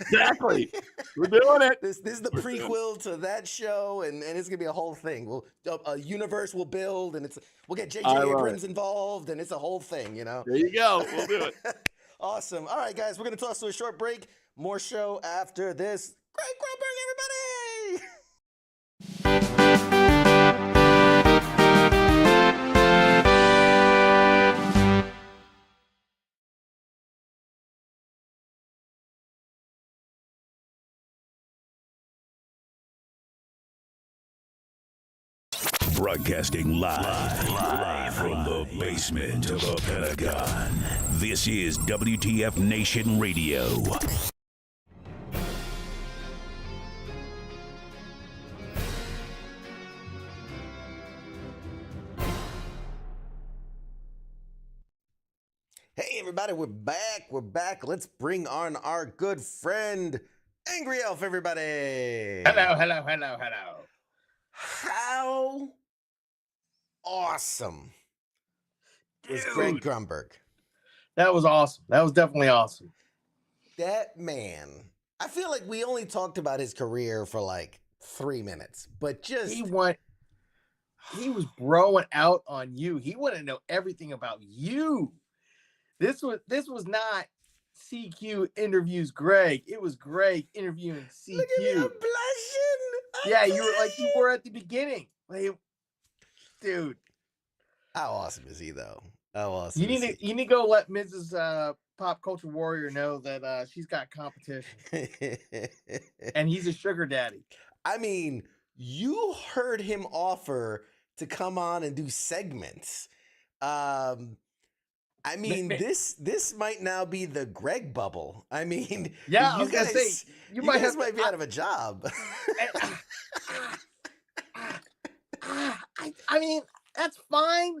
exactly, we're doing it. This is the prequel to that show, and it's gonna be a whole thing. A universe will build, and we'll get J.J. Abrams involved, and it's a whole thing. You know. There you go. We'll do it. Awesome. All right, guys, we're gonna toss to a short break. More show after this. Greg Grunberg, everybody. Broadcasting live from the basement of the Pentagon. This is WTF Nation Radio. Hey, everybody, we're back. We're back. Let's bring on our good friend, Angry Elf, everybody. Hello, hello, hello, hello. How awesome was Greg Grunberg? That was awesome. That was definitely awesome. That man, I feel like we only talked about his career for like 3 minutes, but just he was broing out on you. He wanted to know everything about you. This was not CQ interviews Greg. It was Greg interviewing CQ. Look at me, I'm blushing. Yeah, you were like you were at the beginning. Like, dude. How awesome is he though? How awesome. You need to go let Mrs. Pop Culture Warrior know that she's got competition. And he's a sugar daddy. I mean, you heard him offer to come on and do segments. I mean, this might now be the Greg bubble. I mean, yeah, you guys might be out of a job. I mean, that's fine.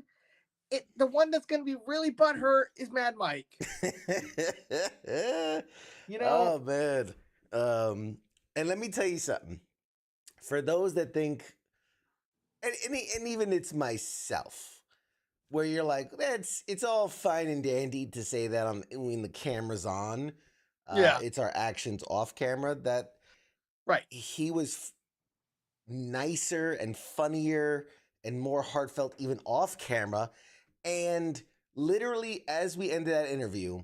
The one that's going to be really butthurt is Mad Mike. You know? Oh, man. And let me tell you something. For those that think, and even it's myself, where you're like, it's all fine and dandy to say that when the camera's on. It's our actions off camera that right. He was nicer and funnier and more heartfelt even off camera. And literally as we ended that interview,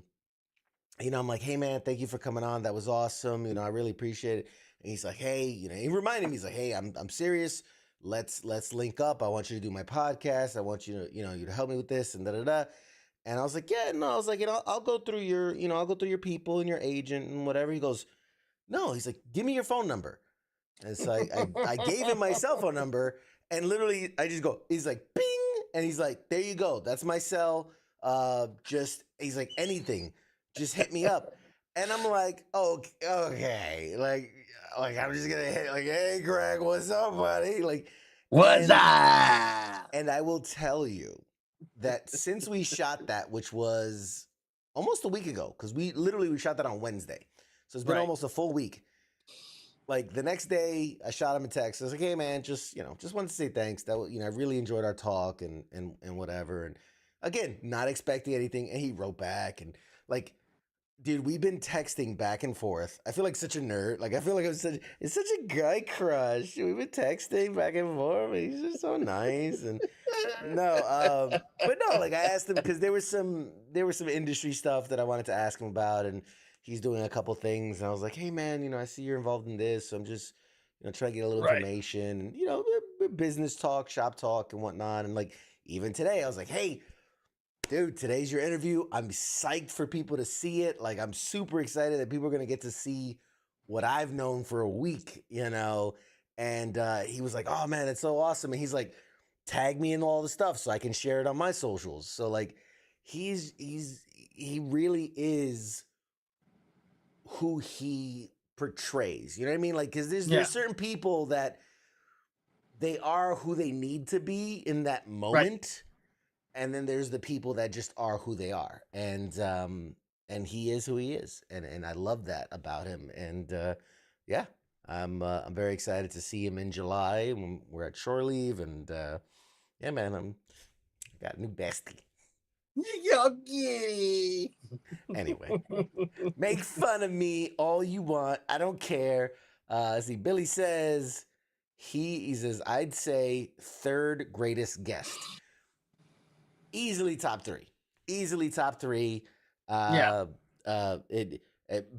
you know, I'm like, hey man, thank you for coming on. That was awesome. You know, I really appreciate it. And he's like, hey, you know, he reminded me, he's like, hey, I'm serious. Let's link up. I want you to do my podcast. I want you to, you to help me with this and da-da-da. And I was like, yeah, no, I was like, I'll go through your, I'll go through your people and your agent and whatever. He goes, no, he's like, give me your phone number. And so I gave him my cell phone number, and literally I just go, he's like, bing. And he's like, there you go. That's my cell. He's like, anything, just hit me up. And I'm like, oh, okay. Like I'm just going to hit like, hey, Greg, what's up, buddy? Like, What's up? And I will tell you that since we shot that, which was almost a week ago, because we shot that on Wednesday. So it's been almost a full week. Like the next day, I shot him a text. I was like, "Hey, man, just wanted to say thanks. That I really enjoyed our talk and whatever." And again, not expecting anything. And he wrote back and like, dude, we've been texting back and forth. I feel like such a nerd. Like I feel like it's such a guy crush. We've been texting back and forth. He's just so nice. And but no, like I asked him because there was some industry stuff that I wanted to ask him about, and he's doing a couple things, and I was like, "Hey, man, I see you're involved in this, so I'm just, trying to get a little information, and business talk, shop talk, and whatnot." And like even today, I was like, "Hey, dude, today's your interview. I'm psyched for people to see it. Like I'm super excited that people are gonna get to see what I've known for a week, And he was like, "Oh man, that's so awesome!" And he's like, "Tag me in all the stuff so I can share it on my socials." So like, he really is who he portrays, you know what I mean? Like, because there's certain people that they are who they need to be in that moment, and then there's the people that just are who they are, and he is who he is, and I love that about him, and I'm very excited to see him in July when we're at shore leave, and yeah, man, I got a new bestie. Anyway, make fun of me all you want. I don't care. See, Billy says he says I'd say third greatest guest. Easily top three.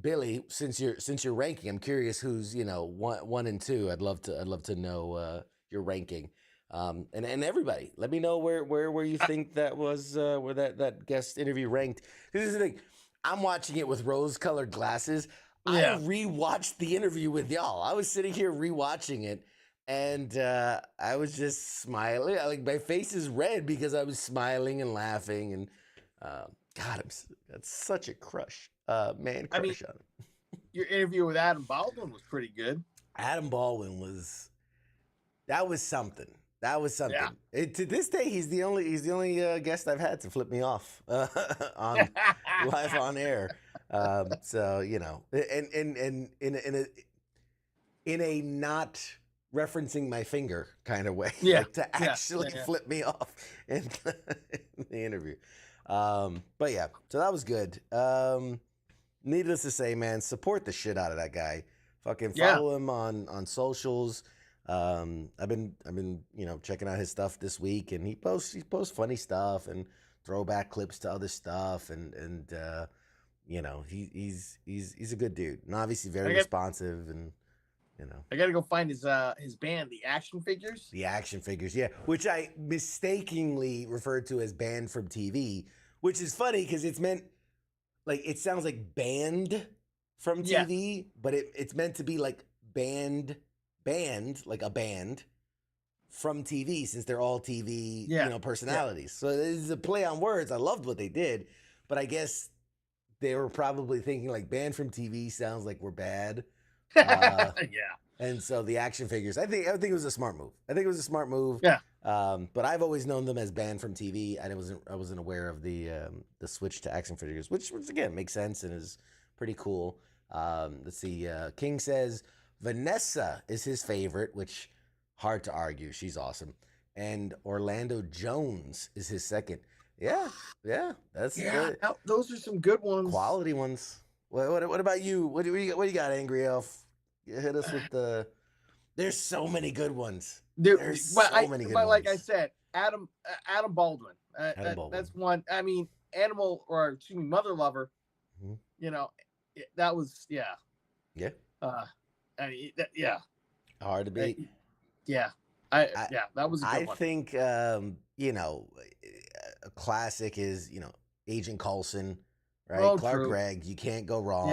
Billy, since you're ranking, I'm curious who's one and two. I'd love to know your ranking. And everybody, let me know where you think that was where that guest interview ranked. This is the thing. I'm watching it with rose-colored glasses. I rewatched the interview with y'all. I was sitting here rewatching it, and I was just smiling. Like my face is red because I was smiling and laughing. And God, that's such a crush, crush on him. Your interview with Adam Baldwin was pretty good. Adam Baldwin was something. That was something. Yeah. To this day, he's the only guest I've had to flip me off on live on air. So and in a not referencing my finger kind of way, like to actually flip me off in the interview. But yeah, so that was good. Needless to say, man, support the shit out of that guy. Fucking follow him on socials. I've been checking out his stuff this week, and he posts funny stuff and throwback clips to other stuff, and he's a good dude, and obviously very responsive, and I gotta go find his band, the Action Figures. The Action Figures, yeah, which I mistakenly referred to as Banned from TV, which is funny because it's meant like it sounds like banned from TV, but it's meant to be like band like a band from TV, since they're all TV personalities. So this is a play on words. I loved what they did, but I guess they were probably thinking like banned from TV sounds like we're bad. And so the Action Figures, I think it was a smart move. Yeah. But I've always known them as banned from TV. I wasn't aware of the switch to Action Figures, which again makes sense and is pretty cool. Let's see. King says Vanessa is his favorite, which hard to argue. She's awesome. And Orlando Jones is his second. Yeah. That's good. Those are some good ones. Quality ones. What about you? What do you got, Angry Elf? Hit us with the. There's so many good ones. There's so many good ones. Like I said, Adam Baldwin. That's one. I mean, Mother Lover. Mm-hmm. That was Yeah. Hard to beat. That was a good one. I think a classic is Agent Coulson, right? Oh, Clark true. Gregg, you can't go wrong.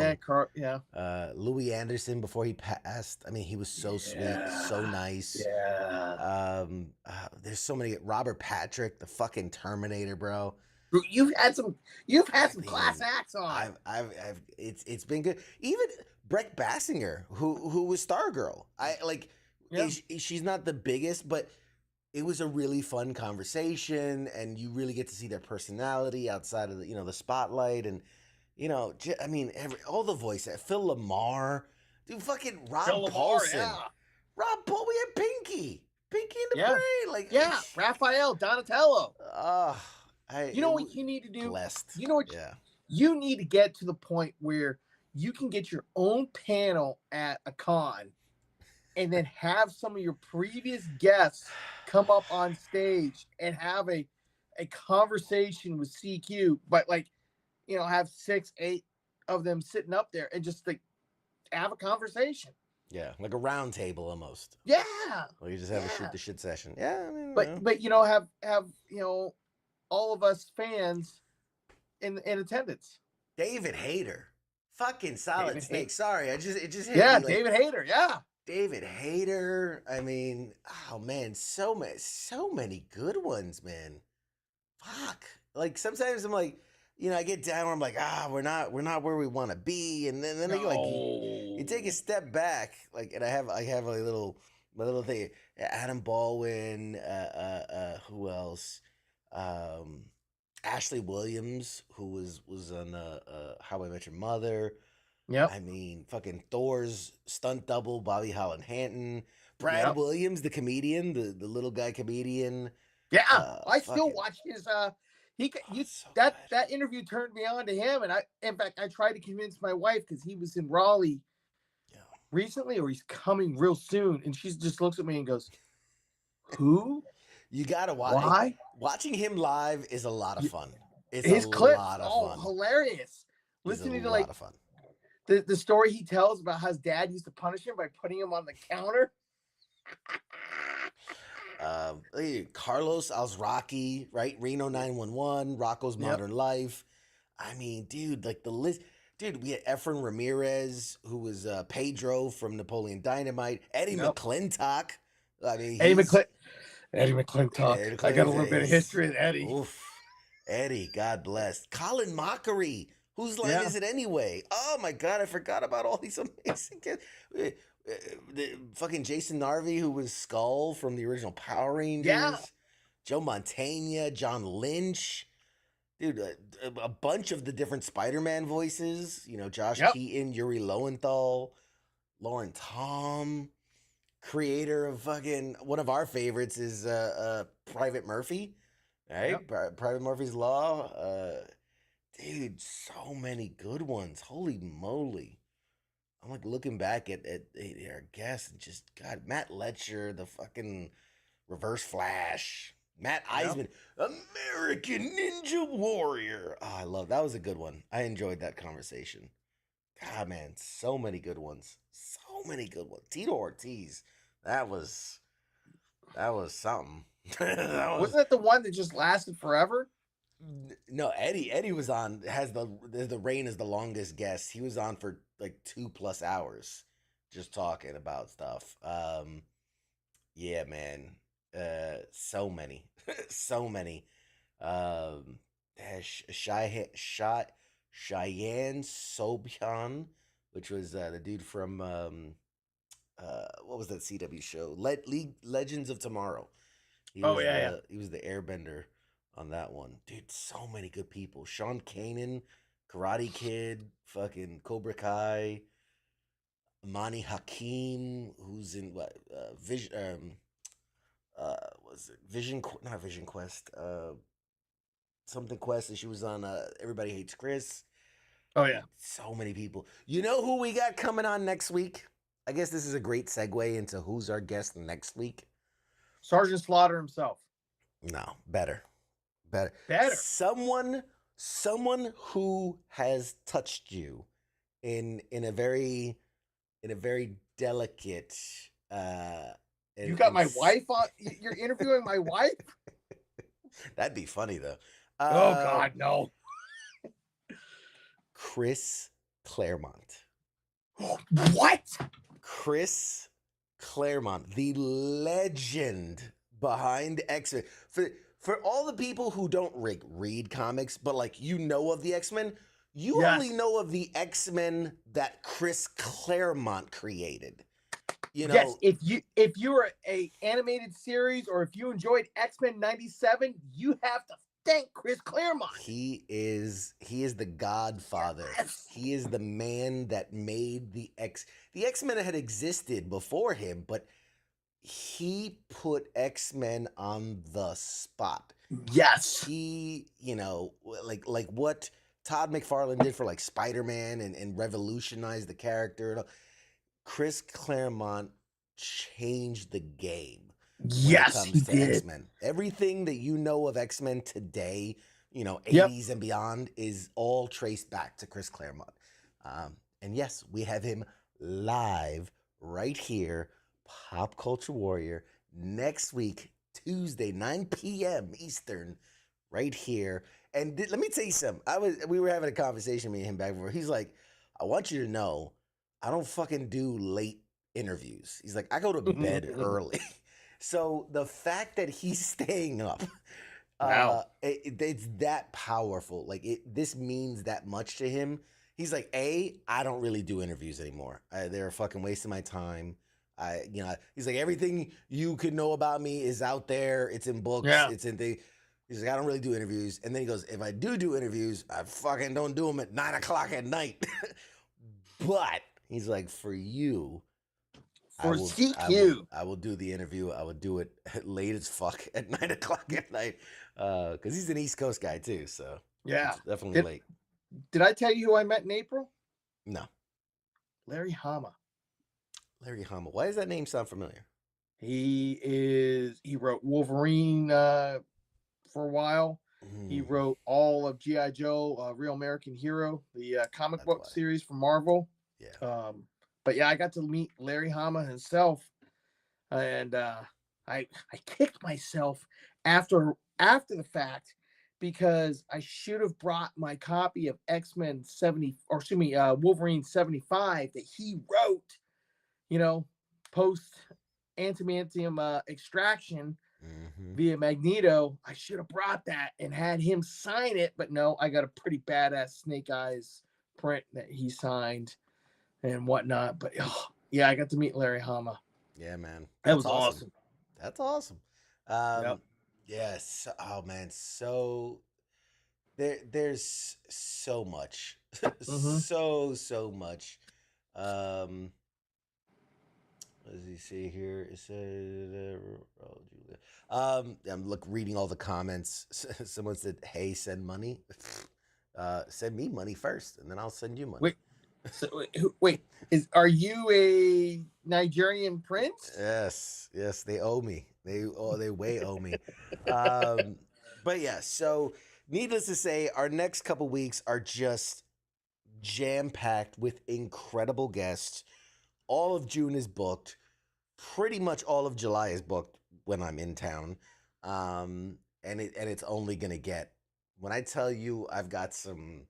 Yeah. Louis Anderson before he passed. I mean, he was so sweet, so nice. Yeah. There's so many. Robert Patrick, the fucking Terminator, bro. You've had some class acts on. It's been good. Even Brett Bassinger, who was Stargirl. She's not the biggest, but it was a really fun conversation, and you really get to see their personality outside of the spotlight, and all the voices. Phil Lamar, dude, fucking Rob Paulson. Yeah. Rob Paul, we had Pinky in the Brain, Raphael Donatello. You know what you need to do? Blessed. You know what? Yeah. You need to get to the point where you can get your own panel at a con and then have some of your previous guests come up on stage and have a conversation with CQ, but have 6-8 of them sitting up there and just have a conversation. Yeah, like a round table almost. Yeah. Well, you just have a shoot the shit session. Yeah, I mean, but have all of us fans in attendance. David Hayter, fucking Solid Snake. Sorry, it just hit me. David Hayter. Yeah, David Hayter. I mean, oh man, so many good ones, man. Fuck. Like sometimes I'm like, I get down where I'm like, we're not where we want to be, and then you take a step back, and I have my little thing. Adam Baldwin. Who else? Ashley Williams, who was on How I Met Your Mother. Yeah. I mean, fucking Thor's stunt double, Bobby Holland Hanton. Brad Williams, the comedian, the little guy comedian. Yeah, I still watch his. That interview turned me on to him, and I tried to convince my wife because he was in Raleigh recently, or he's coming real soon, and she just looks at me and goes, "Who?" You gotta watch. Why? Watching him live is a lot of fun. It's his clips, lot of fun. Hilarious. Listening to lot of fun. The story he tells about how his dad used to punish him by putting him on the counter. Carlos Alzraki, right? Reno 911, Rocco's Modern Life. I mean, dude, the list. Dude, we had Efren Ramirez, who was Pedro from Napoleon Dynamite. Eddie McClintock. I mean, Eddie McClintock. I got a little bit of history with Eddie. Oof. Eddie, God bless. Colin Mockery. Whose line is it anyway? Oh my God, I forgot about all these amazing kids. The fucking Jason Narvey, who was Skull from the original Power Rangers. Yeah. Joe Mantegna, John Lynch. Dude, a bunch of the different Spider-Man voices. Josh Keaton, Yuri Lowenthal, Lauren Tom. Creator of fucking one of our favorites is Private Murphy, right? Private Murphy's Law. Dude, so many good ones. Holy moly. I'm looking back at our guests and just, God, Matt Letcher, the fucking Reverse Flash. Matt Eisman, American Ninja Warrior. Oh, I love that. Was a good one. I enjoyed that conversation. God, man, so many good ones. So many good ones. Tito Ortiz. That was something. Wasn't that the one that just lasted forever? No, Eddie was on. Has the reign as the longest guest. He was on for 2+ hours, just talking about stuff. Yeah, man. So many, so many. Cheyenne Sobyan, which was the dude from what was that CW show? Legends of Tomorrow. He was the airbender on that one. Dude, so many good people. Sean Kanan, Karate Kid, fucking Cobra Kai, Amani Hakim, who's in not Vision Quest, something Quest, and she was on Everybody Hates Chris. Oh yeah. So many people. You know who we got coming on next week? I guess this is a great segue into who's our guest next week. Sergeant Slaughter himself. No, better. Someone who has touched you in a very delicate. You got my wife on. You're interviewing my wife. That'd be funny though. Oh God, no. Chris Claremont. What? Chris Claremont, the legend behind X-Men. For all the people who don't read comics, but like you know of the X-Men, you only know of the X-Men that Chris Claremont created. You know, yes, if you were a animated series or if you enjoyed X-Men 97, you have to thank Chris Claremont. He is the godfather. Yes. He is the man that made the X-Men had existed before him, but he put X-Men on the spot. Yes. He, like what Todd McFarlane did for like Spider-Man and revolutionized the character. Chris Claremont changed the game. Yes, he did. X-Men. Everything that you know of X-Men today, 80s and beyond, is all traced back to Chris Claremont. And yes, we have him live right here, Pop Culture Warrior, next week, Tuesday, 9 p.m. Eastern, right here. And let me tell you something. We were having a conversation, me and him back before. He's like, I want you to know, I don't fucking do late interviews. He's like, I go to bed early. So the fact that he's staying up, Wow. it's that powerful. Like this means that much to him. He's like, I don't really do interviews anymore. They're a fucking waste of my time. He's like, everything you could know about me is out there. It's in books. Yeah. It's in things. He's like, I don't really do interviews. And then he goes, if I do interviews, I fucking don't do them at 9 o'clock at night. But he's like, for you, I will do the interview. I would do it late as fuck at 9 o'clock at night. Because he's an East Coast guy too. So yeah, it's definitely late. Did I tell you who I met in April? No. Larry Hama. Larry Hama. Why does that name sound familiar? He wrote Wolverine for a while. He wrote all of G.I. Joe, Real American Hero, the comic book series from Marvel. Yeah. But yeah, I got to meet Larry Hama himself, and I kicked myself after the fact because I should have brought my copy of X-Men Wolverine 75 that he wrote, post antimantium extraction via Magneto. I should have brought that and had him sign it, but no, I got a pretty badass Snake Eyes print that he signed and whatnot. But yeah, I got to meet Larry Hama. Yeah, man. That was awesome. That's awesome. Yes. Oh man. So there's so much, so much. What does he say here? It said, I'm reading all the comments. Someone said, "Hey, send money." Send me money first, and then I'll send you money. Wait. Are you a Nigerian prince? Yes, they owe me. They way owe me. But yeah, so needless to say, our next couple weeks are just jam-packed with incredible guests. All of June is booked. Pretty much all of July is booked when I'm in town. And it's only gonna get, when I tell you I got some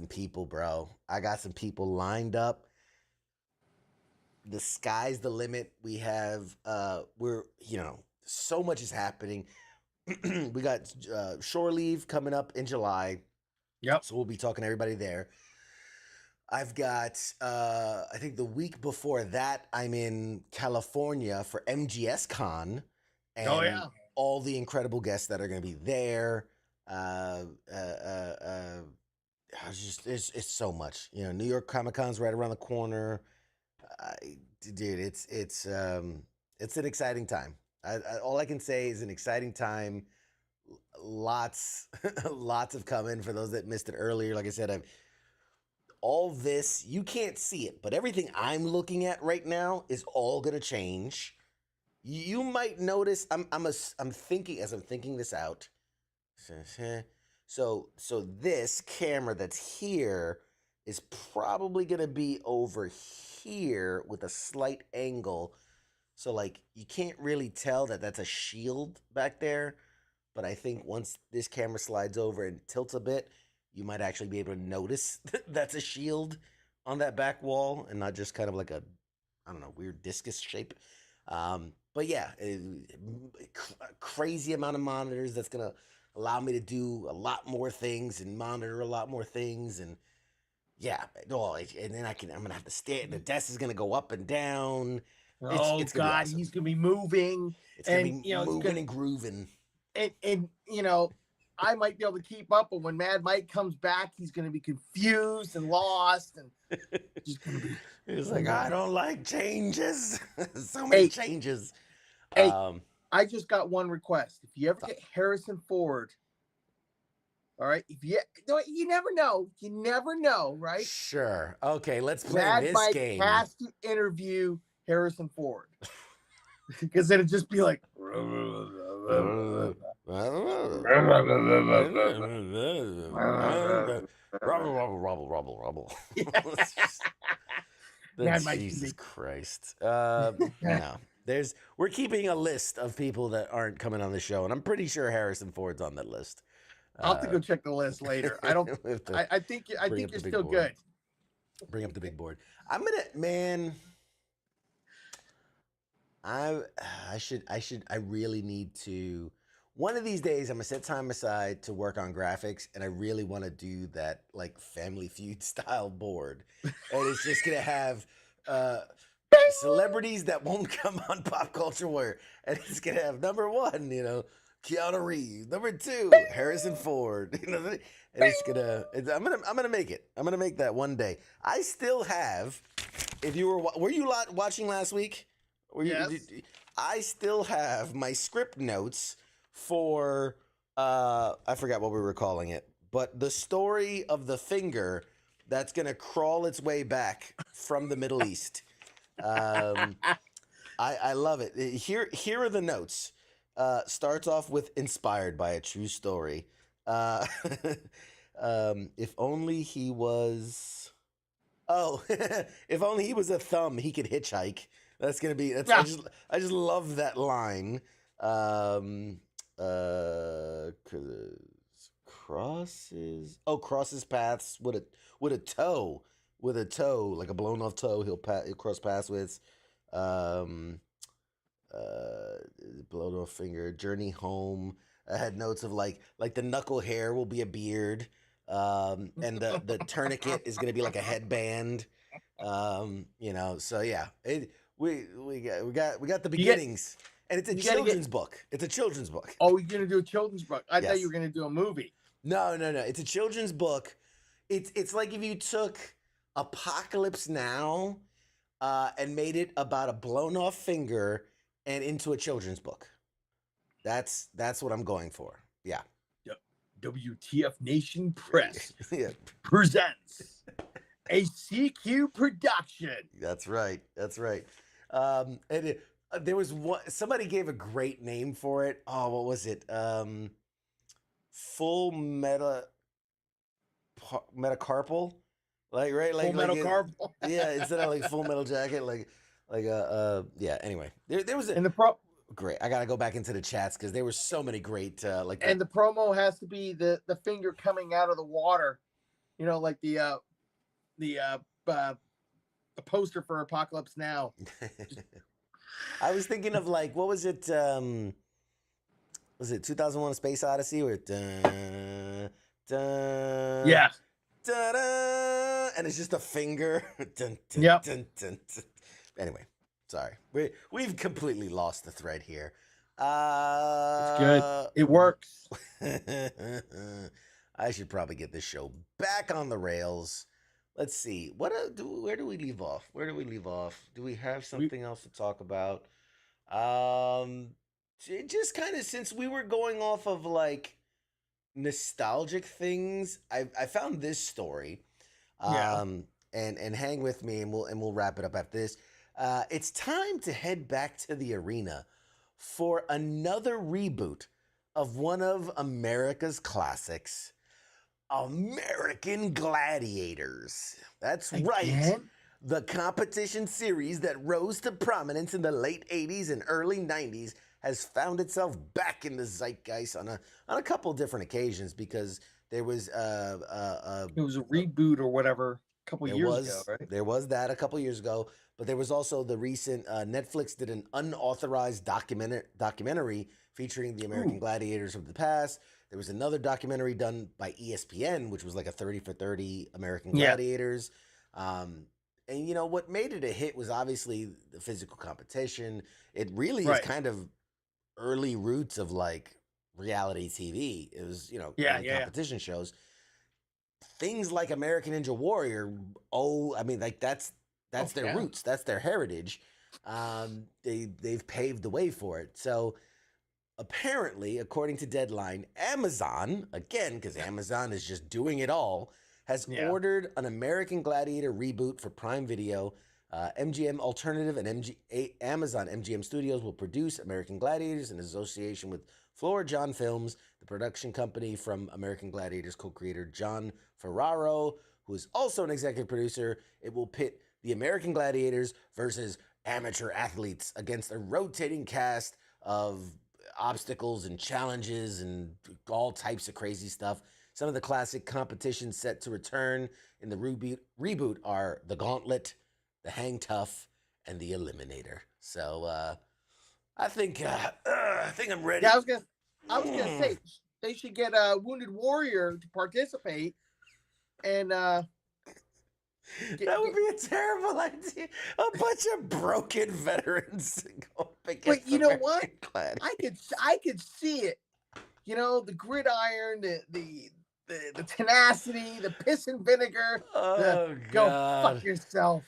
people, bro. I got some people lined up. The sky's the limit. We have so much is happening. We got Shore Leave coming up in July. Yep. So we'll be talking to everybody there. I've got I think the week before that I'm in California for MGS Con. And all the incredible guests that are going to be there. It's so much. New York Comic Con's right around the corner. Dude, it's an exciting time. All I can say is an exciting time. Lots of coming for those that missed it earlier. Like I said, all this, you can't see it, but everything I'm looking at right now is all gonna change. You might notice I'm thinking as I'm thinking this out. So this camera that's here is probably gonna be over here with a slight angle. So like you can't really tell that that's a shield back there, but I think once this camera slides over and tilts a bit, you might actually be able to notice that's a shield on that back wall and not just kind of like a, I don't know, weird discus shape. But yeah, a crazy amount of monitors that's gonna allow me to do a lot more things and monitor a lot more things, and yeah, and then I'm gonna have to stay. The desk is gonna go up and down. Oh It's gonna be God, awesome. he's gonna be moving. It's gonna And be moving and grooving. And I might be able to keep up, but when Mad Mike comes back, he's gonna be confused and lost, and just gonna be. He's like, I don't like changes. So many changes. Hey, I just got one request. If you ever get Harrison Ford, all right. If you never know, right? Sure. Okay, let's play Mad this Mike game. has to interview Harrison Ford because then it'd just be like. Rubble. Jesus Christ. No. We're keeping a list of people that aren't coming on the show, and I'm pretty sure Harrison Ford's on that list. I'll have to go check the list later. I don't. I think you're still good. Bring up the big board. I'm gonna, man. I really need to. One of these days, I'm gonna set time aside to work on graphics, and I really want to do that like Family Feud style board, and it's just gonna have celebrities that won't come on Pop Culture Warrior, and it's gonna have number 1, Keanu Reeves, number 2, Harrison Ford, and it's gonna. I'm gonna make it. I'm gonna make that one day. I still have. If you were you watching last week? Yes. I still have my script notes for I forgot what we were calling it, but the story of the finger that's gonna crawl its way back from the Middle East. I love it. Here are the notes. Starts off with inspired by a true story. If only he was. Oh, if only he was a thumb, he could hitchhike. That's gonna be. I just love that line. Crosses paths with a toe, like a blown off toe. He'll cross paths with. Blown off finger. Journey home. I had notes of like the knuckle hair will be a beard. And the tourniquet is gonna be like a headband. So yeah, we got the beginnings, and it's a children's book. It's a children's book. Oh, you're gonna do a children's book? I Yes. thought you were gonna do a movie. No. It's a children's book. It's like if you took Apocalypse Now, and made it about a blown off finger and into a children's book. That's what I'm going for. Yeah. WTF Nation Press Yeah. presents a CQ production. That's right. There was one. Somebody gave a great name for it. Oh, what was it? Full metacarpal, right? Full Metal Carpal. Yeah, instead of like Full Metal Jacket, yeah. Anyway, there was great. I gotta go back into the chats because there were so many great And the promo has to be the finger coming out of the water, like the poster for Apocalypse Now. I was thinking of what was it? Was it 2001: A Space Odyssey? Where Yeah. And it's just a finger. Yep. Anyway, sorry. We've completely lost the thread here. It's good. It works. I should probably get this show back on the rails. Let's see. Where do we leave off? Do we have something else to talk about? Just kind of, since we were going off of nostalgic things, I found this story. And hang with me, and we'll wrap it up after this. It's time to head back to the arena for another reboot of one of America's classics, American Gladiators. That's right. The competition series that rose to prominence in the late 80s and early 90s has found itself back in the zeitgeist on a couple different occasions, because There was It was a reboot or whatever a couple years ago, right? There was that a couple years ago, but there was also the recent Netflix did an unauthorized documentary featuring the American gladiators of the past. There was another documentary done by ESPN, which was like a 30 for 30 American gladiators. And you know what made it a hit was obviously the physical competition. It really is kind of early roots of like reality TV. It was, you know, competition shows. Things like American Ninja Warrior, I mean, like that's their roots, that's their heritage. They've paved the way for it. So apparently, according to Deadline, Amazon, again, because Amazon is just doing it all, has ordered an American Gladiator reboot for Prime Video. MGM Alternative and Amazon MGM Studios will produce American Gladiators in association with Flora John Films, the production company from American Gladiators co-creator John Ferraro, who is also an executive producer. It will pit the American Gladiators versus amateur athletes against a rotating cast of obstacles and challenges and all types of crazy stuff. Some of the classic competitions set to return in the reboot are the Gauntlet, the Hang Tough, and the Eliminator. So I think I'm ready. Yeah, I was gonna say they should get a Wounded Warrior to participate, and that would be a terrible idea. A bunch of broken veterans go up against. But you know what? Glad. I could see it. You know, the gridiron, the tenacity, the piss and vinegar. Oh, go God. fuck yourself.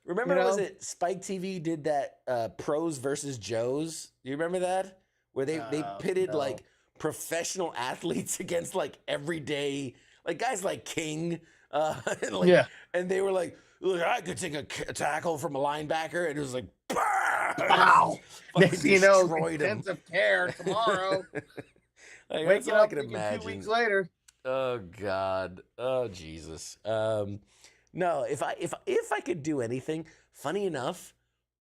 Remember, was it Spike TV did that Pros versus Joes? Do you remember that? Where they pitted like professional athletes against like everyday, like guys like King. And they were like, look, I could take a tackle from a linebacker, and it was like, wow. Next thing you know, intensive care tomorrow. Like, waking up I can imagine. 2 weeks later. Oh God. Oh Jesus. No, if I could do anything, funny enough,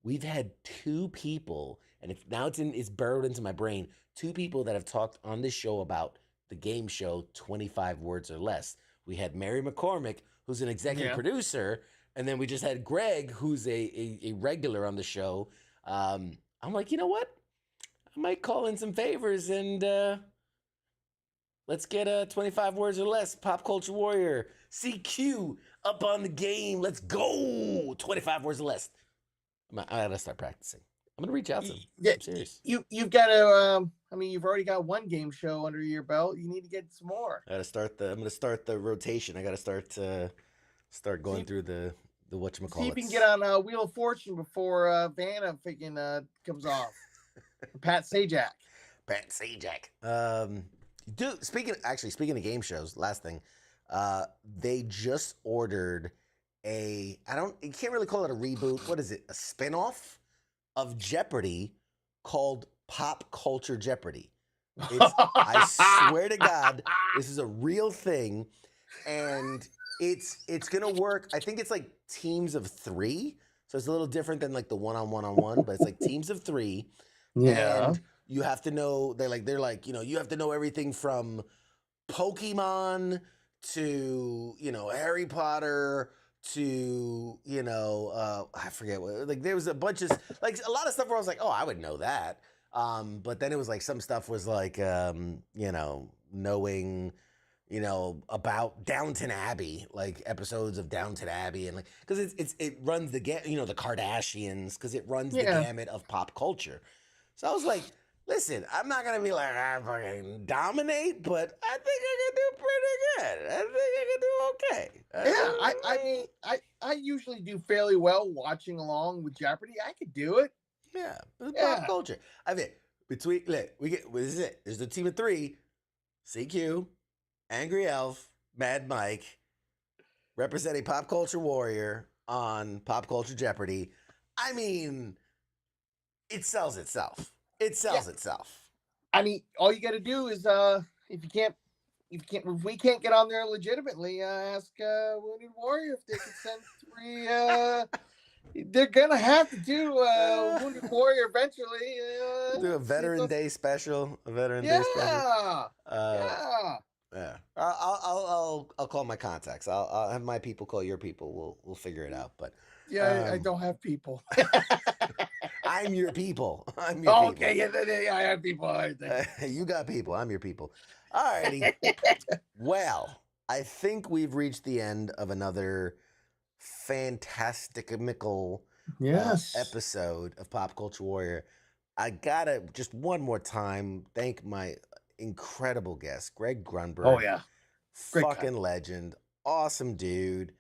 we've had two people, and if now it's burrowed into my brain, two people that have talked on this show about the game show 25 Words or Less. We had Mary McCormick, who's an executive producer, and then we just had Greg, who's a regular on the show. I'm like, you know what? I might call in some favors and let's get 25 Words or Less, Pop Culture Warrior, CQ up on the game. Let's go. 25 Words or Less. I gotta start practicing. I'm gonna reach out to them. I'm serious. You've got to. I mean, you've already got one game show under your belt. You need to get some more. I'm gonna start the rotation. I gotta start going through the whatchamacallit. See if you can get on Wheel of Fortune before Venom comes off. Pat Sajak. Pat Sajak. Dude, speaking of game shows, last thing, they just ordered you can't really call it a reboot. What is it? A spinoff of Jeopardy called Pop Culture Jeopardy. I swear to God, this is a real thing, and it's gonna work. I think it's like teams of 3, so it's a little different than like the one-on-one, but it's like teams of 3. Yeah. And you have to know, they're like, you have to know everything from Pokemon to, Harry Potter to, I forget what, like there was a bunch of, like a lot of stuff where I was like, oh, I would know that. But then it was like some stuff was like, knowing, about Downton Abbey, like episodes of Downton Abbey, and like, cause it runs the the Kardashians, cause it runs the gamut of pop culture. So I was like, listen, I'm not going to be like, I fucking dominate, but I think I can do pretty good. I think I can do okay. I mean, I usually do fairly well watching along with Jeopardy. I could do it. Yeah. It's pop culture. I mean, this is it. There's the team of 3, CQ, Angry Elf, Mad Mike, representing Pop Culture Warrior on Pop Culture Jeopardy. I mean, it sells itself. Itself. I mean, all you got to do is if we can't get on there legitimately, ask Wounded Warrior if they can send 3. They're gonna have to do Wounded Warrior eventually. Do a Veteran Day special. Yeah. Yeah. I'll call my contacts. I'll have my people call your people. We'll figure it out. But Yeah, I don't have people. I'm your people. I'm your people. Okay, yeah, I have people. All right, You got people. I'm your people. All righty. Well, I think we've reached the end of another fantastical episode of Pop Culture Warrior. I gotta just one more time thank my incredible guest, Greg Grunberg. Oh yeah, great fucking guy. Legend, awesome dude.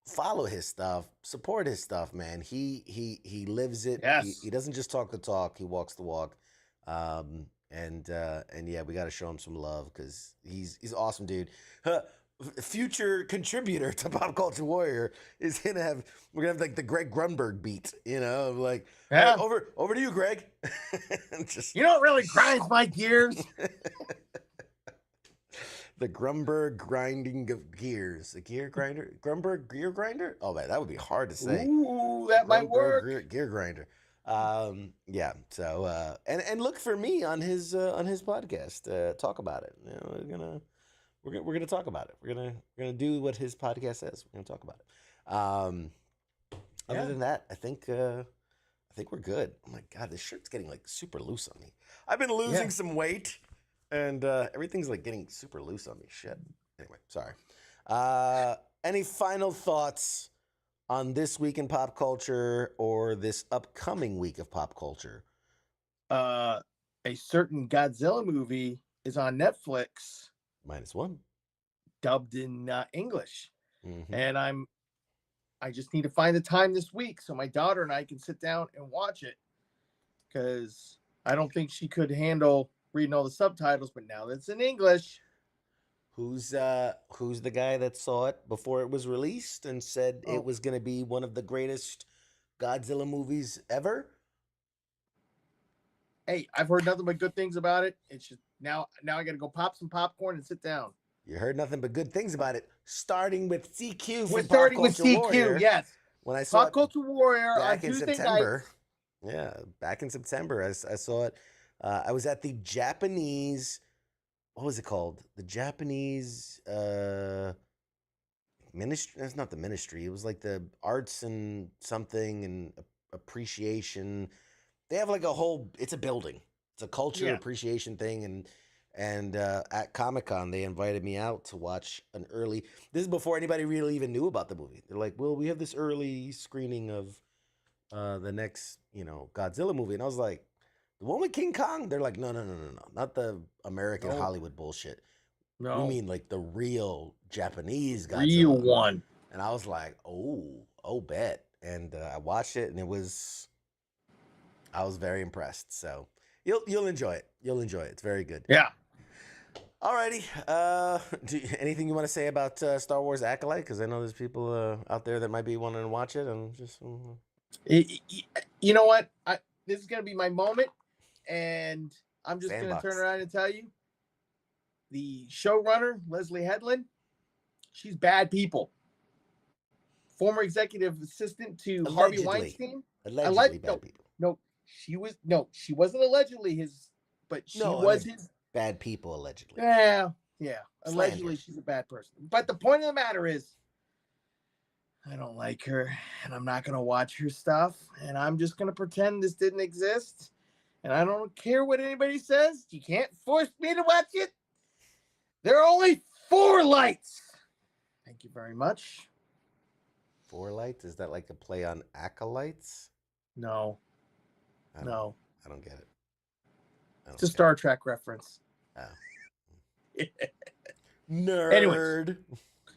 Follow his stuff, support his stuff, man. He lives it. Yes. He doesn't just talk the talk; he walks the walk. And yeah, we got to show him some love because he's awesome, dude. Future contributor to Pop Culture Warrior is we're gonna have like the Greg Grunberg beat, like yeah. Hey, over to you, Greg. You know what really grinds my gears? The Grunberg grinding of gears. A gear grinder? Grunberg gear grinder? Oh man, that would be hard to say. Ooh, that might work. Gear grinder. Yeah. So and look for me on his podcast. Talk about it. We're gonna talk about it. We're gonna do what his podcast says. We're gonna talk about it. Other than that, I think we're good. Oh my god, this shirt's getting like super loose on me. I've been losing some weight, and everything's like getting super loose on me. Shit. Anyway, sorry. Any final thoughts on this week in pop culture or this upcoming week of pop culture? A certain Godzilla movie is on Netflix. -1. Dubbed in English. Mm-hmm. And I just need to find the time this week so my daughter and I can sit down and watch it, because I don't think she could handle reading all the subtitles, but now that's in English. Who's the guy that saw it before it was released and said it was going to be one of the greatest Godzilla movies ever? Hey, I've heard nothing but good things about it. It's just now I got to go pop some popcorn and sit down. You heard nothing but good things about it, starting with CQ. We're starting with CQ, Warrior. yes. When I saw Pop Culture Warrior back on in Tuesday September. night. Yeah, back in September, I saw it. I was at the Japanese. What was it called? The Japanese ministry. That's not the ministry. It was like the arts and something and appreciation. They have like a whole. It's a building. It's a culture appreciation thing, and at Comic-Con they invited me out to watch an early. This is before anybody really even knew about the movie. They're like, "Well, we have this early screening of the next, Godzilla movie," and I was like, "The one with King Kong?" They're like, "No, not the American Hollywood bullshit. No, we mean like the real Japanese Godzilla, real one." And I was like, "Oh, bet." And I watched it, and I was very impressed. So you'll enjoy it. You'll enjoy it. It's very good. Yeah. Alrighty. Anything you want to say about Star Wars Acolyte? Because I know there's people out there that might be wanting to watch it. And just, you know what? This is gonna be my moment, and I'm just gonna turn around and tell you, the showrunner Leslie Headland, she's bad people. Former executive assistant to Harvey Weinstein. Allegedly bad people. No, she wasn't allegedly his, but she was his. Bad people, allegedly. Yeah. Allegedly, she's a bad person. But the point of the matter is, I don't like her, and I'm not going to watch her stuff, and I'm just going to pretend this didn't exist, and I don't care what anybody says. You can't force me to watch it. There are only 4 lights. Thank you very much. 4 lights? Is that like a play on acolytes? No. I don't get it. It's a Star Trek reference. Oh. Nerd. Anyways.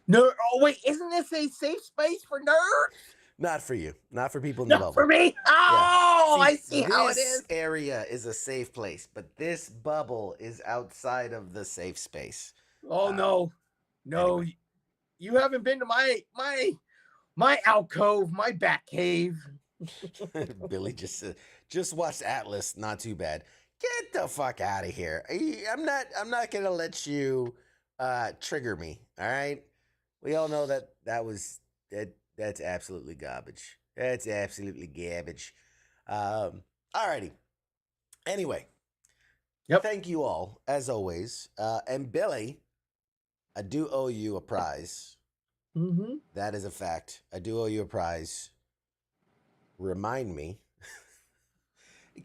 Nerd. Oh, wait. Isn't this a safe space for nerds? Not for you. Not for people in the bubble. Not for me? Oh, yeah. I see how it is. This area is a safe place, but this bubble is outside of the safe space. Oh, no. Anyway. You haven't been to my alcove, my bat cave. Billy just watched Atlas. Not too bad. Get the fuck out of here. I'm not gonna let you trigger me. All right. We all know that's absolutely garbage. That's absolutely garbage. Alrighty. Anyway. Yep. Thank you all, as always. And Billy, I do owe you a prize. Mm-hmm. That is a fact. I do owe you a prize. Remind me.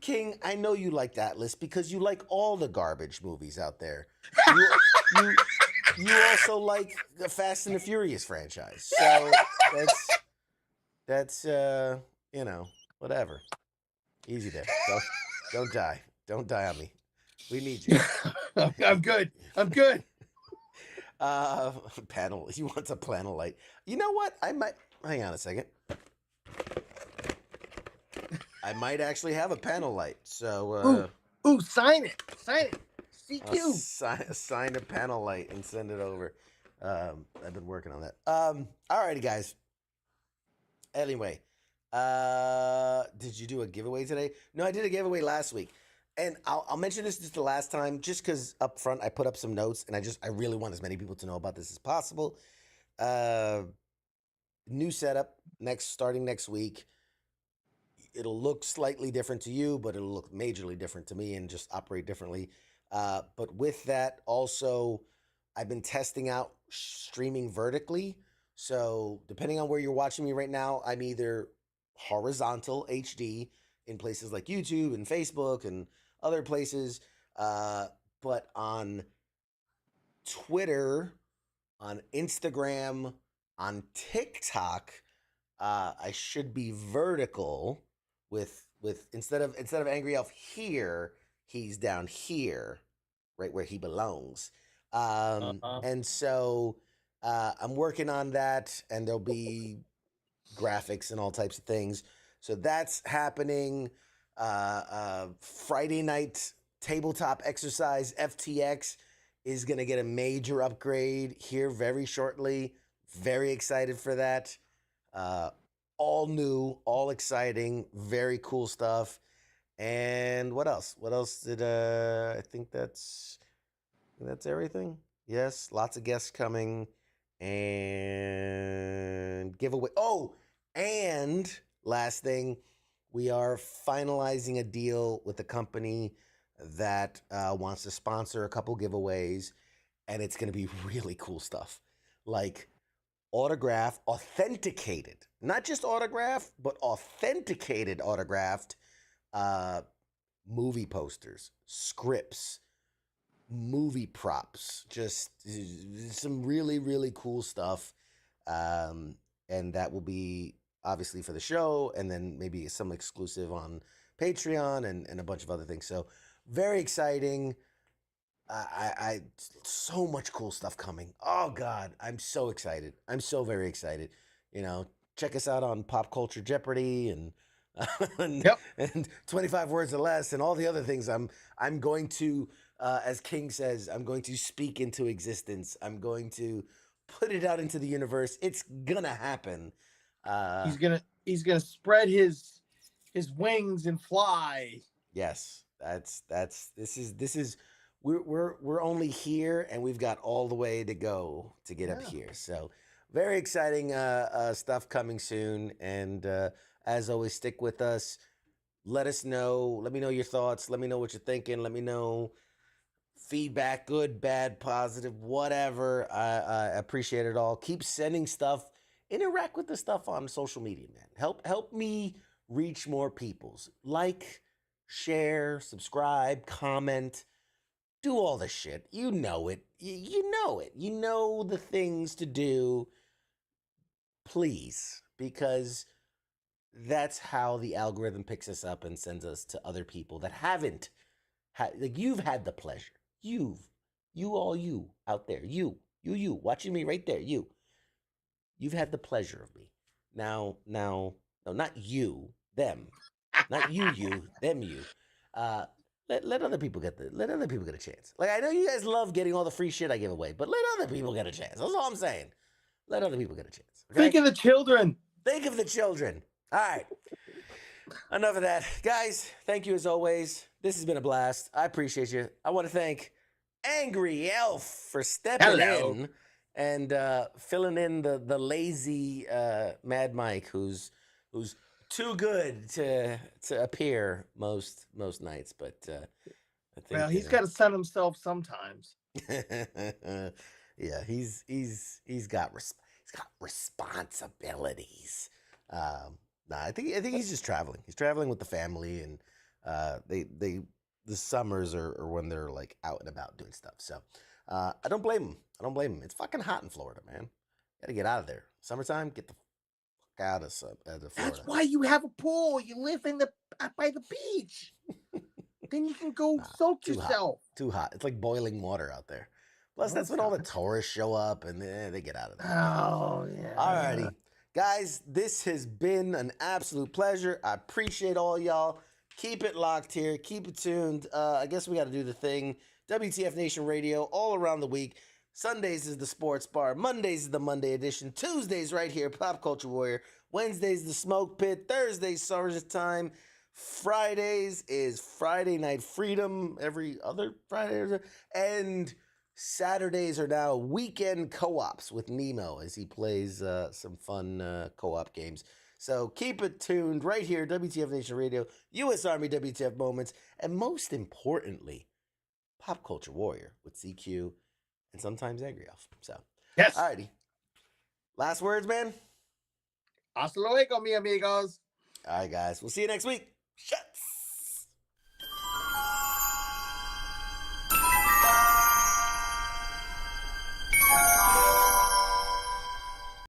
King, I know you like that list because you like all the garbage movies out there. You, you also like the Fast and the Furious franchise. So that's whatever. Easy there. Don't die. Don't die on me. We need you. I'm good. I'm good. Panel. You want a panel light? You know what? I might hang on a second. I might actually have a panel light. So ooh, sign it. Sign it. CQ. Sign a panel light and send it over. I've been working on that. Alrighty, guys. Anyway, did you do a giveaway today? No, I did a giveaway last week. And I'll mention this just the last time, just because up front I put up some notes, and I really want as many people to know about this as possible. New setup starting next week. It'll look slightly different to you, but it'll look majorly different to me and just operate differently. But with that, also, I've been testing out streaming vertically. So depending on where you're watching me right now, I'm either horizontal HD in places like YouTube and Facebook and other places. But on Twitter, on Instagram, on TikTok, I should be vertical with instead of Angry Elf here, he's down here, right where he belongs. And so I'm working on that, and there'll be graphics and all types of things. So that's happening. Friday night tabletop exercise FTX is going to get a major upgrade here very shortly. Very excited for that. All new, all exciting, very cool stuff. And what else? What else did I think that's everything? Yes, lots of guests coming and giveaway. Oh, and last thing, we are finalizing a deal with a company that wants to sponsor a couple giveaways, and it's going to be really cool stuff. Like authenticated, not just autograph, but authenticated autographed movie posters, scripts, movie props, just some really, really cool stuff. And that will be obviously for the show, and then maybe some exclusive on Patreon and a bunch of other things. So very exciting. I so much cool stuff coming. Oh God, I'm so excited. I'm so very excited. Check us out on Pop Culture Jeopardy and 25 words or less and all the other things. I'm going to, as King says, I'm going to speak into existence. I'm going to put it out into the universe. It's gonna happen. He's gonna spread his wings and fly. Yes, this is we're only here, and we've got all the way to go to get up here. So very exciting stuff coming soon. And as always, stick with us. Let us know. Let me know your thoughts. Let me know what you're thinking. Let me know feedback, good, bad, positive, whatever. I appreciate it all. Keep sending stuff. Interact with the stuff on social media, man. Help me reach more peoples. Like, share, subscribe, comment. Do all the shit. You know it. You know it. You know the things to do. Please, because that's how the algorithm picks us up and sends us to other people that haven't had. Like, you've had the pleasure. You out there. You watching me right there. You've had the pleasure of me. Now, no, not you, them, not you, them, you. Let other people get a chance. Like, I know you guys love getting all the free shit I give away, but let other people get a chance. That's all I'm saying. Let other people get a chance. Okay? Think of the children. Think of the children. All right. Enough of that. Guys, thank you as always. This has been a blast. I appreciate you. I want to thank Angry Elf for stepping in and filling in the lazy Mad Mike who's too good to appear most nights, but I think he's got to sun himself sometimes. Yeah, he's got responsibilities. Nah, I think he's just traveling. He's traveling with the family, and the summers are when they're like out and about doing stuff. So I don't blame him. It's fucking hot in Florida, man. Got to get out of there. Summertime, get the fuck out of Florida. That's why you have a pool. You live by the beach. Then you can go soak yourself. Too hot. It's like boiling water out there. Plus, that's when all the tourists show up and they get out of there. Oh, yeah. Alrighty. Guys, this has been an absolute pleasure. I appreciate all y'all. Keep it locked here. Keep it tuned. I guess we got to do the thing. WTF Nation Radio all around the week. Sundays is the Sports Bar. Mondays is the Monday edition. Tuesdays right here, Pop Culture Warrior. Wednesdays, the Smoke Pit. Thursdays, Sergeant Time. Fridays is Friday Night Freedom. Every other Friday. And Saturdays are now weekend co-ops with Nemo as he plays some fun co-op games. So keep it tuned right here, WTF Nation Radio, U.S. Army WTF Moments, and most importantly, Pop Culture Warrior with CQ and sometimes Angry Elf. So, yes. Alrighty. Last words, man? Hasta luego, mi amigos. All right, guys. We'll see you next week. Shut